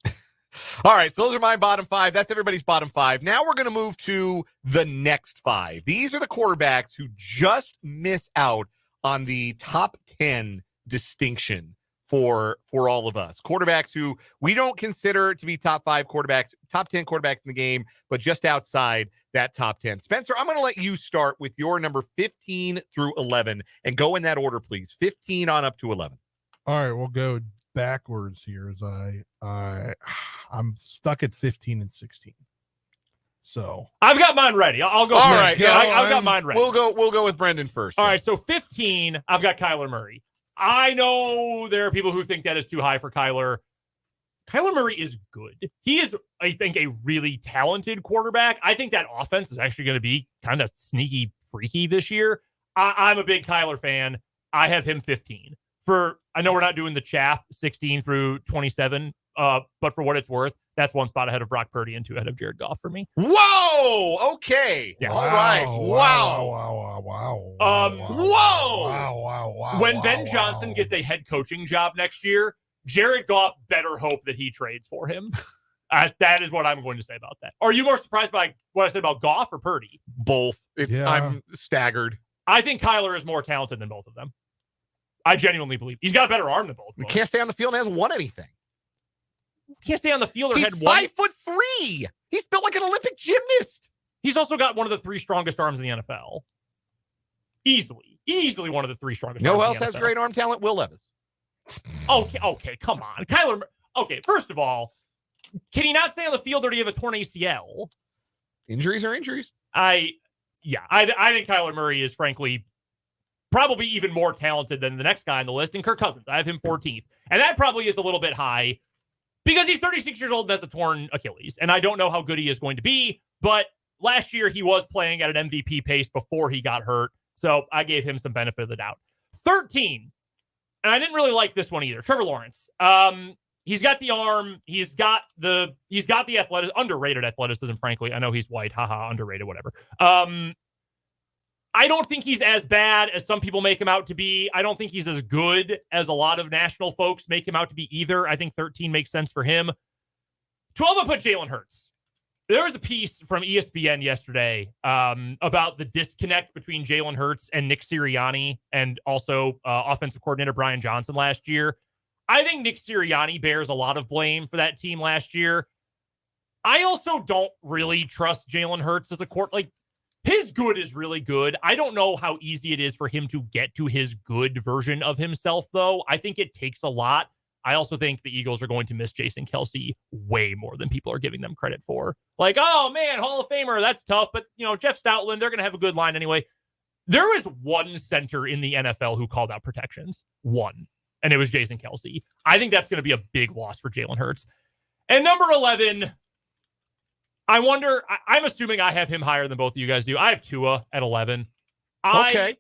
All right, so those are my bottom 5. That's everybody's bottom 5. Now we're going to move to the next 5. These are the quarterbacks who just miss out on the top 10 distinction for all of us. Quarterbacks who we don't consider to be top 5 quarterbacks, top 10 quarterbacks in the game, but just outside that top 10. Spencer, I'm going to let you start with your number 15 through 11 and go in that order, please. 15 on up to 11. All right, we'll go backwards here as I'm stuck at 15 and 16. So I've got mine ready. I'll go. All right, yeah, I've got mine ready. We'll go with Brendan first. All right, so 15, I've got Kyler Murray. I know there are people who think that is too high for Kyler. Kyler Murray is good. He is, I think, a really talented quarterback. I think that offense is actually going to be kind of sneaky freaky this year. I'm a big Kyler fan. I have him 15. I know we're not doing the chaff 16 through 27, but for what it's worth, that's one spot ahead of Brock Purdy and 2 ahead of Jared Goff for me. Whoa! Okay. Yeah. All right. Wow. Wow. When Ben Johnson gets a head coaching job next year, Jared Goff better hope that he trades for him. That is what I'm going to say about that. Are you more surprised by what I said about Goff or Purdy? Both. I'm staggered. I think Kyler is more talented than both of them. I genuinely believe he's got a better arm than both of them. He can't stay on the field and hasn't won anything. Can't stay on the field or He's 5'3". He's built like an Olympic gymnast. He's also got one of the 3 strongest arms in the NFL. Easily one of the 3 strongest. You know who arms else in the has NFL. great arm talent? Will Levis. Okay, come on. Kyler, okay, first of all, can he not stay on the field or do you have a torn ACL? Injuries are injuries. I think Kyler Murray is frankly probably even more talented than the next guy on the list, and Kirk Cousins. I have him 14th. And that probably is a little bit high because he's 36 years old and has a torn Achilles. And I don't know how good he is going to be, but last year he was playing at an MVP pace before he got hurt. So I gave him some benefit of the doubt. 13. And I didn't really like this one either. Trevor Lawrence. He's got the arm. He's got the underrated athleticism, frankly. I know he's white. Haha, underrated, whatever. I don't think he's as bad as some people make him out to be. I don't think he's as good as a lot of national folks make him out to be either. I think 13 makes sense for him. 12, I put Jalen Hurts. There was a piece from ESPN yesterday about the disconnect between Jalen Hurts and Nick Sirianni and also offensive coordinator Brian Johnson last year. I think Nick Sirianni bears a lot of blame for that team last year. I also don't really trust Jalen Hurts as a his good is really good. I don't know how easy it is for him to get to his good version of himself, though. I think it takes a lot. I also think the Eagles are going to miss Jason Kelce way more than people are giving them credit for. Like, oh, man, Hall of Famer, that's tough. But, Jeff Stoutland, they're going to have a good line anyway. There was one center in the NFL who called out protections. One. And it was Jason Kelce. I think that's going to be a big loss for Jalen Hurts. And number 11... I'm assuming I have him higher than both of you guys do. I have Tua at 11. Okay.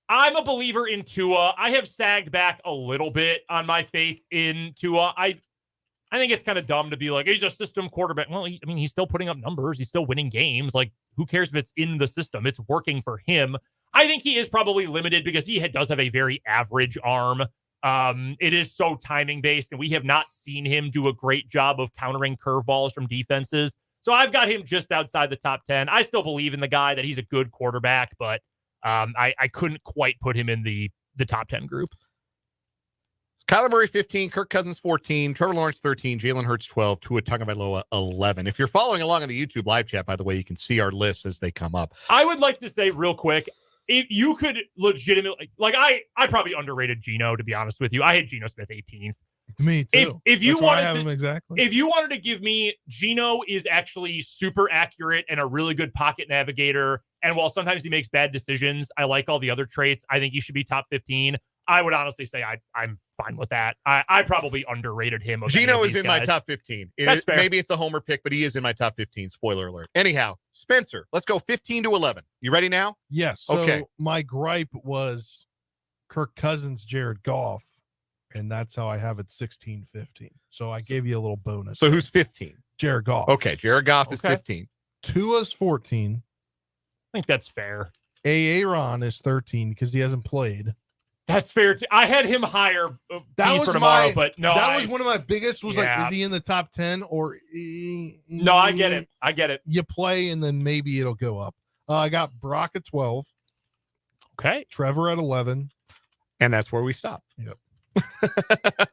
I'm a believer in Tua. I have sagged back a little bit on my faith in Tua. I think it's kind of dumb to be like, he's a system quarterback. Well, he's still putting up numbers. He's still winning games. Like, who cares if it's in the system? It's working for him. I think he is probably limited because he does have a very average arm. It is so timing based, and we have not seen him do a great job of countering curveballs from defenses. So I've got him just outside the top 10. I still believe in the guy that he's a good quarterback, but I couldn't quite put him in the top 10 group. Kyler Murray, 15, Kirk Cousins, 14, Trevor Lawrence, 13, Jalen Hurts, 12, Tua Tagovailoa, 11. If you're following along on the YouTube live chat, by the way, you can see our lists as they come up. I would like to say real quick, if you could legitimately, I probably underrated Geno, to be honest with you. I had Geno Smith 18th. Me too. If you wanted if you wanted to give me, Geno is actually super accurate and a really good pocket navigator. And while sometimes he makes bad decisions, I like all the other traits. I think he should be top 15. I would honestly say I'm fine with that. I probably underrated him. Geno is in my top 15. That's fair. Maybe it's a homer pick, but he is in my top 15. Spoiler alert. Anyhow, Spencer, let's go 15 to 11. You ready now? Yes. So okay. My gripe was Kirk Cousins, Jared Goff. And that's how I have it 16-15. So I gave you a little bonus. So who's 15? Jared Goff. Okay, Jared Goff is 15. Tua's 14. I think that's fair. Aaron is 13 because he hasn't played. That's fair. I had him higher that was for tomorrow, but no. That was one of my biggest is he in the top 10 or... No, I get it. I get it. You play and then maybe it'll go up. I got Brock at 12. Okay. Trevor at 11. And that's where we stop. Yep.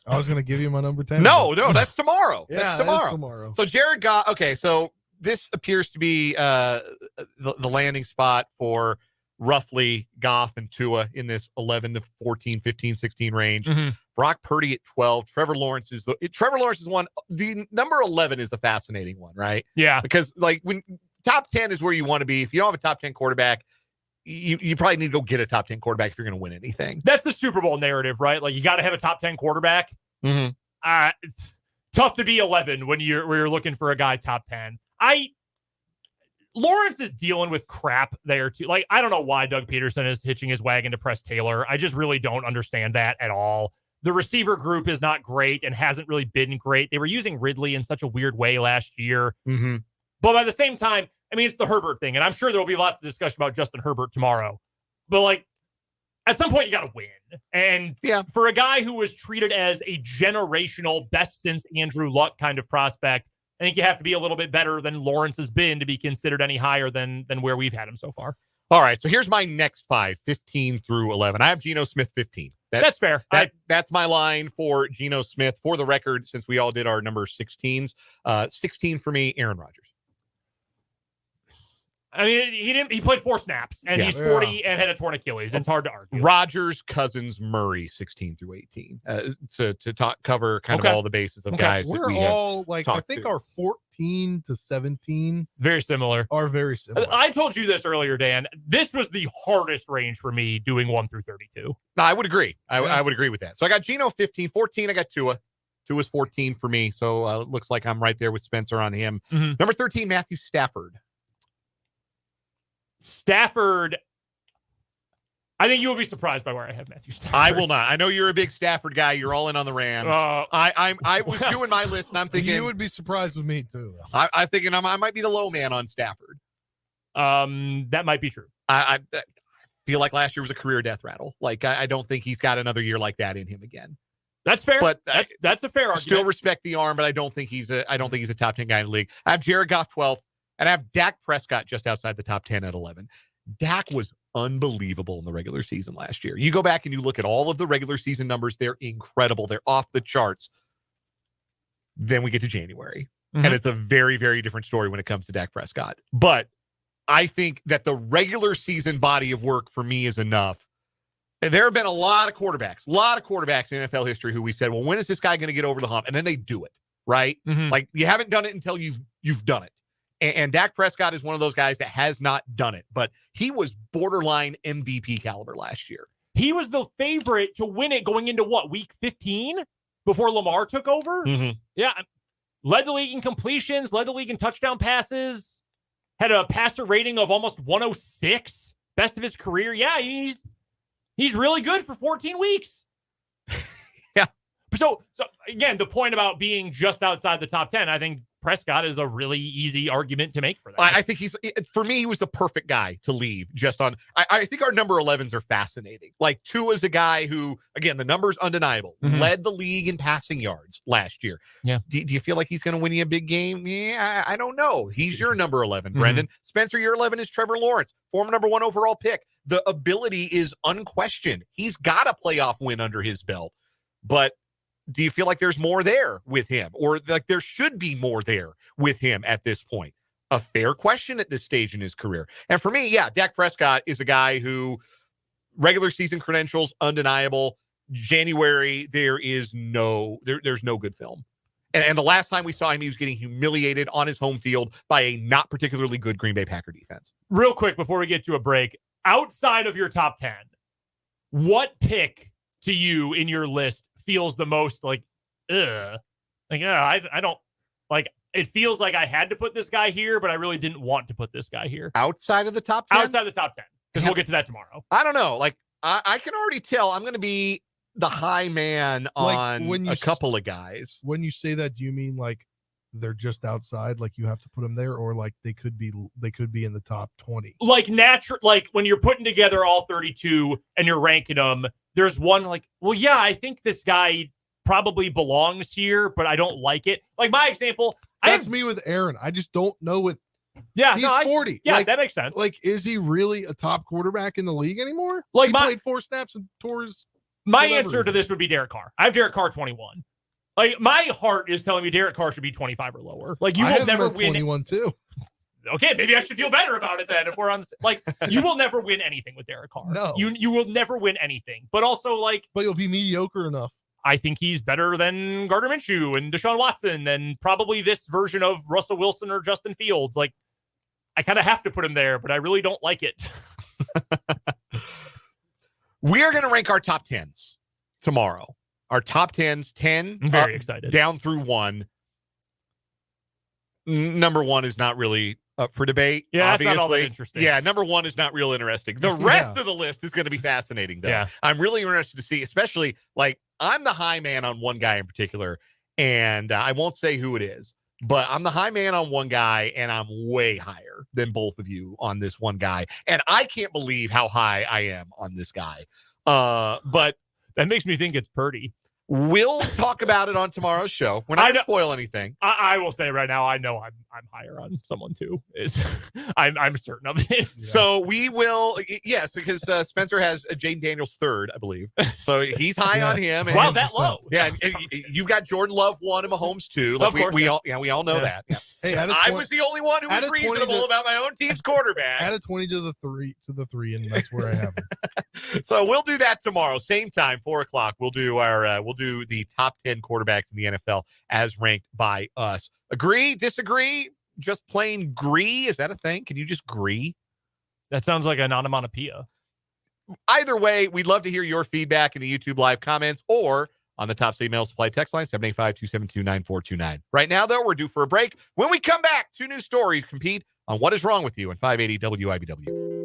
I was going to give you my number 10. No, that's tomorrow. Yeah, that's that is tomorrow. tomorrow. So Jared Goff. Okay, so this appears to be the landing spot for roughly Goff and Tua in this 11 to 14, 15, 16 range. Mhm. Brock Purdy at 12. Trevor Lawrence is one. The number 11 is the fascinating one, right? Yeah. Because like when top 10 is where you want to be. If you don't have a top 10 quarterback, you probably need to go get a top 10 quarterback if you're going to win anything. That's the Super Bowl narrative, right? Like you got to have a top 10 quarterback. Mm-hmm. It's tough to be 11 when you're looking for a guy top 10. Lawrence is dealing with crap there too. Like, I don't know why Doug Peterson is hitching his wagon to Press Taylor. I just really don't understand that at all. The receiver group is not great and hasn't really been great. They were using Ridley in such a weird way last year. Mm-hmm. But at the same time, I mean, it's the Herbert thing. And I'm sure there will be lots of discussion about Justin Herbert tomorrow. But like, at some point, you got to win. And for a guy who was treated as a generational best since Andrew Luck kind of prospect, I think you have to be a little bit better than Lawrence has been to be considered any higher than where we've had him so far. All right, so here's my next 5, 15 through 11. I have Geno Smith 15. That's fair. That's my line for Geno Smith. For the record, since we all did our number 16s, 16 for me, Aaron Rodgers. I mean, he played 4 snaps, and he's 40 and had a torn Achilles. It's hard to argue. Rodgers, Cousins, Murray, 16 through 18. To cover kind of all the bases of guys. We're all like, I think our 14 to 17 very similar. Are very similar. I told you this earlier, Dan. This was the hardest range for me doing 1 through 32. I would agree. I would agree with that. So I got Geno 15, 14. I got Tua. Tua's 14 for me. So it looks like I'm right there with Spencer on him. Mm-hmm. Number 13, Matthew Stafford. I think you will be surprised by where I have Matthew Stafford. I will not. I know you're a big Stafford guy. You're all in on the Rams. I was doing my list, and I'm thinking you would be surprised with me too. I'm thinking I might be the low man on Stafford. That might be true. I feel like last year was a career death rattle. Like I don't think he's got another year like that in him again. That's fair. But that's a fair argument. Still respect the arm, but I don't think he's a top 10 guy in the league. I have Jared Goff 12th. And I have Dak Prescott just outside the top 10 at 11. Dak was unbelievable in the regular season last year. You go back and you look at all of the regular season numbers. They're incredible. They're off the charts. Then we get to January. Mm-hmm. And it's a very, very different story when it comes to Dak Prescott. But I think that the regular season body of work for me is enough. And there have been a lot of quarterbacks in NFL history who we said, well, when is this guy going to get over the hump? And then they do it, right? Mm-hmm. Like you haven't done it until you've done it. And Dak Prescott is one of those guys that has not done it, but he was borderline MVP caliber last year. He was the favorite to win it going into week 15 before Lamar took over? Mm-hmm. Yeah. Led the league in completions, led the league in touchdown passes, had a passer rating of almost 106, best of his career. Yeah, he's really good for 14 weeks. Yeah. So again, the point about being just outside the top 10, I think Prescott is a really easy argument to make for that. I think for me, he was the perfect guy to leave just on. I think our number 11s are fascinating. Like Tua's a guy who, again, the number's undeniable, led the league in passing yards last year. Yeah. Do you feel like he's going to win you a big game? Yeah, I don't know. He's your number 11, Brendan. Spencer, your 11 is Trevor Lawrence, former number 1 overall pick. The ability is unquestioned. He's got a playoff win under his belt, but do you feel like there's more there with him, or like there should be more there with him at this point? A fair question at this stage in his career. And for me, yeah, Dak Prescott is a guy who regular season credentials, undeniable. January, there's no good film. And the last time we saw him, he was getting humiliated on his home field by a not particularly good Green Bay Packer defense. Real quick, before we get to a break, outside of your top 10, what pick to you in your list feels the most I don't like it. Feels like I had to put this guy here, but I really didn't want to put this guy here outside of the top 10. Outside the top 10, because we'll get to that tomorrow. I don't know. Like I can already tell I'm going to be the high man on a couple of guys. When you say that, do you mean like they're just outside, like you have to put them there, or like they could be in the top 20? Like like when you're putting together all 32 and you're ranking them, there's one like, well, yeah, I think this guy probably belongs here, but I don't like it. Like my example, that's me with Aaron. I just don't know what. Yeah, he's 40. Yeah, like, that makes sense. Like, is he really a top quarterback in the league anymore? Like he played 4 snaps and tore his. My answer to this would be Derek Carr. I have Derek Carr 21. Like, my heart is telling me Derek Carr should be 25 or lower. Like, you will never win. 21 too. Okay, maybe I should feel better about it then. If we're on, like, you will never win anything with Derek Carr. No, you will never win anything. But also, like, but you'll be mediocre enough. I think he's better than Gardner Minshew and Deshaun Watson and probably this version of Russell Wilson or Justin Fields. Like, I kind of have to put him there, but I really don't like it. We are going to rank our top 10s tomorrow. Our top 10s, 10. I'm very excited. Down through 1. Number 1 is not really up for debate. Yeah, obviously. that's not all that interesting. Yeah, number 1 is not real interesting. The rest of the list is going to be fascinating, though. Yeah. I'm really interested to see, especially, like, I'm the high man on one guy in particular, and I won't say who it is, but I'm the high man on one guy, and I'm way higher than both of you on this one guy. And I can't believe how high I am on this guy. But that makes me think it's Purdy. We'll talk about it on tomorrow's show. We're not going to spoil anything. I will say right now, I know I'm higher on someone too. I'm certain of it. Yeah. So we will, yes, because Spencer has Jaden Daniels third, I believe. So he's high on him. Wow, that low. Yeah, and you've got Jordan Love 1 and Mahomes 2. Like, of course, we all know that. Yeah. Hey, I was the only one who was reasonable about my own team's quarterback. Add a 20 to the 3, and that's where I have it. So we'll do that tomorrow, same time, 4:00. We'll do our we'll do the top 10 quarterbacks in the NFL as ranked by us. Agree? Disagree? Just plain agree? Is that a thing? Can you just agree? That sounds like an onomatopoeia. Either way, we'd love to hear your feedback in the YouTube live comments or on the Top State Mail Supply text line, 785-272-9429. Right now, though, we're due for a break. When we come back, 2 new stories compete on What Is Wrong With You on 580 WIBW.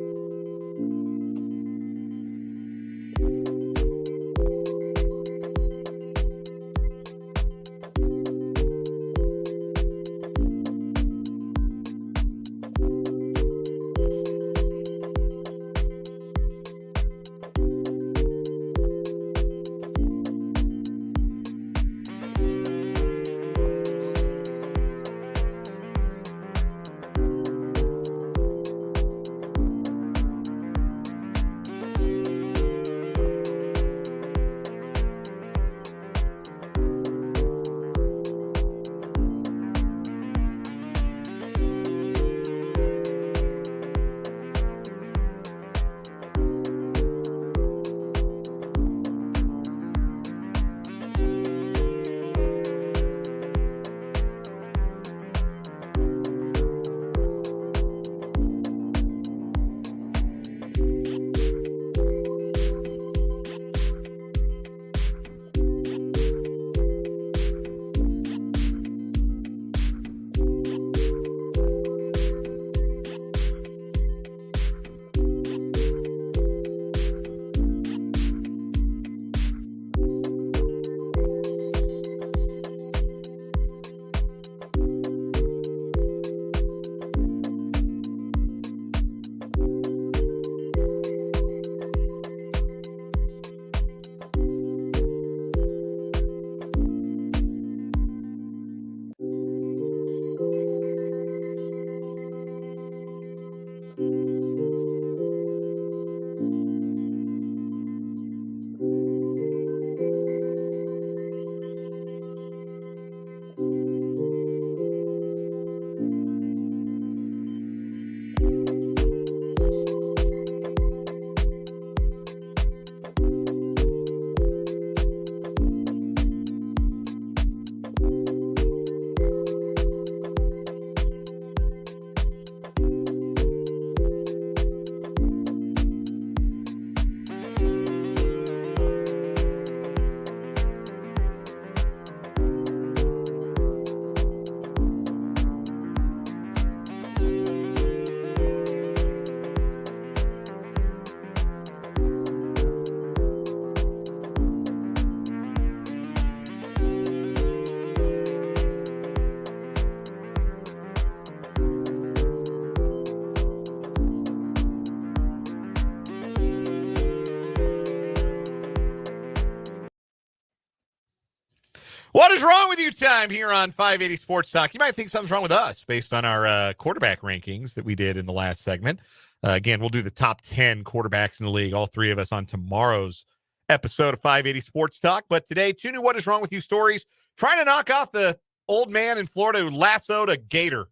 What is wrong with you time here on 580 Sports Talk? You might think something's wrong with us based on our quarterback rankings that we did in the last segment. Again, we'll do the top 10 quarterbacks in the league, all 3 of us on tomorrow's episode of 580 Sports Talk. But today, 2 new What Is Wrong With You stories, trying to knock off the old man in Florida who lassoed a gator,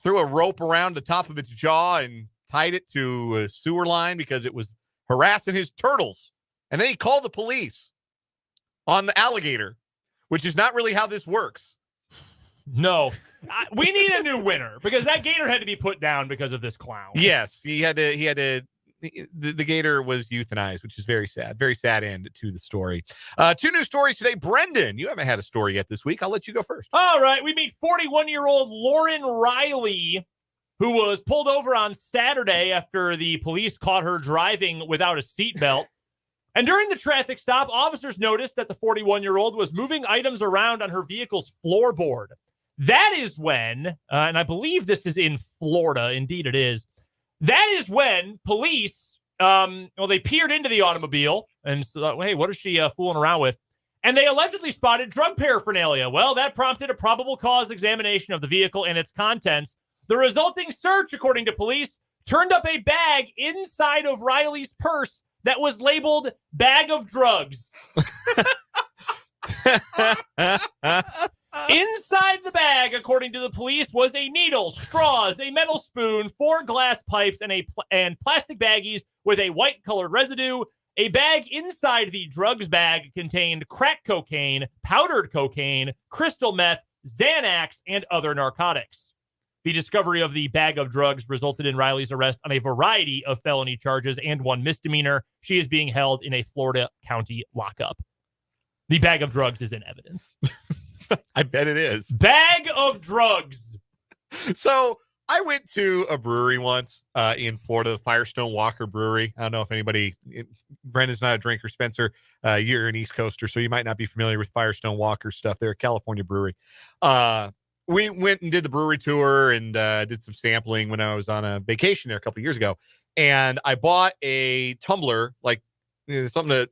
threw a rope around the top of its jaw and tied it to a sewer line because it was harassing his turtles. And then he called the police on the alligator, which is not really how this works. No, we need a new winner because that gator had to be put down because of this clown. Yes, the gator was euthanized, which is very sad end to the story. 2 new stories today. Brendan, you haven't had a story yet this week. I'll let you go first. All right. We meet 41-year-old Lauren Riley, who was pulled over on Saturday after the police caught her driving without a seatbelt. And during the traffic stop, officers noticed that the 41-year-old was moving items around on her vehicle's floorboard. That is when, and I believe this is in Florida, indeed it is, that is when police, they peered into the automobile and thought, hey, what is she fooling around with? And they allegedly spotted drug paraphernalia. Well, that prompted a probable cause examination of the vehicle and its contents. The resulting search, according to police, turned up a bag inside of Riley's purse that was labeled bag of drugs. Inside the bag, according to the police, was a needle, straws, a metal spoon, 4 glass pipes, and plastic baggies with a white-colored residue. A bag inside the drugs bag contained crack cocaine, powdered cocaine, crystal meth, Xanax, and other narcotics. The discovery of the bag of drugs resulted in Riley's arrest on a variety of felony charges and 1 misdemeanor. She is being held in a Florida county lockup. The bag of drugs is in evidence. I bet it is. Bag of drugs. So I went to a brewery once in Florida, the Firestone Walker Brewery. I don't know if anybody, Brendan's not a drinker, Spencer. You're an East Coaster, so you might not be familiar with Firestone Walker stuff. They're a California brewery. We went and did the brewery tour and did some sampling when I was on a vacation there a couple of years ago. And I bought a tumbler, like something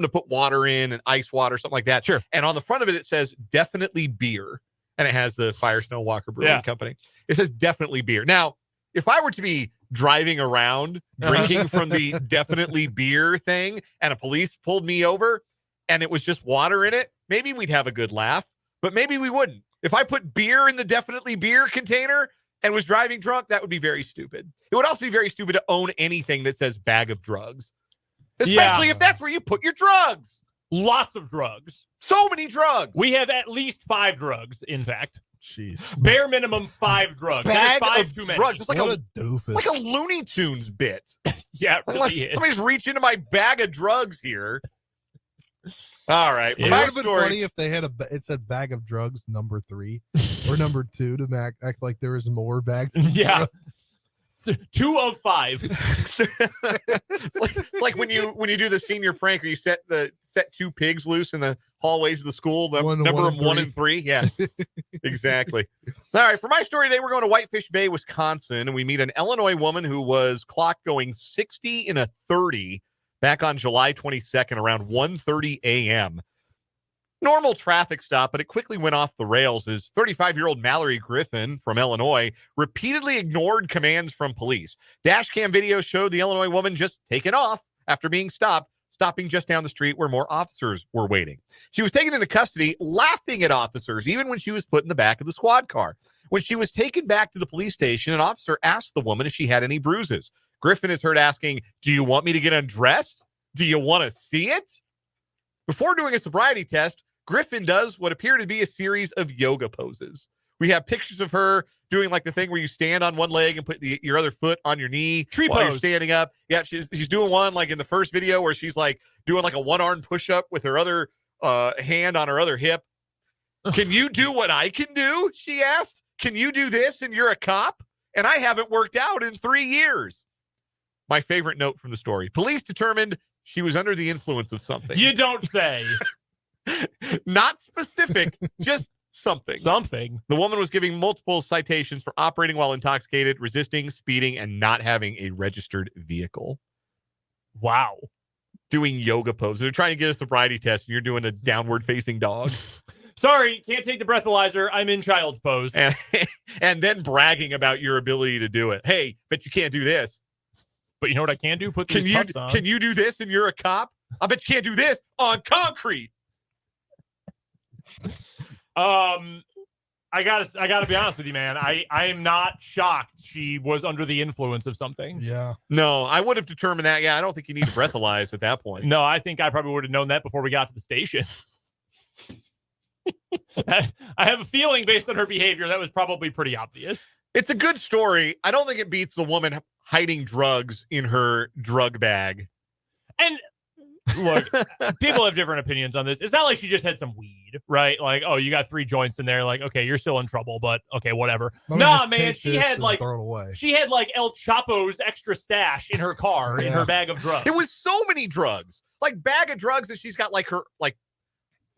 to put water in and ice water, something like that. Sure. And on the front of it, it says definitely beer. And it has the Firestone Walker Brewing Company. It says definitely beer. Now, if I were to be driving around drinking from the definitely beer thing and a police pulled me over and it was just water in it, maybe we'd have a good laugh, but maybe we wouldn't. If I put beer in the definitely beer container and was driving drunk, that would be very stupid. It would also be very stupid to own anything that says bag of drugs. Especially if that's where you put your drugs. Lots of drugs. So many drugs. We have at least 5 drugs, in fact. Jeez. Bare minimum 5 drugs. Bag That's 5 of too many. drugs. It's like What a doofus. like a Looney Tunes bit. Yeah, it Let really is. me just reach into my bag of drugs here. All right. It My would have been story. funny if they had it said bag of drugs number 3 or number 2 to act like there was more bags. Of Yeah. drugs. 2 of 5. It's like when you do the senior prank where you set 2 pigs loose in the hallways of the school, number 1 and 3. Yeah, exactly. All right, for my story today, we're going to Whitefish Bay, Wisconsin, and we meet an Illinois woman who was clocked going 60 in a 30 back on July 22nd around 1:30 a.m. Normal traffic stop, but it quickly went off the rails as 35-year-old Mallory Griffin from Illinois repeatedly ignored commands from police. Dashcam videos showed the Illinois woman just taken off after being stopping just down the street where more officers were waiting. She was taken into custody, laughing at officers, even when she was put in the back of the squad car. When she was taken back to the police station, an officer asked the woman if she had any bruises. Griffin is heard asking, "Do you want me to get undressed? Do you want to see it?" Before doing a sobriety test, Griffin does what appear to be a series of yoga poses. We have pictures of her doing like the thing where you stand on one leg and put your other foot on your knee while you're standing up. Yeah, she's doing one like in the first video where she's like doing like a one-arm push-up with her other hand on her other hip. Can you do what I can do? She asked. Can you do this and you're a cop? And I haven't worked out in 3 years. My favorite note from the story. Police determined she was under the influence of something. You don't say. Not specific, just something. Something. The woman was giving multiple citations for operating while intoxicated, resisting, speeding, and not having a registered vehicle. Wow. Doing yoga poses. They're trying to get a sobriety test, and you're doing a downward-facing dog. Sorry, can't take the breathalyzer. I'm in child's pose. And then bragging about your ability to do it. Hey, bet you can't do this. But you know what I can do? Put these cuffs on. Can you do this and you're a cop? I bet you can't do this on concrete. I gotta be honest with you, man. I am not shocked she was under the influence of something. Yeah. No, I would have determined that. Yeah, I don't think you need to breathalyze at that point. No, I think I probably would have known that before we got to the station. I have a feeling based on her behavior, that was probably pretty obvious. It's a good story. I don't think it beats the woman hiding drugs in her drug bag. And look, people have different opinions on this. It's not like she just had some weed, right? Like, oh, you got 3 joints in there. Like, okay, you're still in trouble, but okay, whatever. Nah, man, she had like throw it away. She had like El Chapo's extra stash in her car, in her bag of drugs. It was so many drugs, like bag of drugs that she's got like her like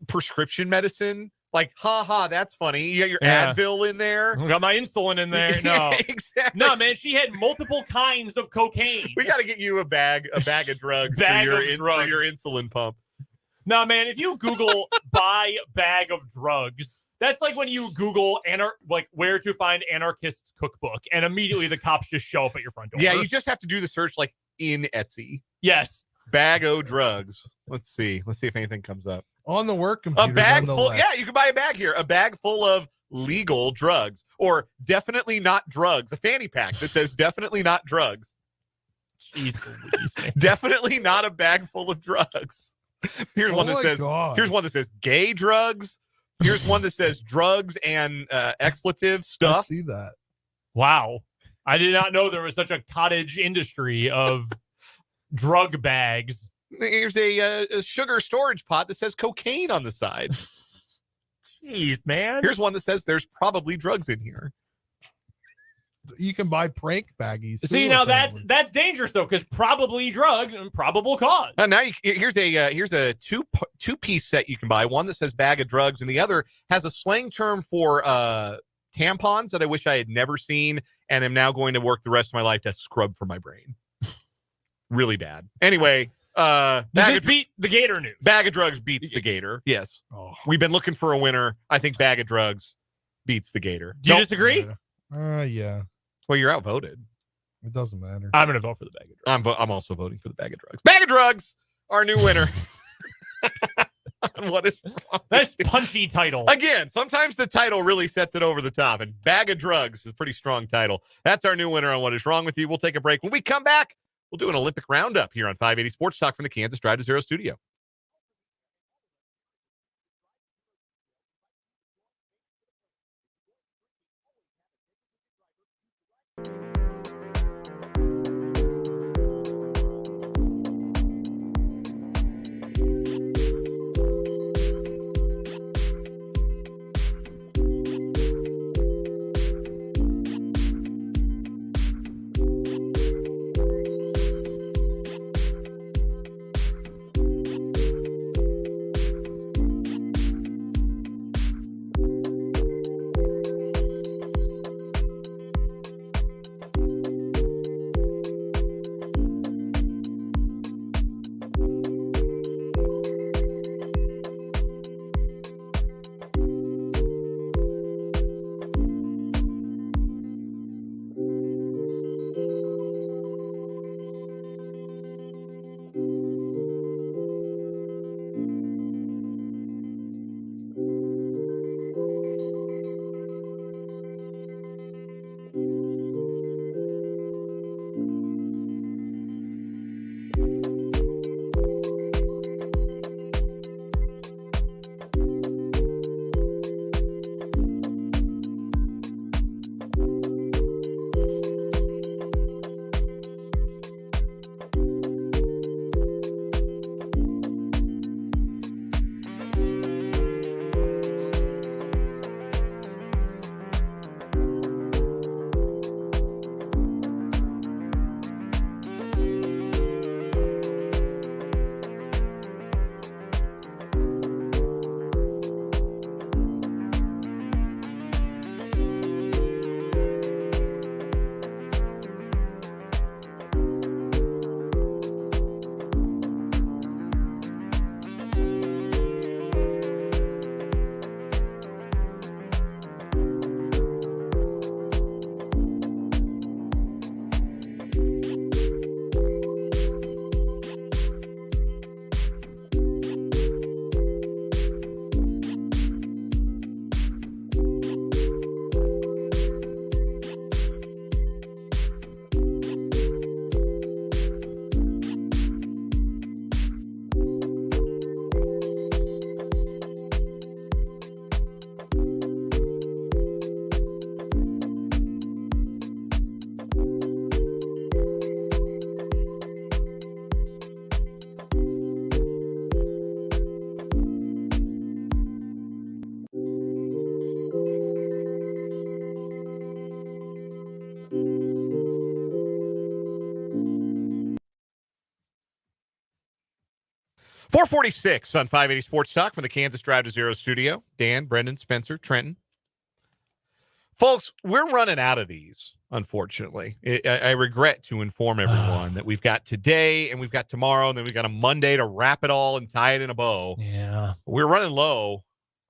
prescription medicine. Like, that's funny. You got your Advil in there. I got my insulin in there. No, exactly. No, man, she had multiple kinds of cocaine. We got to get you a bag of drugs, for your insulin pump. No, man, if you Google buy bag of drugs, that's like when you Google where to find anarchist's cookbook, and immediately the cops just show up at your front door. Yeah, you just have to do the search like in Etsy. Yes. Bag of drugs. Let's see if anything comes up. On the work computer. A bag full. Yeah, you can buy a bag here. A bag full of legal drugs, or definitely not drugs. A fanny pack that says definitely not drugs. Jeez, definitely not a bag full of drugs. Here's one that says. God. Here's one that says gay drugs. Here's one that says drugs and expletive stuff. I see that. Wow, I did not know there was such a cottage industry of drug bags. Here's a sugar storage pot that says cocaine on the side. Jeez, man. Here's one that says there's probably drugs in here. You can buy prank baggies. See, now that's dangerous though, because probably drugs and probable cause. Now here's a two-piece set you can buy. One that says bag of drugs, and the other has a slang term for tampons that I wish I had never seen, and am now going to work the rest of my life to scrub for my brain. Really bad. Anyway. Does this beat the Gator news? Bag of drugs beats the Gator. Yes. Oh. We've been looking for a winner. I think bag of drugs beats the Gator. Do you disagree? Yeah. Well, you're outvoted. It doesn't matter. I'm going to vote for the bag of drugs. I'm also voting for the bag of drugs. Bag of drugs, our new winner. What is wrong? Nice punchy title. Again, sometimes the title really sets it over the top, and bag of drugs is a pretty strong title. That's our new winner on What Is Wrong With You. We'll take a break. When we come back, we'll do an Olympic roundup here on 580 Sports Talk from the Kansas Drive to Zero studio. 446 on 580 Sports Talk from the Kansas Drive to Zero studio. Dan, Brendan, Spencer, Trenton. Folks, we're running out of these, unfortunately. I regret to inform everyone that we've got today and we've got tomorrow and then we've got a Monday to wrap it all and tie it in a bow. Yeah. We're running low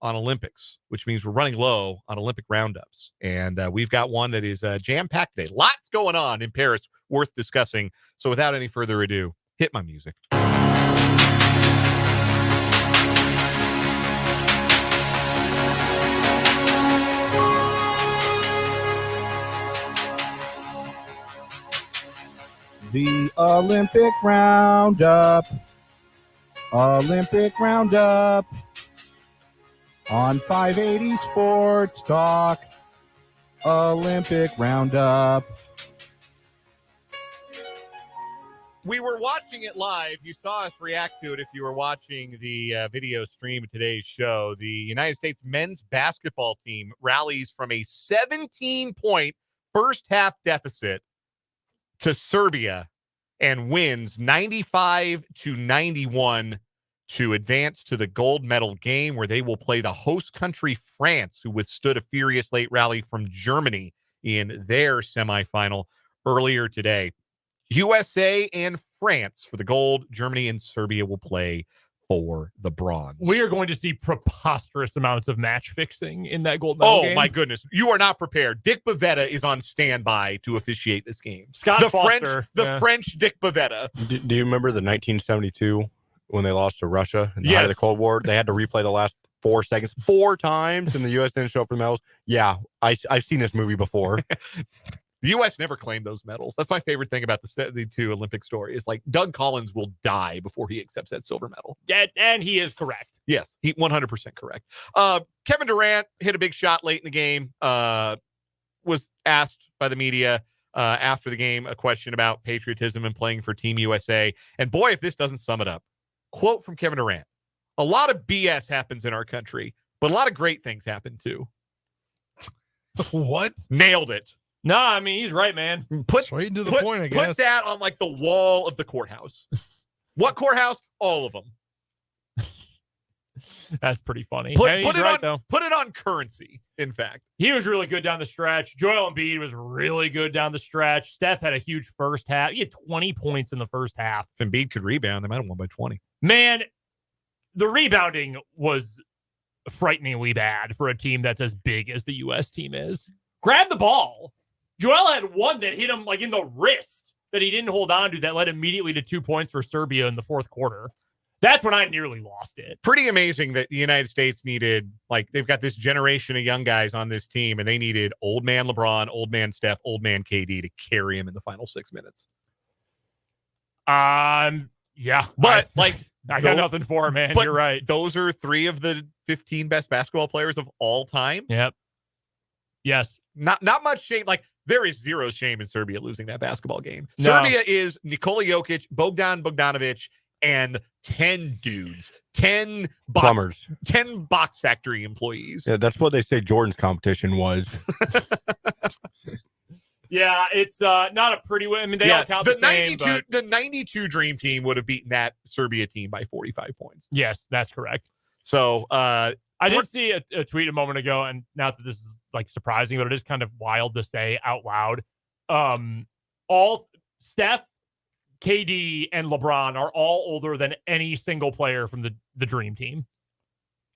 on Olympics, which means we're running low on Olympic roundups. And we've got one that is jam-packed today. Lots going on in Paris worth discussing. So without any further ado, hit my music. The Olympic Roundup. Olympic Roundup. On 580 Sports Talk. Olympic Roundup. We were watching it live. You saw us react to it if you were watching the video stream of today's show. The United States men's basketball team rallies from a 17-point first-half deficit to Serbia and wins 95-91 to advance to the gold medal game where they will play the host country France, who withstood a furious late rally from Germany in their semifinal earlier today. USA and France for the gold. Germany and Serbia will play for the bronze. We are going to see preposterous amounts of match fixing in that gold medal game. My goodness. You are not prepared. Dick Bavetta is on standby to officiate this game. Scott Foster. French Dick Bavetta. Do you remember the 1972 when they lost to Russia in the height of the Cold War? They had to replay the last 4 seconds 4 times and the U.S. didn't show up for the medals. Yeah, I've seen this movie before. The U.S. never claimed those medals. That's my favorite thing about the 72 Olympic story is like Doug Collins will die before he accepts that silver medal. And he is correct. Yes, he 100% correct. Kevin Durant hit a big shot late in the game. Was asked by the media after the game a question about patriotism and playing for Team USA. And boy, if this doesn't sum it up. Quote from Kevin Durant. A lot of BS happens in our country, but a lot of great things happen too. What? Nailed it. No, I mean, he's right, man. Straight into the point, I guess. Put that on like the wall of the courthouse. What courthouse? All of them. That's pretty funny. Put it on currency, in fact. He was really good down the stretch. Joel Embiid was really good down the stretch. Steph had a huge first half. He had 20 points in the first half. If Embiid could rebound, they might have won by 20. Man, the rebounding was frighteningly bad for a team that's as big as the U.S. team is. Grab the ball. Joel had one that hit him like in the wrist that he didn't hold on to that led immediately to 2 points for Serbia in the fourth quarter. That's when I nearly lost it. Pretty amazing that the United States needed, like, they've got this generation of young guys on this team, and they needed old man LeBron, old man Steph, old man KD to carry him in the final 6 minutes. Yeah. But, I got nothing for him, man. You're right. Those are 3 of the 15 best basketball players of all time. Yep. Yes. Not much shame. Like, there is zero shame in Serbia losing that basketball game. No. Serbia is Nikola Jokic, Bogdan Bogdanovic, and 10 dudes, 10 plumbers, 10 box factory employees. Yeah, that's what they say Jordan's competition was. Yeah, it's not a pretty win. I mean, they all count the same. The 92 Dream Team would have beaten that Serbia team by 45 points. Yes, that's correct. So I did see a tweet a moment ago, and not that this is like surprising, but it is kind of wild to say out loud. All Steph, KD, and LeBron are all older than any single player from the Dream Team.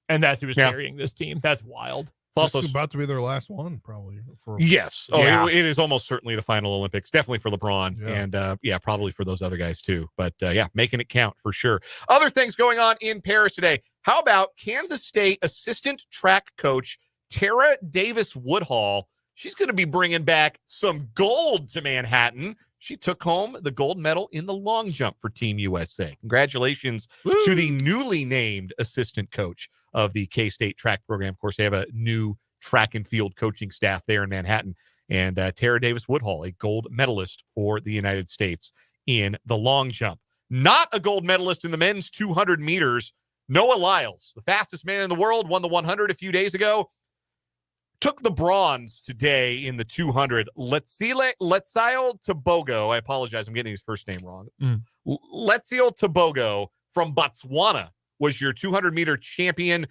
And that's who was carrying this team. That's wild. It's also about to be their last one, probably. Yes. It is almost certainly the final Olympics. Definitely for LeBron. Yeah. And probably for those other guys too. But making it count for sure. Other things going on in Paris today. How about Kansas State assistant track coach Tara Davis Woodhall? She's going to be bringing back some gold to Manhattan. She took home the gold medal in the long jump for Team USA. Congratulations to the newly named assistant coach of the K-State track program. Of course, they have a new track and field coaching staff there in Manhattan. And Tara Davis Woodhall, a gold medalist for the United States in the long jump. Not a gold medalist in the men's 200 meters. Noah Lyles, the fastest man in the world, won the 100 a few days ago. Took the bronze today in the 200. Letziel Tebogo. I apologize. I'm getting his first name wrong. Letziel Tebogo from Botswana was your 200-meter champion.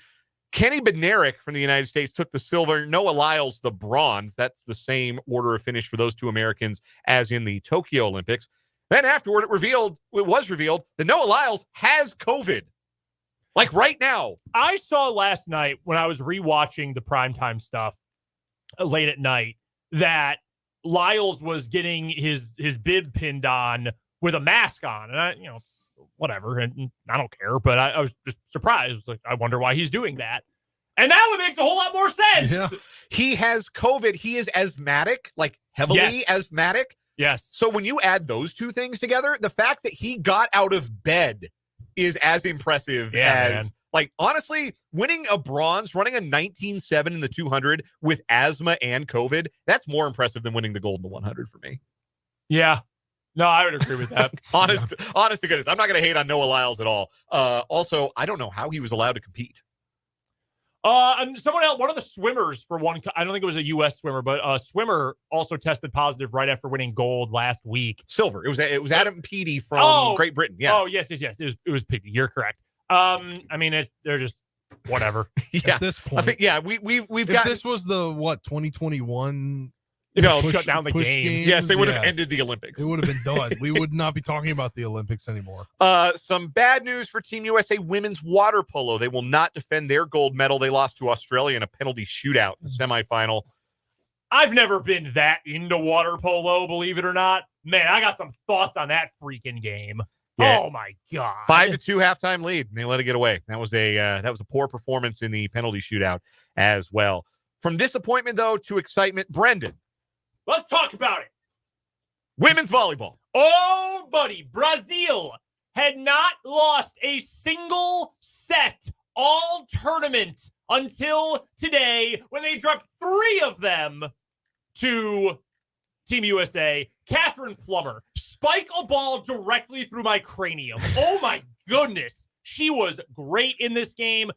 Kenny Bednarek from the United States took the silver. Noah Lyles, the bronze. That's the same order of finish for those two Americans as in the Tokyo Olympics. Then afterward, it was revealed that Noah Lyles has COVID. Like right now. I saw last night when I was rewatching the primetime stuff late at night that Lyles was getting his bib pinned on with a mask on. And I, whatever. And I don't care, but I was just surprised. Like, I wonder why he's doing that. And now it makes a whole lot more sense. Yeah. He has COVID. He is asthmatic, like heavily asthmatic. Yes. So when you add those two things together, the fact that he got out of bed is as impressive as, like, honestly, winning a bronze, running a 19.7 in the 200 with asthma and COVID, that's more impressive than winning the gold in the 100 for me. Yeah. No, I would agree with that. honest to goodness. I'm not going to hate on Noah Lyles at all. Also, I don't know how he was allowed to compete. And someone else, one of the swimmers for one, I don't think it was a U.S. swimmer, but a swimmer also tested positive right after winning gold last week. Silver. It was Adam Peaty from Great Britain. Yeah. Oh, yes. It was Peaty. You're correct. I mean, they're just whatever. Yeah. At this point, I think, yeah, we've got. This was the 2021. Shut down the game. Yes, they would have ended the Olympics. It would have been done. We would not be talking about the Olympics anymore. Some bad news for Team USA women's water polo. They will not defend their gold medal. They lost to Australia in a penalty shootout in the semifinal. I've never been that into water polo, believe it or not. Man, I got some thoughts on that freaking game. Yeah. Oh my God. 5-2 halftime lead. And they let it get away. That was a poor performance in the penalty shootout as well. From disappointment, though, to excitement, Brendan. Let's talk about it. Women's volleyball. Oh, buddy. Brazil had not lost a single set all tournament until today when they dropped 3 of them to Team USA. Catherine Plummer, spike a ball directly through my cranium. Oh, my goodness. She was great in this game.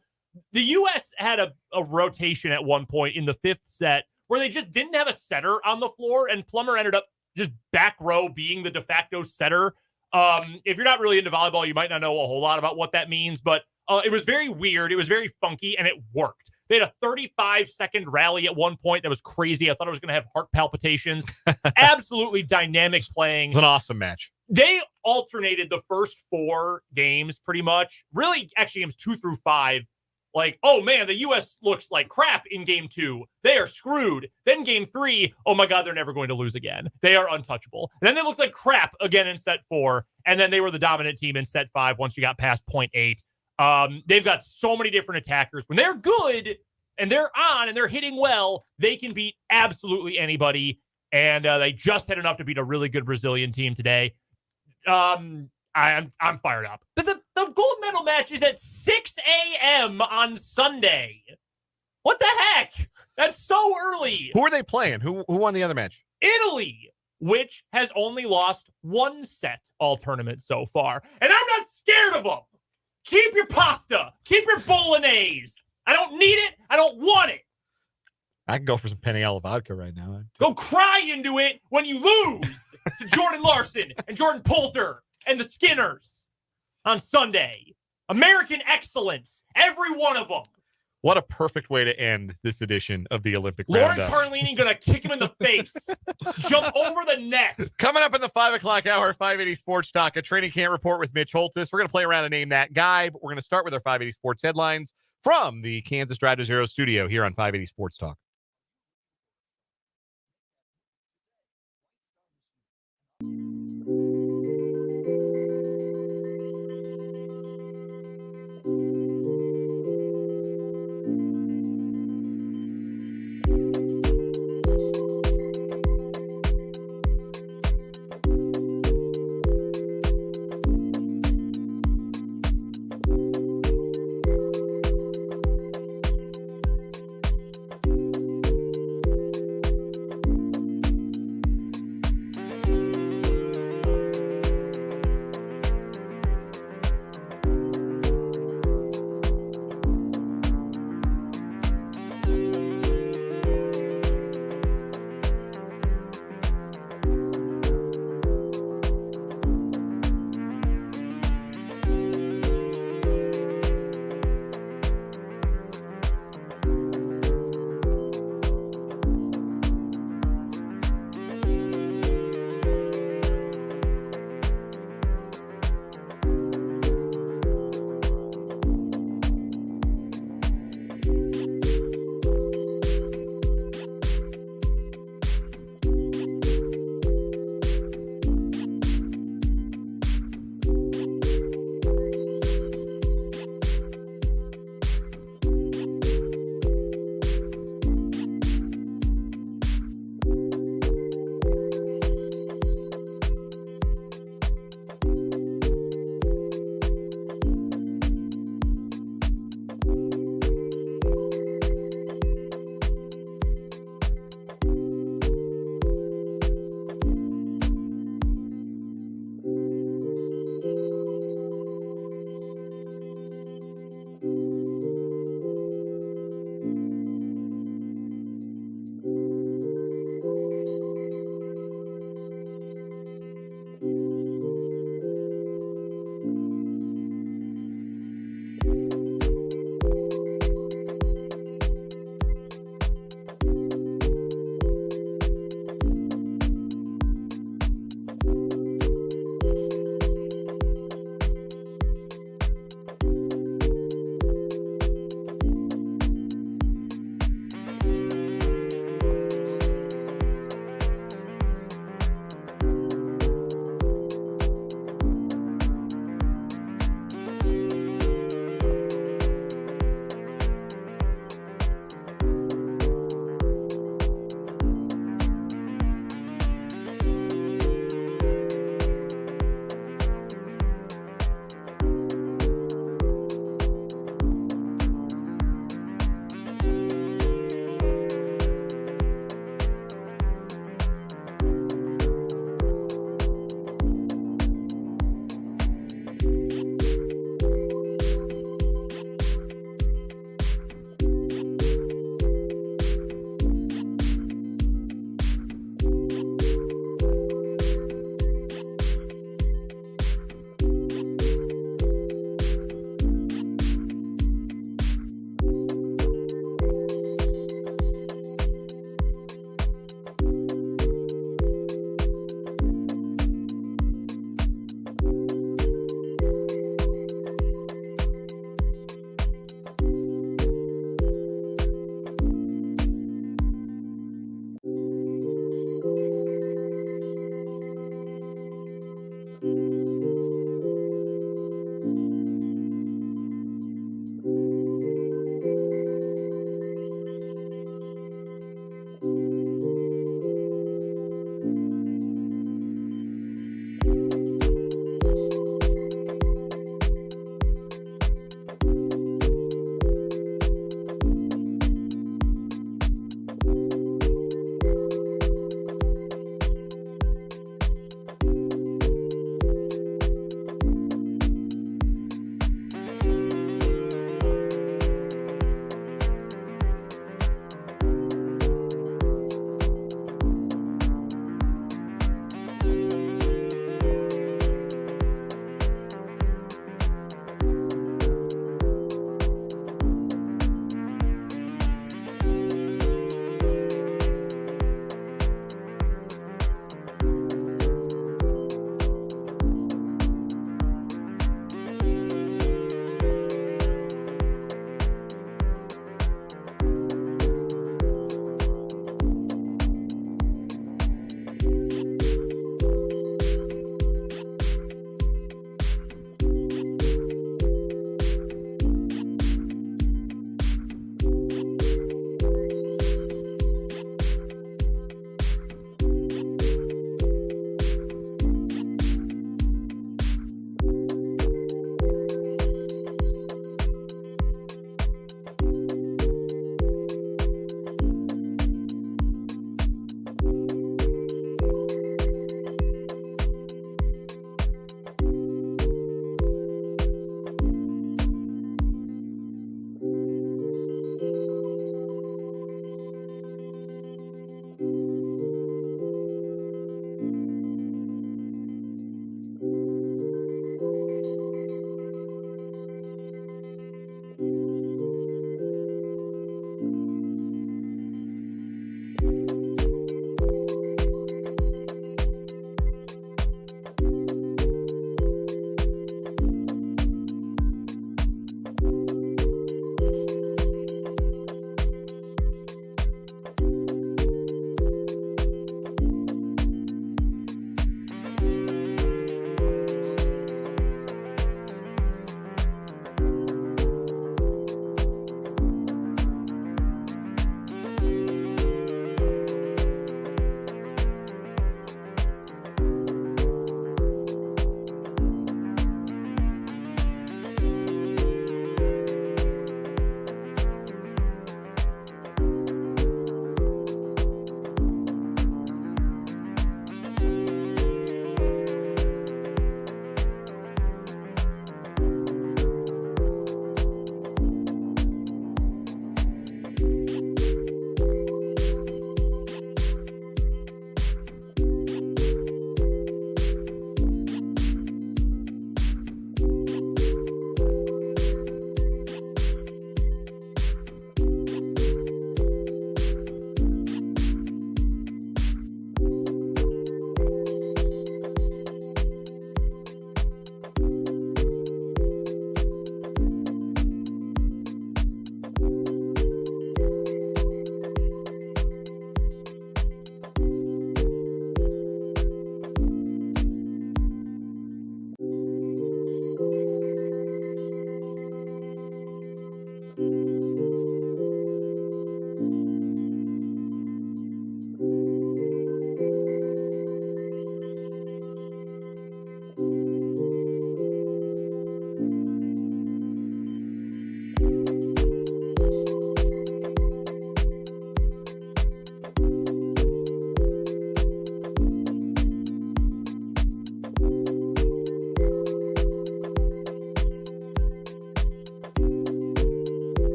The U.S. had a rotation at one point in the 5th set where they just didn't have a setter on the floor, and Plummer ended up just back row being the de facto setter. If you're not really into volleyball, you might not know a whole lot about what that means, but it was very weird. It was very funky, and it worked. They had a 35-second rally at one point that was crazy. I thought I was going to have heart palpitations. Absolutely dynamic playing. It was an awesome match. They alternated the first 4 games pretty much. Really, actually, games 2 through 5. Like, oh, man, the U.S. looks like crap in game 2. They are screwed. Then game 3, oh, my God, they're never going to lose again. They are untouchable. And then they looked like crap again in set 4. And then they were the dominant team in set 5 once you got past point 8. They've got so many different attackers. When they're good and they're on and they're hitting well, they can beat absolutely anybody. And they just had enough to beat a really good Brazilian team today. I'm fired up. But the gold medal match is at 6 a.m. on Sunday. What the heck? That's so early. Who are they playing? Who won the other match? Italy, which has only lost 1 set all tournament so far. And I'm not scared of them. Keep your pasta. Keep your bolognese. I don't need it. I don't want it. I can go for some penne alla vodka right now. Go cry into it when you lose to Jordan Larson and Jordan Poulter and the Skinners on Sunday. American excellence. Every one of them. What a perfect way to end this edition of the Olympic Lauren Roundup. Carlini gonna kick him in the face. Jump over the net. Coming up in the 5 o'clock hour, 580 Sports Talk, a training camp report with Mitch Holthus. We're going to play around and name that guy, but we're going to start with our 580 Sports headlines from the Kansas Drive to Zero studio here on 580 Sports Talk.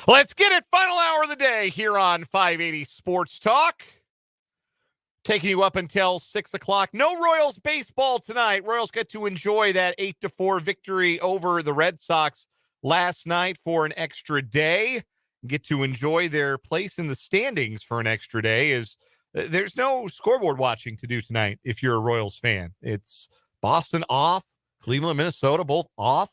Let's get it. Final hour of the day here on 580 Sports Talk. Taking you up until 6 o'clock. No Royals baseball tonight. Royals get to enjoy that 8-4 victory over the Red Sox last night for an extra day. Get to enjoy their place in the standings for an extra day. There's no scoreboard watching to do tonight if you're a Royals fan. It's Boston off, Cleveland, Minnesota both off.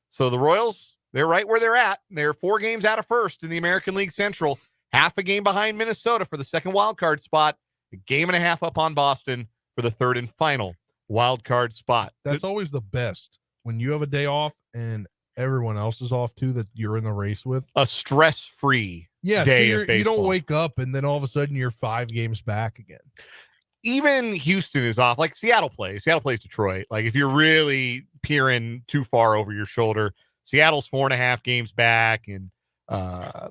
So the Royals, they're right where they're at. They're 4 games out of first in the American League Central, half a game behind Minnesota for the second wild card spot, a game and a half up on Boston for the third and final wild card spot. That's always the best when you have a day off and everyone else is off too that you're in the race with. A stress-free day of baseball. You don't wake up and then all of a sudden you're 5 games back again. Even Houston is off. Like Seattle plays Detroit. Like if you're really peering too far over your shoulder, Seattle's 4.5 games back, and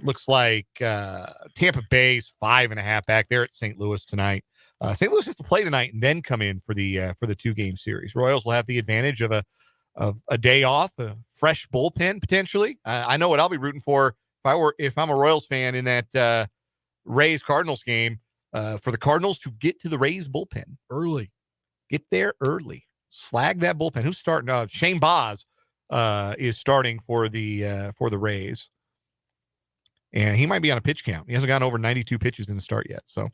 looks like Tampa Bay's 5.5 back. There at St. Louis tonight. St. Louis has to play tonight and then come in for the 2-game series. Royals will have the advantage of a day off, a fresh bullpen potentially. I know what I'll be rooting for if I'm a Royals fan in that Rays Cardinals game, for the Cardinals to get to the Rays bullpen early. Get there early. Slag that bullpen. Who's starting? Shane Baz is starting for the Rays, and he might be on a pitch count. He hasn't gone over 92 pitches in the start yet. So,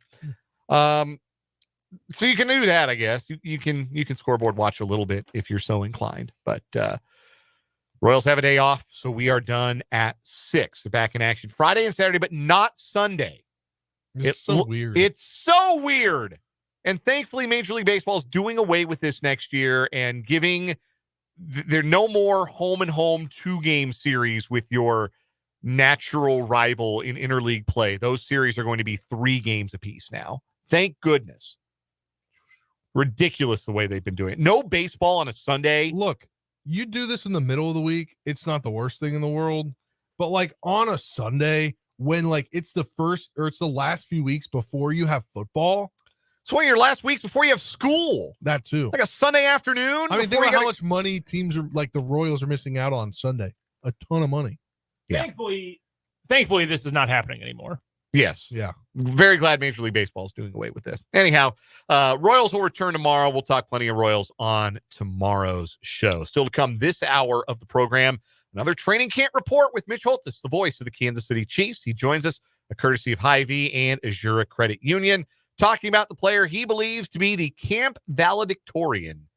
so you can do that, I guess. You can scoreboard watch a little bit if you're so inclined. But Royals have a day off, so we are done at 6. They're back in action Friday and Saturday, but not Sunday. It's so weird. It's so weird. And thankfully, Major League Baseball is doing away with this next year and giving there no more home and home 2-game series with your natural rival in interleague play. Those series are going to be 3 games apiece now. Thank goodness. Ridiculous the way they've been doing it. No baseball on a Sunday. Look, you do this in the middle of the week, it's not the worst thing in the world. But like on a Sunday, when like it's the first or it's the last few weeks before you have football. It's one of your last weeks before you have school. That too. Like a Sunday afternoon. I mean, think about how much money teams are like the Royals are missing out on Sunday. A ton of money. Yeah. Thankfully, this is not happening anymore. Yes. Yeah. Very glad Major League Baseball is doing away with this. Anyhow, Royals will return tomorrow. We'll talk plenty of Royals on tomorrow's show. Still to come this hour of the program, another training camp report with Mitch Holthus, the voice of the Kansas City Chiefs. He joins us, a courtesy of Hy-Vee and Azura Credit Union, talking about the player he believes to be the camp valedictorian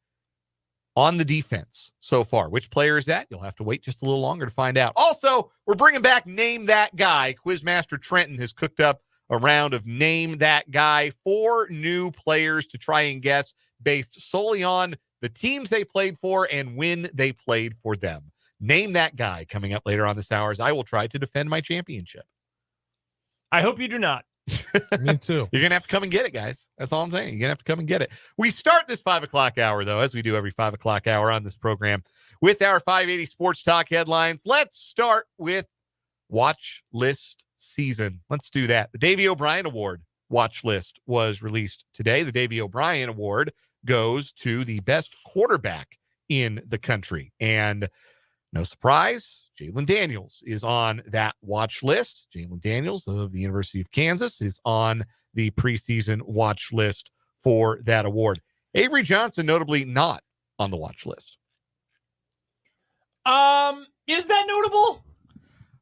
on the defense so far. Which player is that? You'll have to wait just a little longer to find out. Also, we're bringing back Name That Guy. Quizmaster Trenton has cooked up a round of Name That Guy, 4 new players to try and guess based solely on the teams they played for and when they played for them. Name That Guy coming up later on this hour as I will try to defend my championship. I hope you do not. Me too. You're going to have to come and get it, guys. That's all I'm saying. You're going to have to come and get it. We start this 5 o'clock hour, though, as we do every 5 o'clock hour on this program, with our 580 Sports Talk headlines. Let's start with Watch List Season. Let's do that. The Davey O'Brien Award watch list was released today. The Davey O'Brien Award goes to the best quarterback in the country. And no surprise, Jalen Daniels is on that watch list. Jalen Daniels of the University of Kansas is on the preseason watch list for that award. Avery Johnson, notably not on the watch list. Is that notable?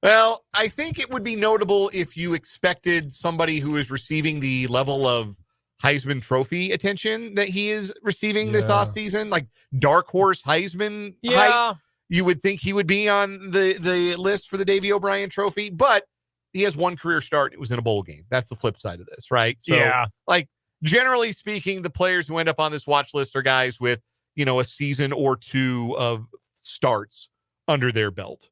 Well, I think it would be notable if you expected somebody who is receiving the level of Heisman Trophy attention that he is receiving this offseason, like dark horse Heisman hype. You would think he would be on the list for the Davey O'Brien Trophy, but he has one career start. It was in a bowl game. That's the flip side of this, right? So, like, generally speaking, the players who end up on this watch list are guys with, a season or 2 of starts under their belt.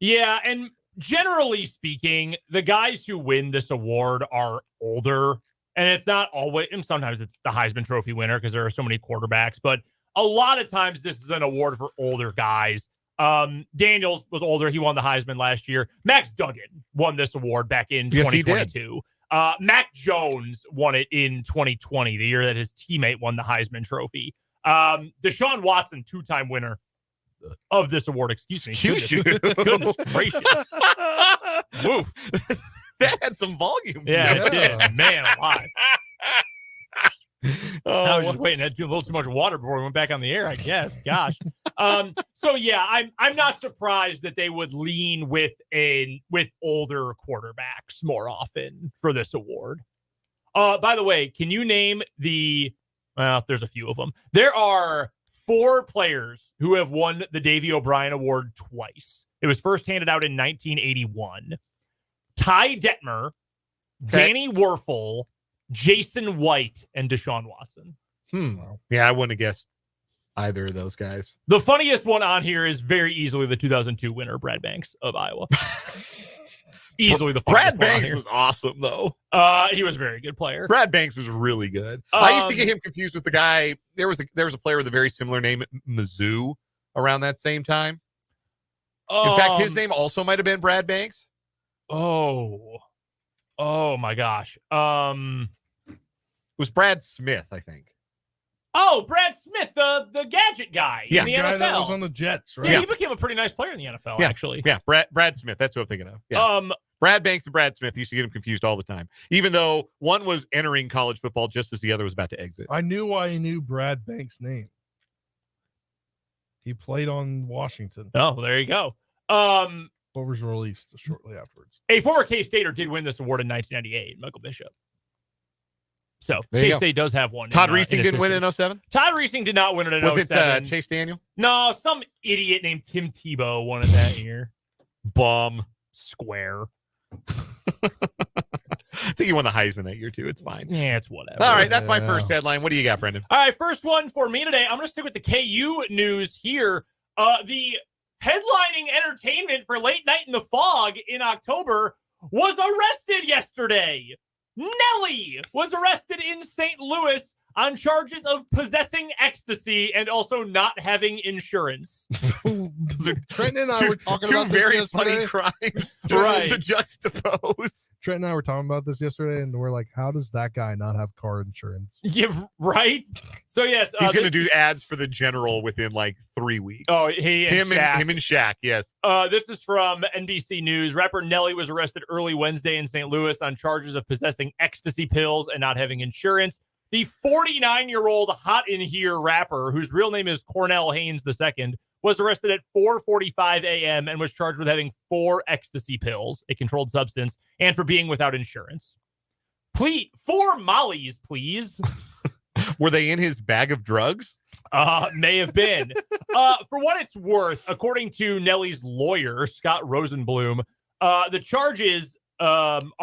Yeah, and generally speaking, the guys who win this award are older, and it's not always, and sometimes it's the Heisman Trophy winner because there are so many quarterbacks, but a lot of times this is an award for older guys. Daniels was older. He won the Heisman last year. Max Duggan won this award back in 2022. Mac Jones won it in 2020, the year that his teammate won the Heisman Trophy. Deshaun Watson, 2-time winner of this award. Excuse me. Excuse you. Goodness gracious. Woof. That had some volume. Yeah, to it did. Man alive. I was Oh, just waiting. I had a little too much water before we went back on the air, I guess. Gosh. So yeah, I'm not surprised that they would lean with older quarterbacks more often for this award. By the way, can you name there's a few of them. There are 4 players who have won the Davey O'Brien Award twice. It was first handed out in 1981. Ty Detmer, Danny Werfel, Jason White, and Deshaun Watson. Yeah, I wouldn't have guessed either of those guys. The funniest one on here is very easily the 2002 winner, Brad Banks of Iowa. Easily the funniest Brad one on Banks here. was awesome, though. He was a very good player. Brad Banks was really good. I used to get him confused with the guy. There was a player with a very similar name at Mizzou around that same time. In fact, his name also might have been Brad Banks. Oh my gosh. It was Brad Smith, I think. Oh, Brad Smith, the gadget guy in the guy NFL. that was on the Jets, right? Yeah, he became a pretty nice player in the NFL, actually. Yeah, Brad Smith. That's what I'm thinking of. Yeah. Brad Banks and Brad Smith used to get him confused all the time, even though one was entering college football just as the other was about to exit. I knew why he knew Brad Banks' name. He played on Washington. Oh, there you go. What was released shortly afterwards. A former K-Stater did win this award in 1998, Michael Bishop. So There you go. K-State does have one. Todd in Reesing his didn't win history. in 07? Todd Reesing did not win it in Was 07. it Chase Daniel? No, some idiot named Tim Tebow won it that year. Bum. Square. I think he won the Heisman that year, too. It's fine. Yeah, it's whatever. All right, that's my first headline. What do you got, Brendan? All right, first one for me today. I'm going to stick with the KU news here. The headlining entertainment for Late Night in the Fog in October was arrested yesterday. Nelly was arrested in St. Louis on charges of possessing ecstasy and also not having insurance. Trent and I were talking two about this very yesterday. funny crimes Right. to juxtapose. Trent and I were talking about this yesterday, and we're like, how does that guy not have car insurance? Yeah, right? So, yes. He's going to do ads for the General within like 3 weeks. Oh, him and Shaq, yes. This is from NBC News. Rapper Nelly was arrested early Wednesday in St. Louis on charges of possessing ecstasy pills and not having insurance. The 49-year-old hot in here rapper, whose real name is Cornell Haynes II, was arrested at 4:45 a.m. and was charged with having 4 ecstasy pills, a controlled substance, and for being without insurance. Please, 4 Mollies, please. Were they in his bag of drugs? May have been. For what it's worth, according to Nelly's lawyer, Scott Rosenblum, the charges don't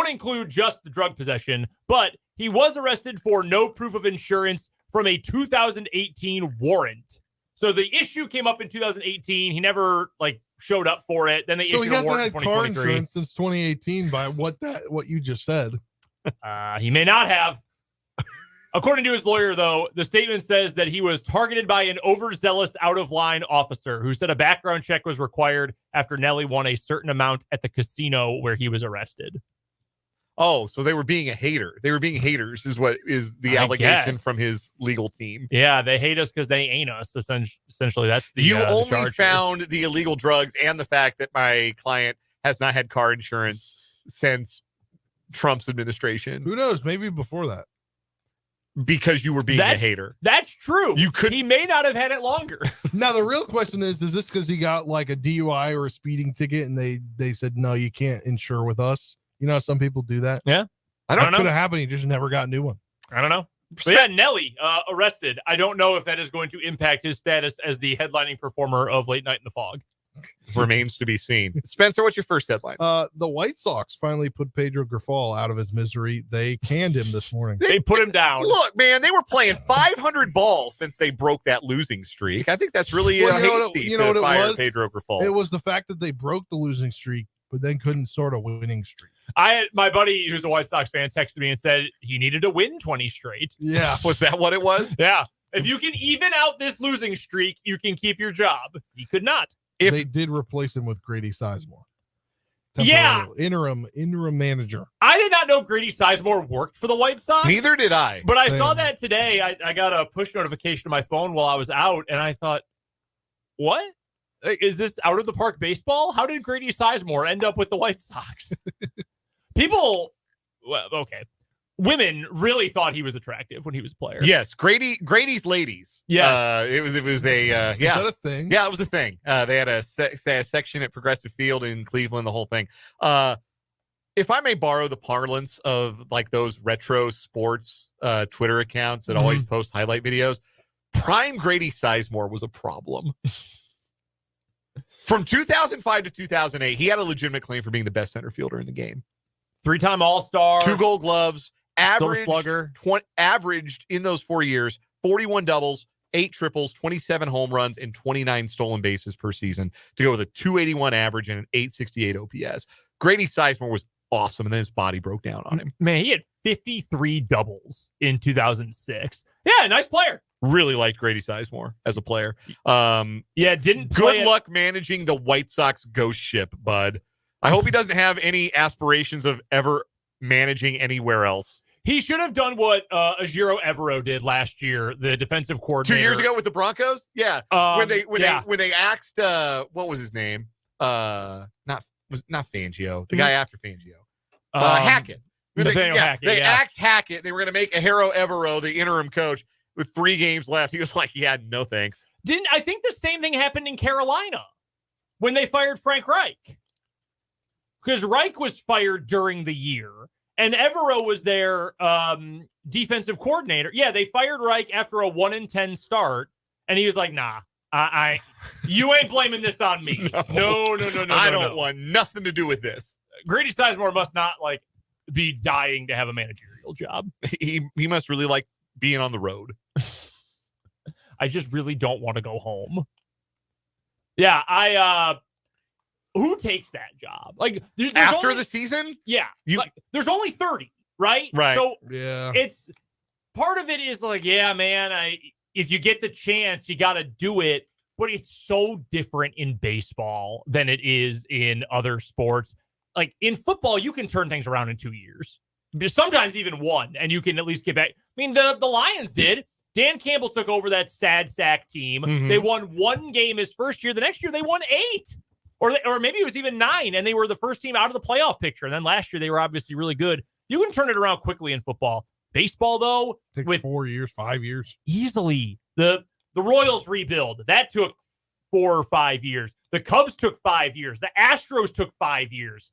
include just the drug possession, but he was arrested for no proof of insurance from a 2018 warrant. So the issue came up in 2018. He never showed up for it. Then they So issued he a hasn't warrant in had car 2023. insurance since 2018 by what you just said. He may not have. According to his lawyer, though, the statement says that he was targeted by an overzealous out-of-line officer who said a background check was required after Nelly won a certain amount at the casino where he was arrested. Oh, so they were being a hater. They were being haters is what is the allegation guess. from his legal team. Yeah, they hate us because they ain't us. Essentially, that's the You the only charge found the illegal drugs and the fact that my client has not had car insurance since Trump's administration. Who knows? Maybe before that. Because you were being a hater. That's true. You could. He may not have had it longer. Now the real question is this because he got like a DUI or a speeding ticket and they said no, you can't insure with us? You know how some people do that? Yeah. I don't know. Could have happened. He just never got a new one. I don't know. But yeah, Nelly arrested. I don't know if that is going to impact his status as the headlining performer of Late Night in the Fog. Remains to be seen. Spencer, what's your first headline? The White Sox finally put Pedro Grifol out of his misery. They canned him this morning. They put him down. Look, man, they were playing 500 balls since they broke that losing streak. I think that's really hasty to fire Pedro Grifol. It was the fact that they broke the losing streak, but then couldn't start a winning streak. My buddy, who's a White Sox fan, texted me and said he needed to win 20 straight. Yeah. Was that what it was? Yeah. If you can even out this losing streak, you can keep your job. He could not. They did replace him with Grady Sizemore. Yeah. Interim manager. I did not know Grady Sizemore worked for the White Sox. Neither did I. But I saw that today. I got a push notification on my phone while I was out, and I thought, what? Is this out of the park baseball? How did Grady Sizemore end up with the White Sox? People, well, okay. Women really thought he was attractive when he was a player. Yes, Grady's ladies. Yes. It was a yeah. Is that a thing? Yeah, it was a thing. They had a section at Progressive Field in Cleveland, the whole thing. If I may borrow the parlance of like those retro sports Twitter accounts that always post highlight videos, prime Grady Sizemore was a problem. From 2005 to 2008, he had a legitimate claim for being the best center fielder in the game. 3-time All-Star. 2 Gold Gloves. Silver Slugger. Averaged in those 4 years 41 doubles, 8 triples, 27 home runs, and 29 stolen bases per season to go with a 281 average and an 868 OPS. Grady Sizemore was awesome, and then his body broke down on him. Man, he had 53 doubles in 2006. Yeah, nice player. Really liked Grady Sizemore as a player. Didn't good luck managing the White Sox ghost ship, bud. I hope he doesn't have any aspirations of ever managing anywhere else. He should have done what Ajiro Evero did last year, the defensive coordinator. 2 years ago with the Broncos? Yeah. When they asked what was his name? Not Fangio, the guy after Fangio. Hackett. Hackett. They asked Hackett. They were going to make Ajiro Evero the interim coach with 3 games left. He was like, yeah, no thanks. I think the same thing happened in Carolina when they fired Frank Reich. Because Reich was fired during the year, and Evero was their defensive coordinator. Yeah, they fired Reich after a 1-10 start, and he was like, nah, you ain't blaming this on me. No. I don't want nothing to do with this. Grady Sizemore must not be dying to have a managerial job. He must really like being on the road. I just really don't want to go home. Yeah, who takes that job? After the season? Yeah. There's only 30, right? Right. So yeah, it's part of it is yeah, man, if you get the chance, you got to do it. But it's so different in baseball than it is in other sports. In football, you can turn things around in 2 years. Sometimes even 1, and you can at least get back. I mean, the Lions did. Dan Campbell took over that sad sack team. Mm-hmm. They won 1 game his first year. The next year, they won 8. Or maybe it was even 9, and they were the first team out of the playoff picture. And then last year, they were obviously really good. You can turn it around quickly in football. Baseball, though, takes 4 years, 5 years. Easily. The Royals rebuild. That took 4 or 5 years. The Cubs took 5 years. The Astros took 5 years.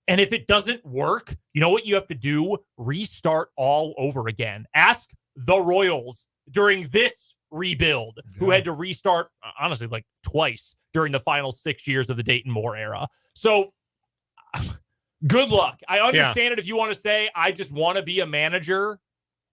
And if it doesn't work, you know what you have to do? Restart all over again. Ask the Royals during this rebuild, who had to restart, honestly, twice during the final 6 years of the Dayton Moore era. So good luck. I understand it if you want to say, I just want to be a manager.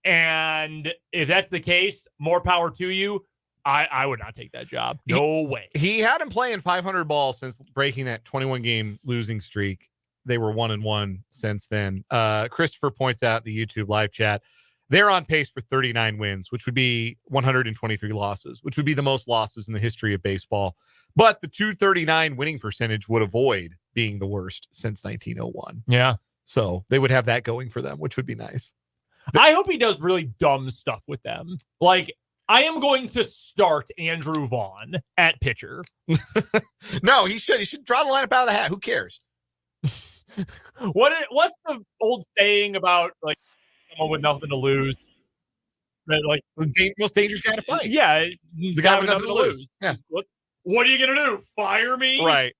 And if that's the case, more power to you. I would not take that job. No way. He had him playing 500 ball since breaking that 21-game losing streak. They were 1-1 since then. Christopher points out in the YouTube live chat, they're on pace for 39 wins, which would be 123 losses, which would be the most losses in the history of baseball. But the 239 winning percentage would avoid being the worst since 1901. Yeah. So they would have that going for them, which would be nice. I hope he does really dumb stuff with them. I am going to start Andrew Vaughn at pitcher. No, he should. He should draw the lineup out of the hat. Who cares? What's the old saying about someone with nothing to lose? That the most dangerous guy to fight. Yeah, the guy with nothing to lose. Yeah. What are you gonna do? Fire me? Right.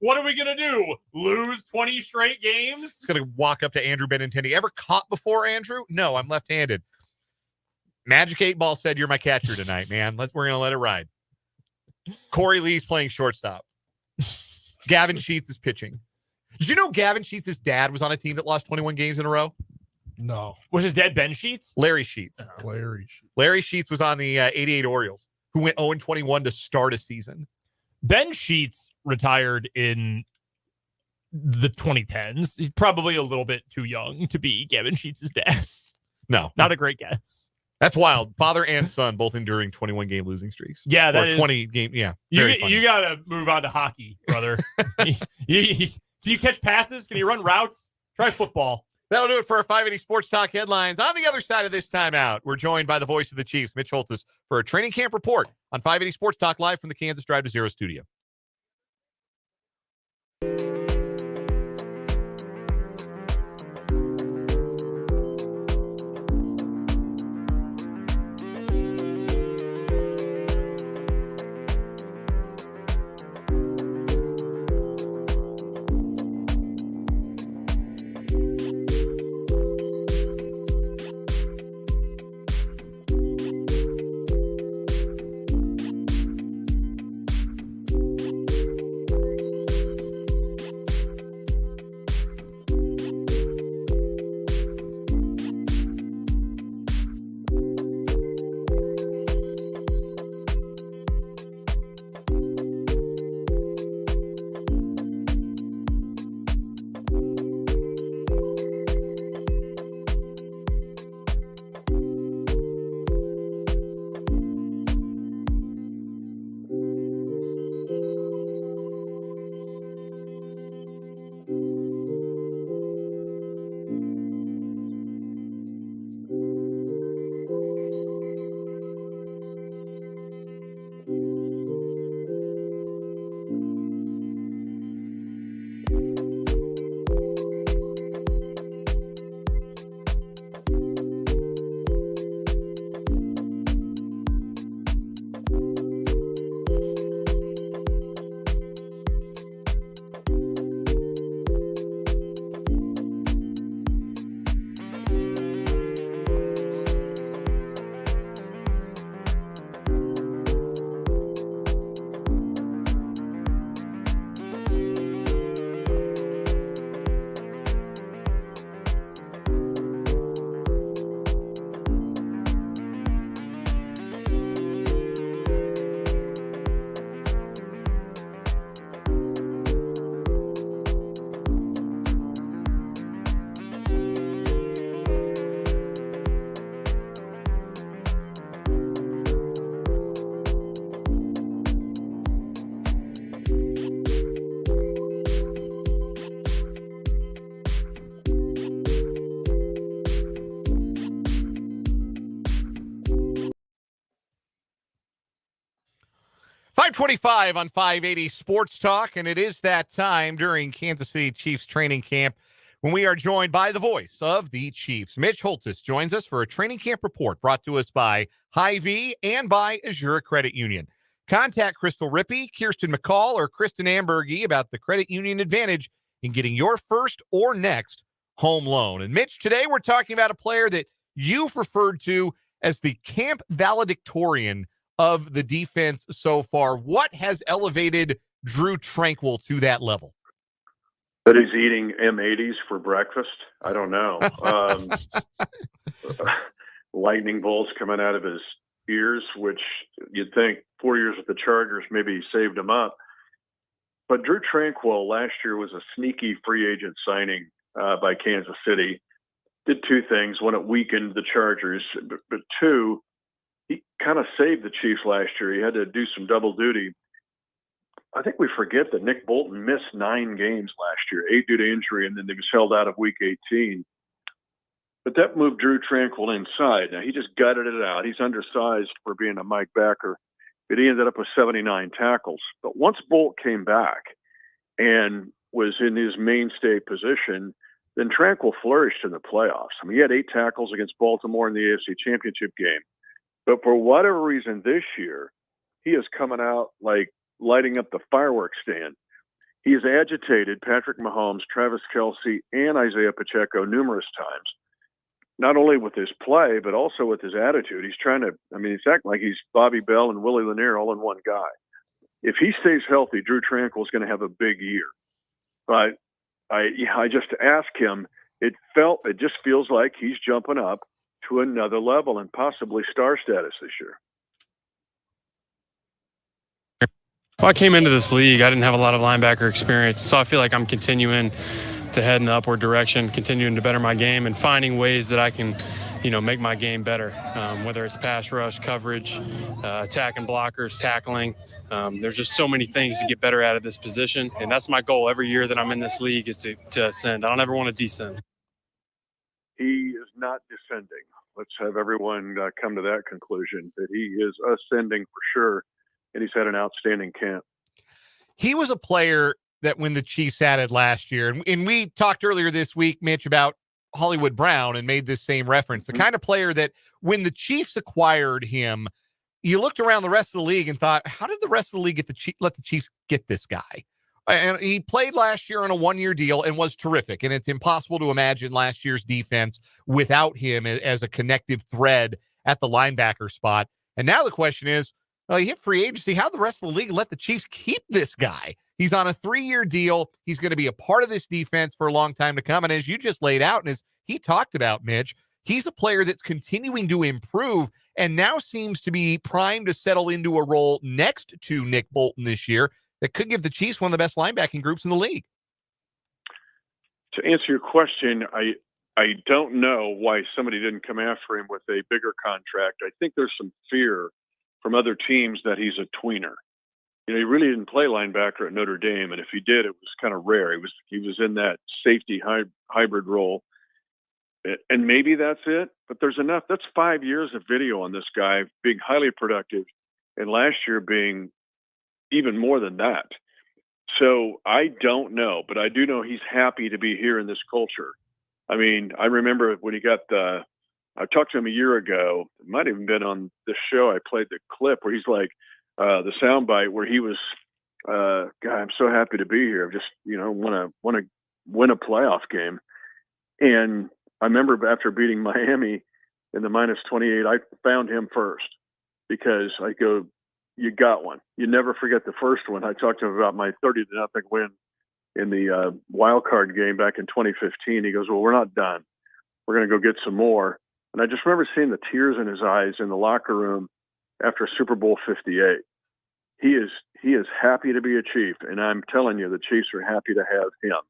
What are we gonna do? Lose 20 straight games? He's gonna walk up to Andrew Benintendi. Ever caught before, Andrew? No, I'm left-handed. Magic 8 Ball said you're my catcher tonight, man. We're gonna let it ride. Corey Lee's playing shortstop. Gavin Sheets is pitching. Did you know Gavin Sheets' dad was on a team that lost 21 games in a row? No. Was his dad Ben Sheets? Larry Sheets. Larry Sheets was on the 88 Orioles, who went 0-21 to start a season. Ben Sheets retired in the 2010s. He's probably a little bit too young to be Gavin Sheets' dad. No. Not a great guess. That's wild. Father and son both enduring 21-game losing streaks. Yeah, that is 20-game. Yeah. You got to move on to hockey, brother. Do you catch passes? Can you run routes? Try football. That'll do it for our 580 Sports Talk headlines. On the other side of this timeout, we're joined by the voice of the Chiefs, Mitch Holthus, for a training camp report on 580 Sports Talk live from the Kansas Drive to Zero studio. .25 on 580 Sports Talk, and it is that time during Kansas City Chiefs training camp when we are joined by the voice of the Chiefs. Mitch Holthus joins us for a training camp report brought to us by Hy-Vee and by Azure Credit Union. Contact Crystal Rippey, Kirsten McCall, or Kristen Ambergy about the credit union advantage in getting your first or next home loan. And Mitch, today we're talking about a player that you've referred to as the camp valedictorian of the defense so far. What has elevated Drew Tranquill to that level? That he's eating M80s for breakfast. I don't know. Lightning bolts coming out of his ears, which you'd think 4 years with the Chargers maybe saved him up. But Drew Tranquill last year was a sneaky free agent signing by Kansas City. Did two things. One, it weakened the Chargers, but two, he kind of saved the Chiefs last year. He had to do some double duty. I think we forget that Nick Bolton missed 9 games last year, 8 due to injury, and then he was held out of Week 18. But that moved Drew Tranquill inside. Now, he just gutted it out. He's undersized for being a Mike backer, but he ended up with 79 tackles. But once Bolt came back and was in his mainstay position, then Tranquill flourished in the playoffs. I mean, he had 8 tackles against Baltimore in the AFC Championship game. But for whatever reason this year, he is coming out like lighting up the fireworks stand. He has agitated Patrick Mahomes, Travis Kelce, and Isaiah Pacheco numerous times, not only with his play, but also with his attitude. He's trying to, he's acting like he's Bobby Bell and Willie Lanier all in one guy. If he stays healthy, Drew Tranquill is going to have a big year. But I just asked him, it just feels like he's jumping up to another level and possibly star status this year. Well, I came into this league, I didn't have a lot of linebacker experience, so I feel like I'm continuing to head in the upward direction, continuing to better my game and finding ways that I can, make my game better, whether it's pass rush, coverage, attacking blockers, tackling. There's just so many things to get better at this position, and that's my goal every year that I'm in this league is to ascend. I don't ever want to descend. not descending. Let's have everyone come to that conclusion, that he is ascending for sure, and he's had an outstanding camp. He was a player that when the Chiefs added last year, and we talked earlier this week, Mitch, about Hollywood Brown and made this same reference, the kind of player that when the Chiefs acquired him, you looked around the rest of the league and thought, how did the rest of the league let the Chiefs get this guy? And he played last year on a 1-year deal and was terrific. And it's impossible to imagine last year's defense without him as a connective thread at the linebacker spot. And now the question is, well, he hit free agency. How the rest of the league let the Chiefs keep this guy? He's on a 3-year deal. He's going to be a part of this defense for a long time to come. And as you just laid out, and as he talked about, Mitch, he's a player that's continuing to improve and now seems to be primed to settle into a role next to Nick Bolton this year that could give the Chiefs one of the best linebacking groups in the league. To answer your question, I don't know why somebody didn't come after him with a bigger contract. I think there's some fear from other teams that he's a tweener. He really didn't play linebacker at Notre Dame, and if he did, it was kind of rare. He was in that safety hybrid role, and maybe that's it. But there's enough. That's 5 years of video on this guy being highly productive, and last year being even more than that. So I don't know, but I do know he's happy to be here in this culture. I mean, I remember when he got I talked to him a year ago. It might have even been on the show. I played the clip where he's like, the soundbite where he was, God, I'm so happy to be here. Just, want to win a playoff game. And I remember after beating Miami in the -28, I found him first because I go, you got one. You never forget the first one. I talked to him about my 30-0 win in the wild card game back in 2015. He goes, well, we're not done. We're going to go get some more. And I just remember seeing the tears in his eyes in the locker room after Super Bowl 58. He is happy to be a Chief, and I'm telling you, the Chiefs are happy to have him.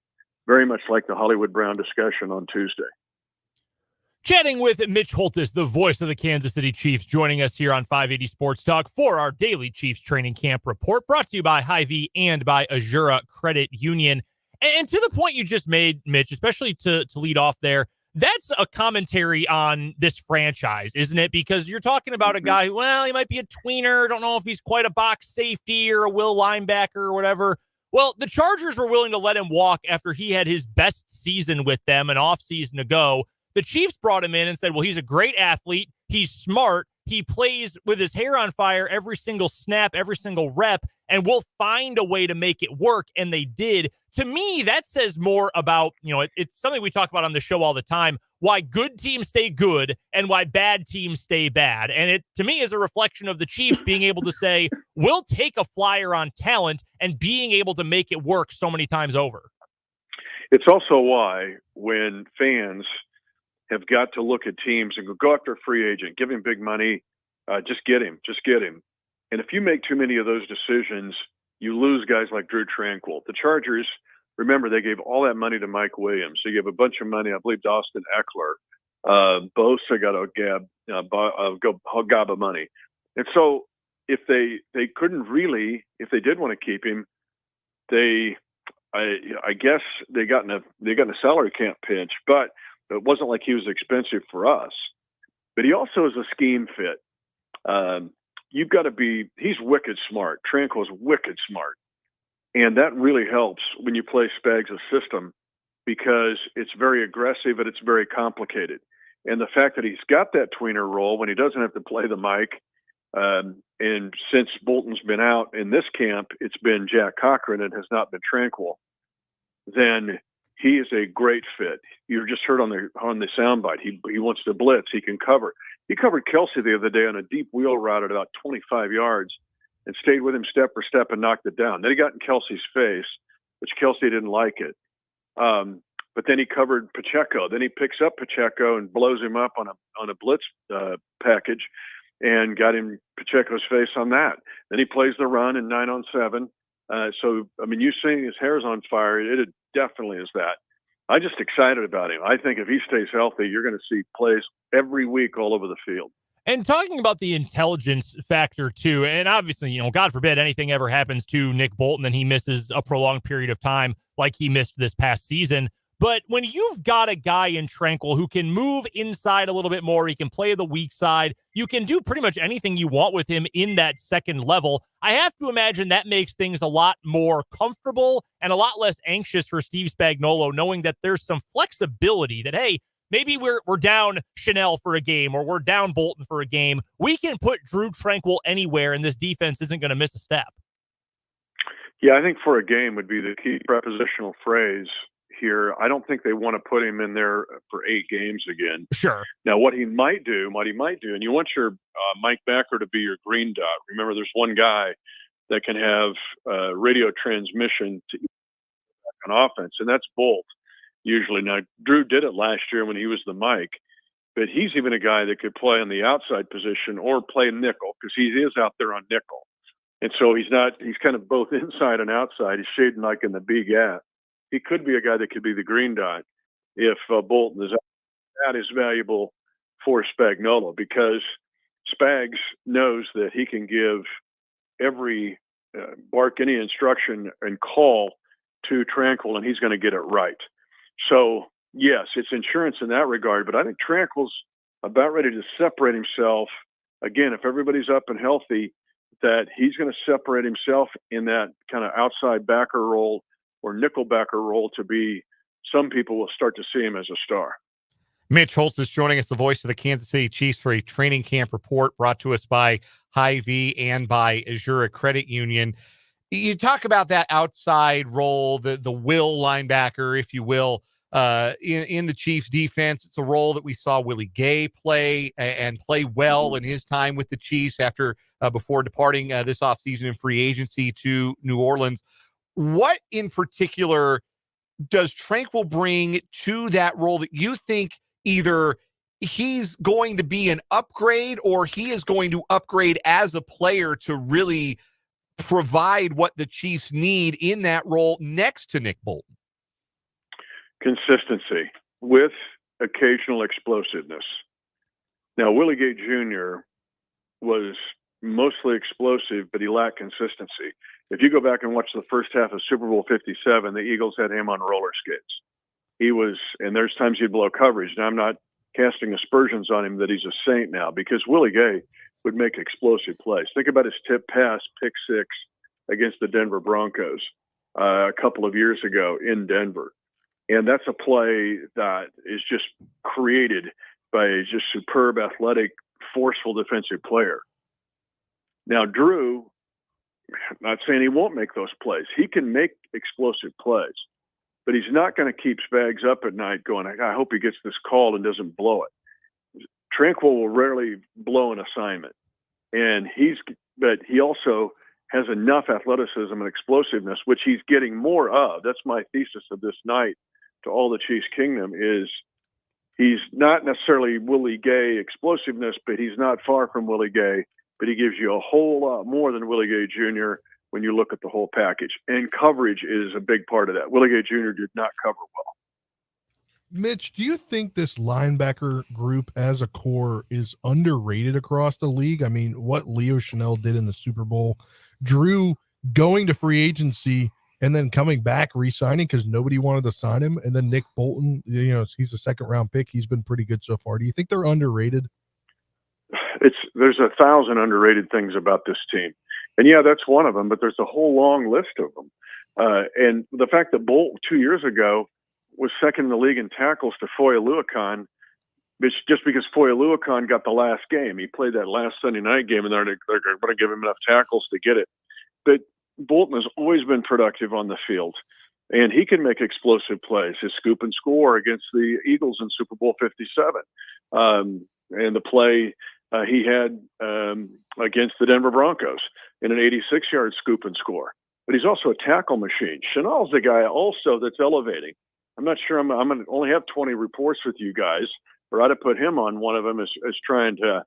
Very much like the Hollywood Brown discussion on Tuesday. Chatting with Mitch Holthus, the voice of the Kansas City Chiefs, joining us here on 580 Sports Talk for our daily Chiefs training camp report, brought to you by Hy-Vee and by Azura Credit Union. And to the point you just made, Mitch, especially to lead off there, that's a commentary on this franchise, isn't it? Because you're talking about a guy, well, he might be a tweener. Don't know if he's quite a box safety or a will linebacker or whatever. Well, the Chargers were willing to let him walk after he had his best season with them an offseason ago. The Chiefs brought him in and said, well, he's a great athlete. He's smart. He plays with his hair on fire every single snap, every single rep, and we'll find a way to make it work. And they did. To me, that says more about, it's something we talk about on the show all the time, why good teams stay good and why bad teams stay bad. And it, to me, is a reflection of the Chiefs being able to say, we'll take a flyer on talent and being able to make it work so many times over. It's also why when fans have got to look at teams and go after a free agent, give him big money, just get him. And if you make too many of those decisions, you lose guys like Drew Tranquill. The Chargers, remember, they gave all that money to Mike Williams. They gave a bunch of money, I believe, to Austin Eckler. Bosa got a gob of money. And so if they couldn't really, if they did want to keep him, I guess they got in a salary cap pinch, but it wasn't like he was expensive for us. But he also is a scheme fit. You've got to be, he's wicked smart. Tranquill's wicked smart. And that really helps when you play Spags' system because it's very aggressive and it's very complicated. And the fact that he's got that tweener role when he doesn't have to play the mic, and since Bolton's been out in this camp, it's been Jack Cochran and has not been Tranquill, then he is a great fit. You just heard on the soundbite. He wants to blitz. He can cover. He covered Kelsey the other day on a deep wheel route at about 25 yards and stayed with him step for step and knocked it down. Then he got in Kelsey's face, which Kelsey didn't like it. But then he covered Pacheco. Then he picks up Pacheco and blows him up on a blitz package and got him Pacheco's face on that. Then he plays the run in 9-on-7. So, I mean, you seeing his hair's on fire, it definitely is that. I'm just excited about him. I think if he stays healthy, you're going to see plays every week all over the field. And talking about the intelligence factor, too, and obviously, God forbid anything ever happens to Nick Bolton and he misses a prolonged period of time like he missed this past season. But when you've got a guy in Tranquil who can move inside a little bit more, he can play the weak side, you can do pretty much anything you want with him in that second level. I have to imagine that makes things a lot more comfortable and a lot less anxious for Steve Spagnuolo, knowing that there's some flexibility that, hey, maybe we're down Chanel for a game or we're down Bolton for a game. We can put Drew Tranquil anywhere, and this defense isn't going to miss a step. Yeah, I think for a game would be the key prepositional phrase here. I don't think they want to put him in there for 8 games again. Sure. Now, what he might do, and you want your Mike Backer to be your green dot. Remember, there's one guy that can have radio transmission to an offense, and that's Bolt usually. Now, Drew did it last year when he was the Mike, but he's even a guy that could play on the outside position or play nickel because he is out there on nickel. And so he's kind of both inside and outside. He's shading like in the B gap. He could be a guy that could be the green dot if Bolton is out. That is valuable for Spagnuolo because Spags knows that he can give every bark any instruction and call to Tranquil, and he's going to get it right. So, yes, it's insurance in that regard, but I think Tranquil's about ready to separate himself. Again, if everybody's up and healthy, that he's going to separate himself in that kind of outside backer role or nickel backer role to be, some people will start to see him as a star. Mitch Holthus joining us, the voice of the Kansas City Chiefs, for a training camp report brought to us by Hy-Vee and by Azura Credit Union. You talk about that outside role, the will linebacker, if you will, in the Chiefs defense. It's a role that we saw Willie Gay play and play well in his time with the Chiefs before departing this offseason in free agency to New Orleans. What in particular does Tranquil bring to that role that you think either he's going to be an upgrade or he is going to upgrade as a player to really provide what the Chiefs need in that role next to Nick Bolton? Consistency with occasional explosiveness. Now, Willie Gay Jr. was mostly explosive, but he lacked consistency. If you go back and watch the first half of Super Bowl 57, the Eagles had him on roller skates. And there's times he'd blow coverage. Now, I'm not casting aspersions on him that he's a saint now because Willie Gay would make explosive plays. Think about his tip pass, pick 6 against the Denver Broncos a couple of years ago in Denver. And that's a play that is just created by a just superb, athletic, forceful defensive player. Now, Drew, I'm not saying he won't make those plays. He can make explosive plays, but he's not going to keep Spags up at night going, I hope he gets this call and doesn't blow it. Tranquil will rarely blow an assignment. But he also has enough athleticism and explosiveness, which he's getting more of. That's my thesis of this night to all the Chiefs Kingdom is he's not necessarily Willie Gay explosiveness, but he's not far from Willie Gay. But he gives you a whole lot more than Willie Gay Jr. when you look at the whole package. And coverage is a big part of that. Willie Gay Jr. did not cover well. Mitch, do you think this linebacker group as a core is underrated across the league? I mean, what Leo Chanel did in the Super Bowl, Drew going to free agency and then coming back, re-signing because nobody wanted to sign him, and then Nick Bolton, he's a second-round pick. He's been pretty good so far. Do you think they're underrated? There's 1,000 underrated things about this team. And yeah, that's one of them, but there's a whole long list of them. And the fact that Bolt 2 years ago was second in the league in tackles to Foye Oluokun, just because Foye Oluokun got the last game. He played that last Sunday night game, and they're going to give him enough tackles to get it. But Bolton has always been productive on the field, and he can make explosive plays. His scoop and score against the Eagles in Super Bowl 57. And the play he had against the Denver Broncos in an 86-yard scoop and score. But he's also a tackle machine. Chanel's the guy also that's elevating. I'm not sure I'm going to only have 20 reports with you guys, or I'd have put him on one of them as trying to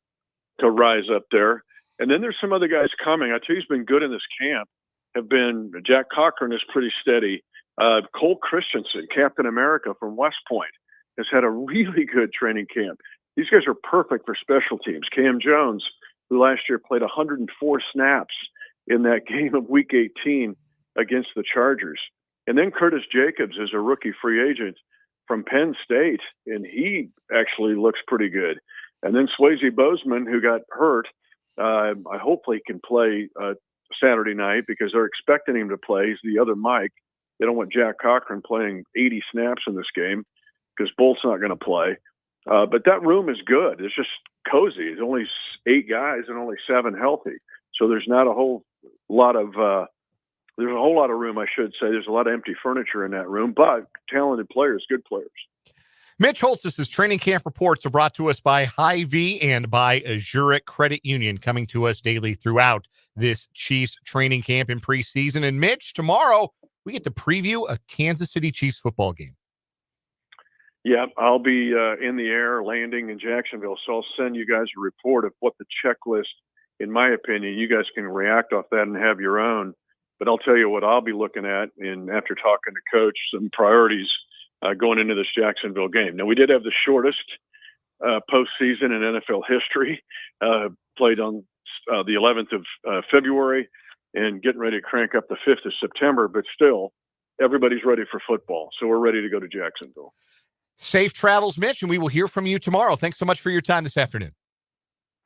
rise up there. And then there's some other guys coming. I tell you, he's been good in this camp. Jack Cochran is pretty steady. Cole Christensen, Captain America from West Point, has had a really good training camp. These guys are perfect for special teams. Cam Jones, who last year played 104 snaps in that game of Week 18 against the Chargers. And then Curtis Jacobs is a rookie free agent from Penn State, and he actually looks pretty good. And then Swayze Bozeman, who got hurt, I hopefully can play Saturday night because they're expecting him to play. He's the other Mike. They don't want Jack Cochran playing 80 snaps in this game because Bolt's not going to play. But that room is good. It's just cozy. It's only 8 guys and only 7 healthy. So there's not a whole lot of there's a whole lot of room, I should say. There's a lot of empty furniture in that room, but talented players, good players. Mitch Holthus' training camp reports are brought to us by Hy-Vee and by Azuric Credit Union, coming to us daily throughout this Chiefs training camp and preseason. And Mitch, tomorrow we get to preview a Kansas City Chiefs football game. Yeah, I'll be in the air landing in Jacksonville, so I'll send you guys a report of what the checklist, in my opinion, you guys can react off that and have your own. But I'll tell you what I'll be looking at, and after talking to Coach, some priorities going into this Jacksonville game. Now, we did have the shortest postseason in NFL history, played on the 11th of February and getting ready to crank up the 5th of September, but still, everybody's ready for football, so we're ready to go to Jacksonville. Safe travels, Mitch, and we will hear from you tomorrow. Thanks so much for your time this afternoon.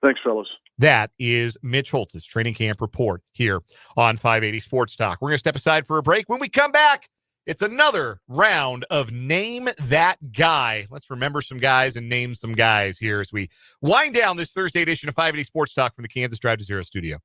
Thanks, fellas. That is Mitch Holthus, training camp report here on 580 Sports Talk. We're going to step aside for a break. When we come back, it's another round of Name That Guy. Let's remember some guys and name some guys here as we wind down this Thursday edition of 580 Sports Talk from the Kansas Drive to Zero studio.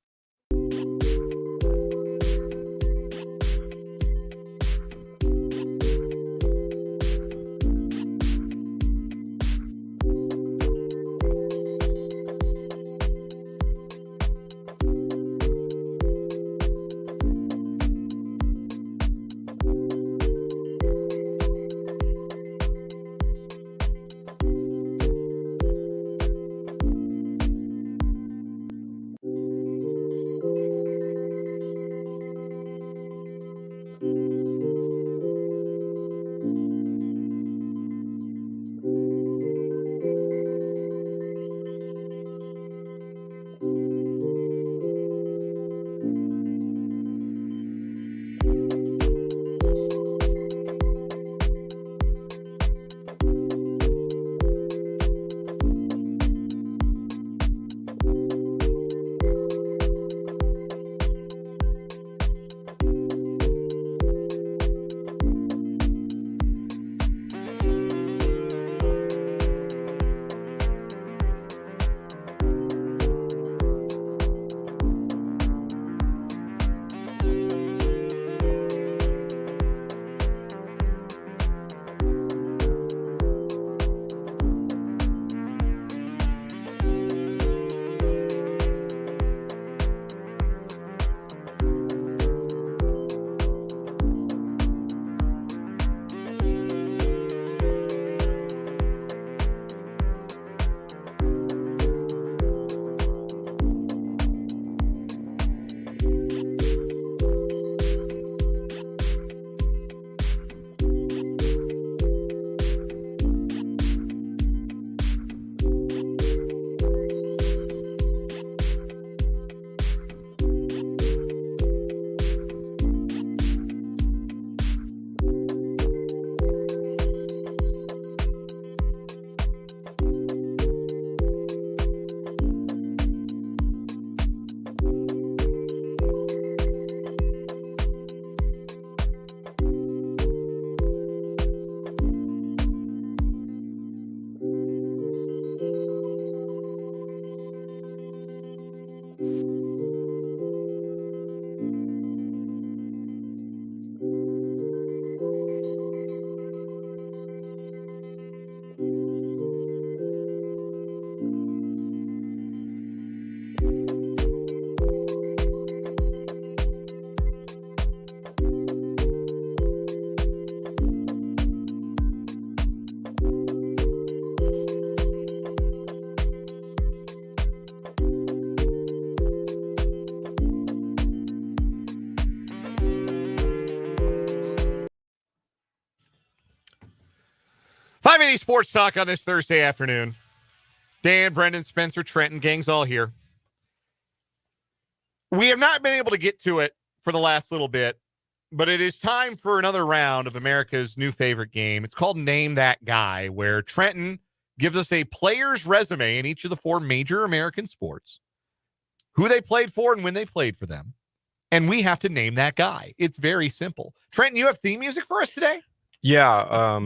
Sports Talk on this Thursday afternoon. Dan, Brendan, Spencer, Trenton, gang's all here. We have not been able to get to it for the last little bit But it is time for another round of America's new favorite game. It's called Name That Guy, where Trenton gives us a player's resume in each of the 4 major American sports, who they played for and when they played for them. And we have to name that guy. It's very simple. Trenton, you have theme music for us today? Yeah.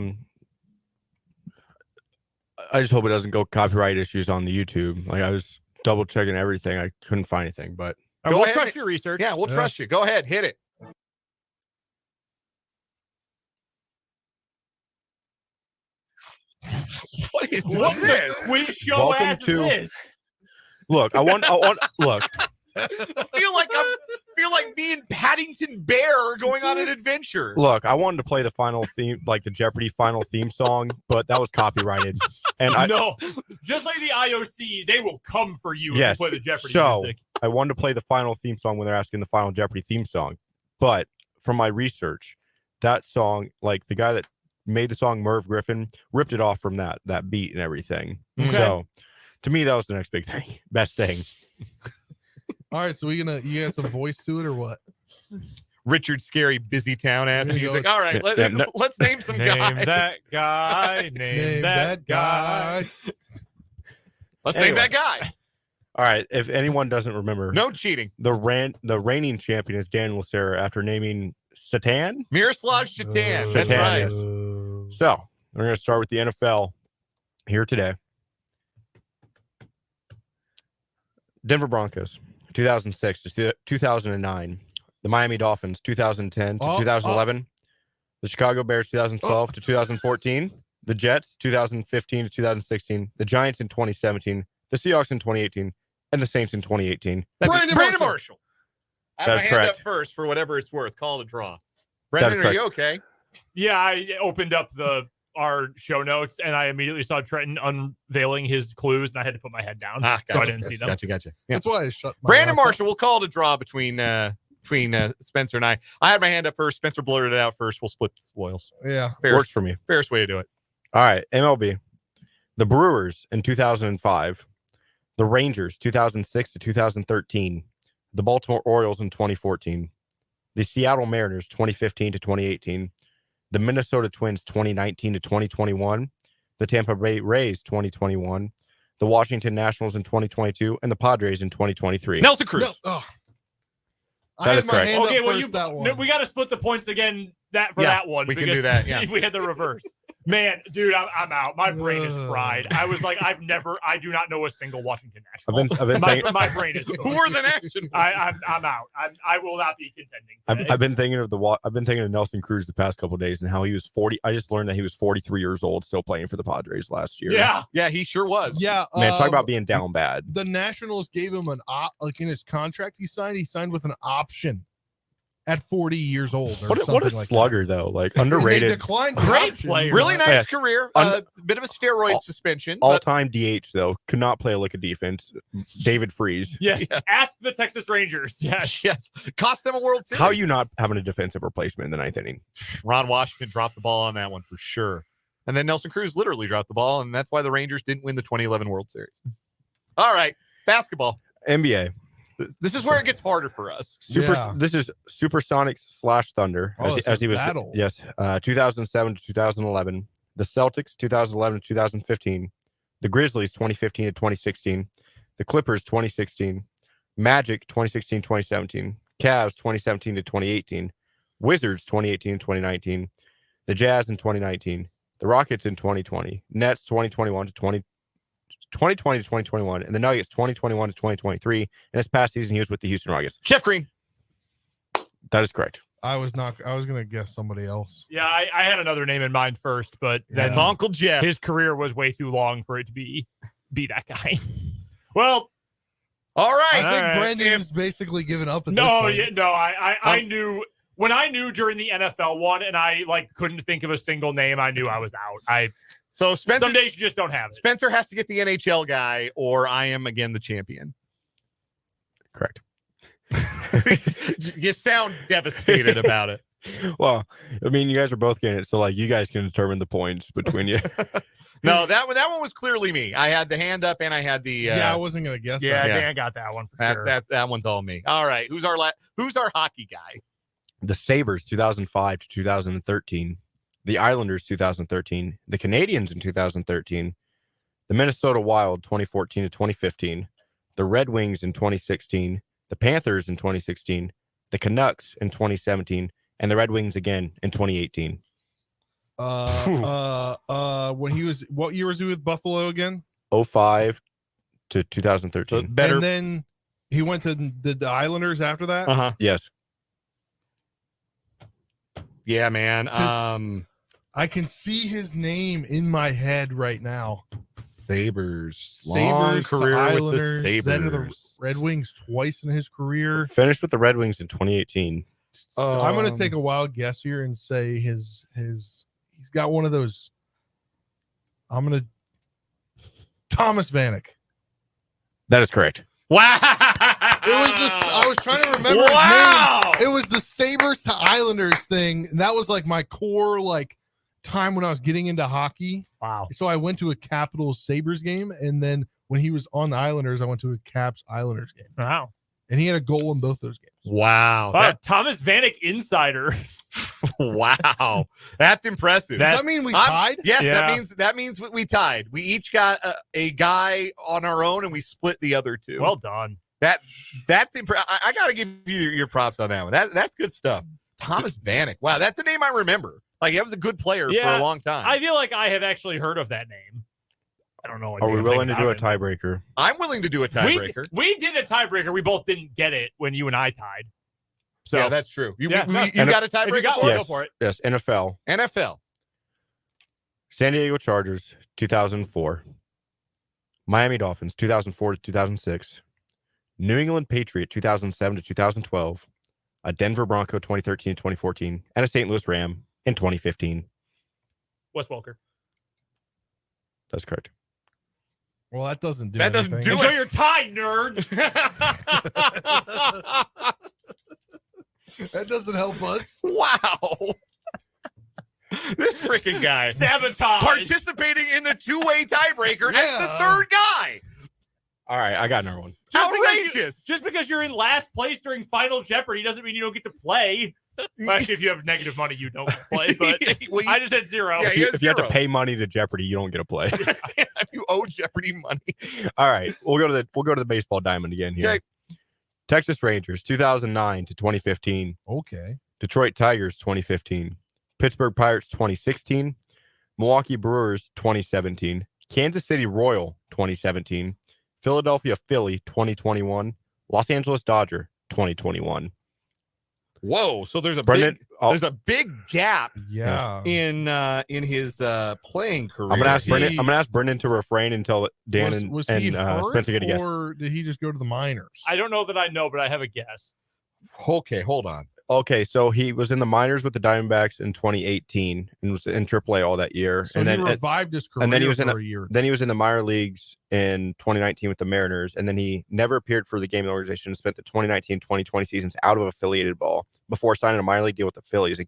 I just hope it doesn't go copyright issues on the YouTube. Like, I was double checking everything. I couldn't find anything, but we'll trust your research. Yeah, we'll trust you. Go ahead. Hit it. What is this? Quiz show Welcome as to- this. look, I want look. I feel like me and Paddington Bear are going on an adventure. Look, I wanted to play the final theme, like the Jeopardy final theme song, but that was copyrighted. And No, just like the IOC, they will come for you if yes, you play the Jeopardy so music. I wanted to play the final theme song when they're asking the final Jeopardy theme song. But from my research, that song, like the guy that made the song, Merv Griffin, ripped it off from that beat and everything. Okay. So to me, that was the next big thing, best thing. All right, so you got some voice to it or what? Richard Scary Busy Town ass There you music. go. All right, let's name some Name guys. that guy. Name that guy. Let's Anyway. name that guy. All right, if anyone doesn't remember, No cheating. the reigning champion is Dan Lucera after naming Satan. Miroslav Shatan. That's Shatan, right. yes. So we're going to start with the NFL here today. Denver Broncos, 2006 to 2009. The Miami Dolphins, 2010 to 2011. The Chicago Bears, 2012 to 2014. The Jets, 2015 to 2016. The Giants in 2017. The Seahawks in 2018. And the Saints in 2018. Brandon Marshall. I have That's my hand up correct. first for whatever it's worth. Call it a draw. That Brendan, is are you okay? Yeah, I opened up our show notes and I immediately saw Trenton unveiling his clues and I had to put my head down. So I didn't see them. Gotcha. Yeah. That's why I shut my Brandon laptop. Marshall, we'll call it a draw between Spencer and I. I had my hand up first. Spencer blurted it out first. We'll split the spoils. Yeah. Works for me. Fairest way to do it. All right, MLB. The Brewers in 2005. The Rangers, 2006 to 2013. The Baltimore Orioles in 2014. The Seattle Mariners, 2015 to 2018. The Minnesota Twins, 2019 to 2021. The Tampa Bay Rays, 2021. The Washington Nationals in 2022. And the Padres in 2023. Nelson Cruz. No, oh. I That had is my correct. hand Okay, up well, first, that one. we got to split the points again Yeah, that one. we can because do that, yeah. If we had the reverse. Man, dude, I'm out. My brain is fried. I was like, I do not know a single Washington National. I've been thinking, my brain is. Who are the Nationals? I'm out. I will not be contending. I've been thinking of Nelson Cruz the past couple of days and how he was 40. I just learned that he was 43 years old, still playing for the Padres last year. Yeah, he sure was. Yeah. Man, talk about being down bad. The Nationals gave him like in his contract he signed with an option at 40 years old. Or What a something like slugger, though. Like, that. underrated. They declined the Great option. player. Really nice Yeah. career. Bit of a steroid suspension. but- All-time DH, though. Could not play a lick of defense. David Freese. Yeah. Ask the Texas Rangers. Yes. Yes. Cost them a World Series. How are you not having a defensive replacement in the ninth inning? Ron Washington dropped the ball on that one for sure. And then Nelson Cruz literally dropped the ball, and that's why the Rangers didn't win the 2011 World Series. All right. Basketball. NBA. This is where it gets harder for us. This is Supersonics / Thunder. Oh, as he was battle. Yes. 2007 to 2011. The Celtics 2011 to 2015. The Grizzlies 2015 to 2016. The Clippers 2016. Magic 2016 2017. Cavs 2017 to 2018. Wizards 2018 to 2019. The Jazz in 2019. The Rockets in 2020. Nets 2020 to 2021, and the Nuggets 2021 to 2023. And this past season, he was with the Houston Rockets. Jeff Green. That is correct. I was gonna guess somebody else. Yeah, I had another name in mind first, but That's Uncle Jeff. his career was way too long for it to be that guy. Well, all right. I think right. Brandon's basically given up. At this no, point. yeah, no, I knew when I knew during the NFL one, and I couldn't think of a single name. I knew I was out. So Spencer, some days you just don't have it. Spencer has to get the NHL guy, or I am again the champion. Correct. You sound devastated about it. Well, I mean, you guys are both getting it, so you guys can determine the points between you. No, that one was clearly me. I had the hand up and I had the. Yeah, I wasn't gonna guess. Yeah, that. Dan got that one for sure. That one's all me. All right, who's our hockey guy? the Sabres 2005 to 2013, the Islanders 2013, the Canadiens in 2013, the Minnesota Wild 2014 to 2015, the Red Wings in 2016, the Panthers in 2016, the Canucks in 2017, and the Red Wings again in 2018. When he was, what year was he with Buffalo again? 05 to 2013. And then he went to the Islanders after that. Uh-huh. Yes. Yeah, man. I can see his name in my head right now. Sabres. Long career with the Sabres. Then to the Red Wings twice in his career. Finished with the Red Wings in 2018. I'm going to take a wild guess here and say he's got one of those. Thomas Vanek. That is correct. Wow. I was trying to remember his name. It was the Sabres to Islanders thing. And that was like my core time when I was getting into hockey. Wow. So I went to a Capitals Sabres game, and then when he was on the Islanders, I went to a Caps Islanders game. Wow. And he had a goal in both those games. Wow. Thomas Vanek insider. Wow. That's impressive. Does that mean we tied? Yes, Yeah. that means we tied. We each got a guy on our own, and we split the other two. Well done. That's impressive. I got to give you your props on that one. That's good stuff. Thomas Vanek. Wow, that's a name I remember. He was a good player for a long time. I feel like I have actually heard of that name. I don't know. Are we willing to do a tiebreaker? I'm willing to do a tiebreaker. We did a tiebreaker. We both didn't get it when you and I tied. So yeah, that's true. You got a tiebreaker? If you got one, go for it. Yes, NFL. San Diego Chargers, 2004. Miami Dolphins, 2004 to 2006. New England Patriot, 2007 to 2012. A Denver Bronco, 2013 to 2014. And a St. Louis Ram in 2015. Wes Welker. That's correct. Well, that doesn't do that anything. doesn't do Enjoy it. your tie, nerds. That doesn't help us. Wow. This freaking guy. Sabotage. Participating in the two-way tiebreaker as the third guy. All right, I got another one. Outrageous. Just because you're in last place during Final Jeopardy doesn't mean you don't get to play. Well, actually, if you have negative money, you don't play. But I just had zero. Yeah, If you have to pay money to Jeopardy, you don't get to play. If you owe Jeopardy money. All right, we'll go to the baseball diamond again here. Okay. Texas Rangers, 2009 to 2015. Okay. Detroit Tigers, 2015. Pittsburgh Pirates, 2016. Milwaukee Brewers, 2017. Kansas City Royal, 2017. Philadelphia Philly, 2021. Los Angeles Dodger, 2021. Whoa! So there's a big gap. Yeah. In his playing career. I'm gonna ask Brendan to refrain until Dan was and he hurt, Spencer get a guess. or did he just go to the minors? I don't know that I know, but I have a guess. Okay, hold on. Okay, so he was in the minors with the Diamondbacks in 2018 and was in AAA all that year. So and he then revived his career and then he was in for the, a year. Then he was in the minor leagues in 2019 with the Mariners, and then he never appeared for the game of the organization and spent the 2019-2020 seasons out of affiliated ball before signing a minor league deal with the Phillies in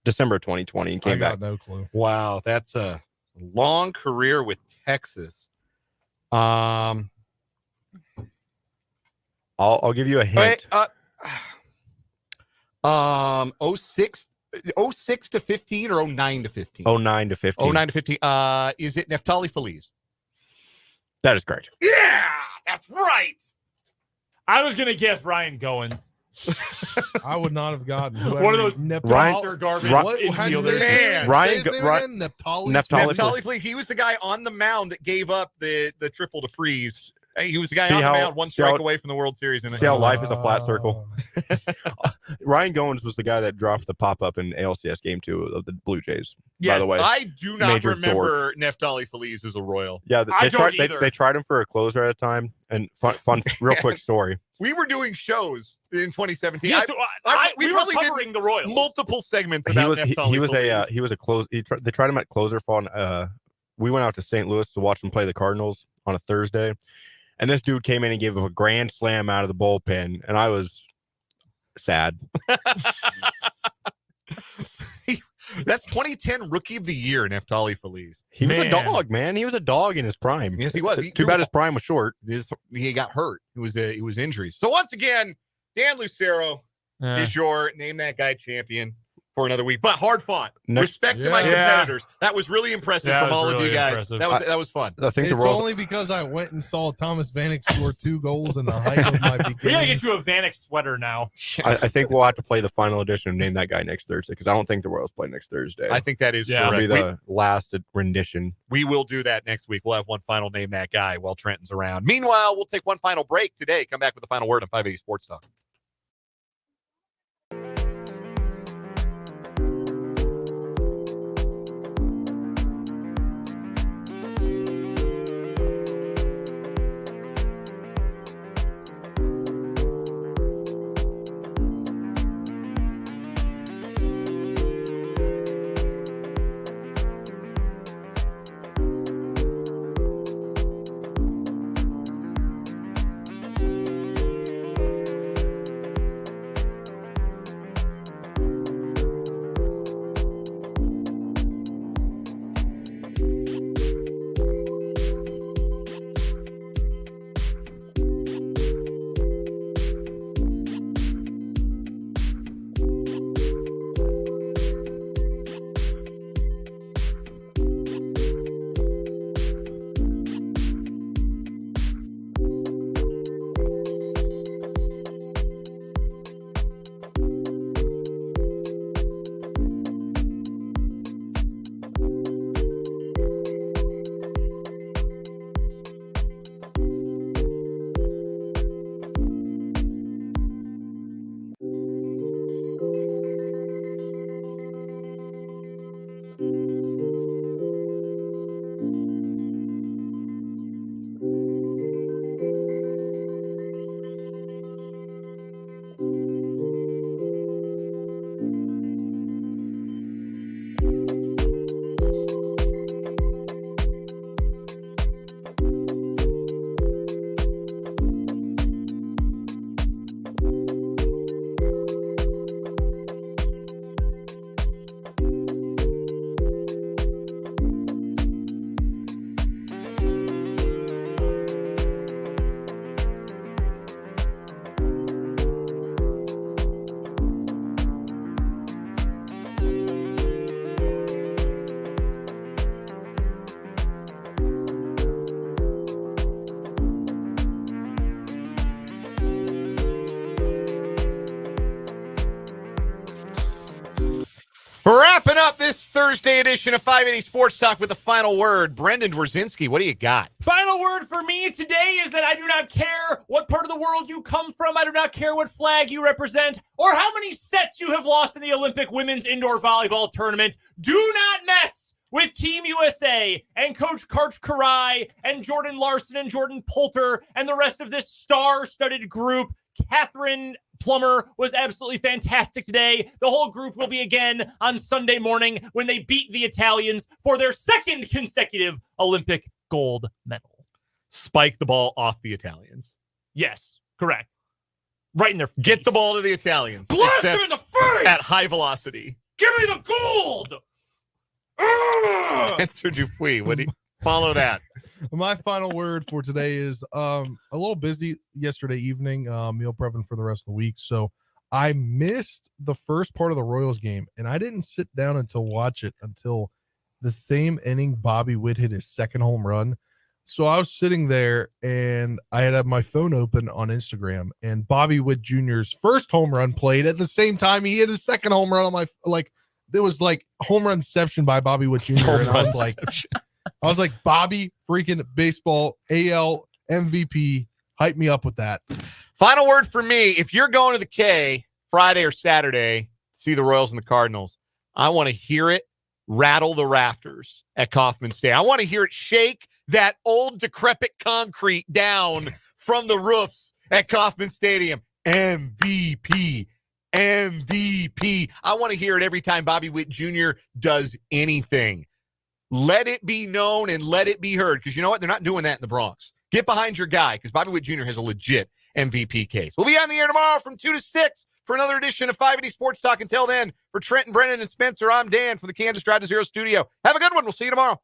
December of 2020 and came back. No clue. Wow, that's a long career with Texas. I'll give you a hint. 06 to 15 or 09 to 15? 09 to 15. 09 to 15. Is it Neftali Feliz? That is correct. Yeah, that's right. I was gonna guess Ryan Goins. I would not have gotten one of those Ryan garbage infielders. Neftali Feliz. He was the guy on the mound that gave up the triple to Freeze. Hey, he was the guy See on the how- mound, one strike away from the World Series. See how life is a flat circle. Ryan Goins was the guy that dropped the pop-up in ALCS Game 2 of the Blue Jays, by the way. I do not Major remember Neftali Feliz as a Royal. Yeah, I don't they either. tried him for a closer at a time. And fun real quick story. We were doing shows in 2017. Yes, we were probably did covering the Royals. multiple segments about Neftali Feliz. He was a close. They tried him at closer for we went out to St. Louis to watch him play the Cardinals on a Thursday. And this dude came in and gave him a grand slam out of the bullpen, and I was sad. That's 2010 Rookie of the Year, Neftali Feliz. He was a dog, man. He was a dog in his prime. Yes, he was. Too bad his prime was short. He got hurt. It was injuries. So once again, Dan Lucero, is your Name That Guy champion for another week. But hard fought. Respect to my Yeah. competitors. That was really impressive Yeah, from it was all of really you guys. impressive. That was fun. I think It's the Royals. only because I went and saw Thomas Vanek score 2 goals in the height of my beginning. We gotta get you a Vanek sweater now. I think we'll have to play the final edition of Name That Guy next Thursday because I don't think the Royals play next Thursday. I think that is Yeah. It'll be correct. the last rendition. We will do that next week. We'll have one final Name That Guy while Trenton's around. Meanwhile, we'll take one final break today. Come back with the final word on 580 Sports Talk. Wrapping up this Thursday edition of 580 Sports Talk with the final word. Brendan Dworzinski, what do you got? Final word for me today is that I do not care what part of the world you come from. I do not care what flag you represent or how many sets you have lost in the Olympic women's indoor volleyball tournament. Do not mess with Team USA and Coach Karch Karai and Jordan Larson and Jordan Poulter and the rest of this star-studded group. Catherine Plummer was absolutely fantastic today. The whole group will be again on Sunday morning when they beat the Italians for their second consecutive Olympic gold medal. Spike the ball off the Italians. Yes, correct. Right in their face. Get the ball to the Italians. Blast them in the face! At high velocity. Give me the gold! Spencer Dupuis, what do you follow that? My final word for today is a little busy yesterday evening, meal prepping for the rest of the week. So I missed the first part of the Royals game, and I didn't sit down until watch it until the same inning Bobby Witt hit his second home run. So I was sitting there, and I had my phone open on Instagram, and Bobby Witt Jr.'s first home run played at the same time he hit his second home run on my there was like home runception by Bobby Witt Jr. And I was like, Bobby freaking baseball AL MVP, hype me up with that. Final word for me. If you're going to the K Friday or Saturday to see the Royals and the Cardinals, I want to hear it rattle the rafters at Kauffman Stadium. I want to hear it shake that old decrepit concrete down from the roofs at Kauffman Stadium. MVP. MVP. I want to hear it every time Bobby Witt Jr. does anything. Let it be known and let it be heard, because you know what? They're not doing that in the Bronx. Get behind your guy, because Bobby Witt Jr. has a legit MVP case. We'll be on the air tomorrow from 2 to 6 for another edition of 580 Sports Talk. Until then, for Trenton, Brennan, and Spencer, I'm Dan from the Kansas Drive to Zero studio. Have a good one. We'll see you tomorrow.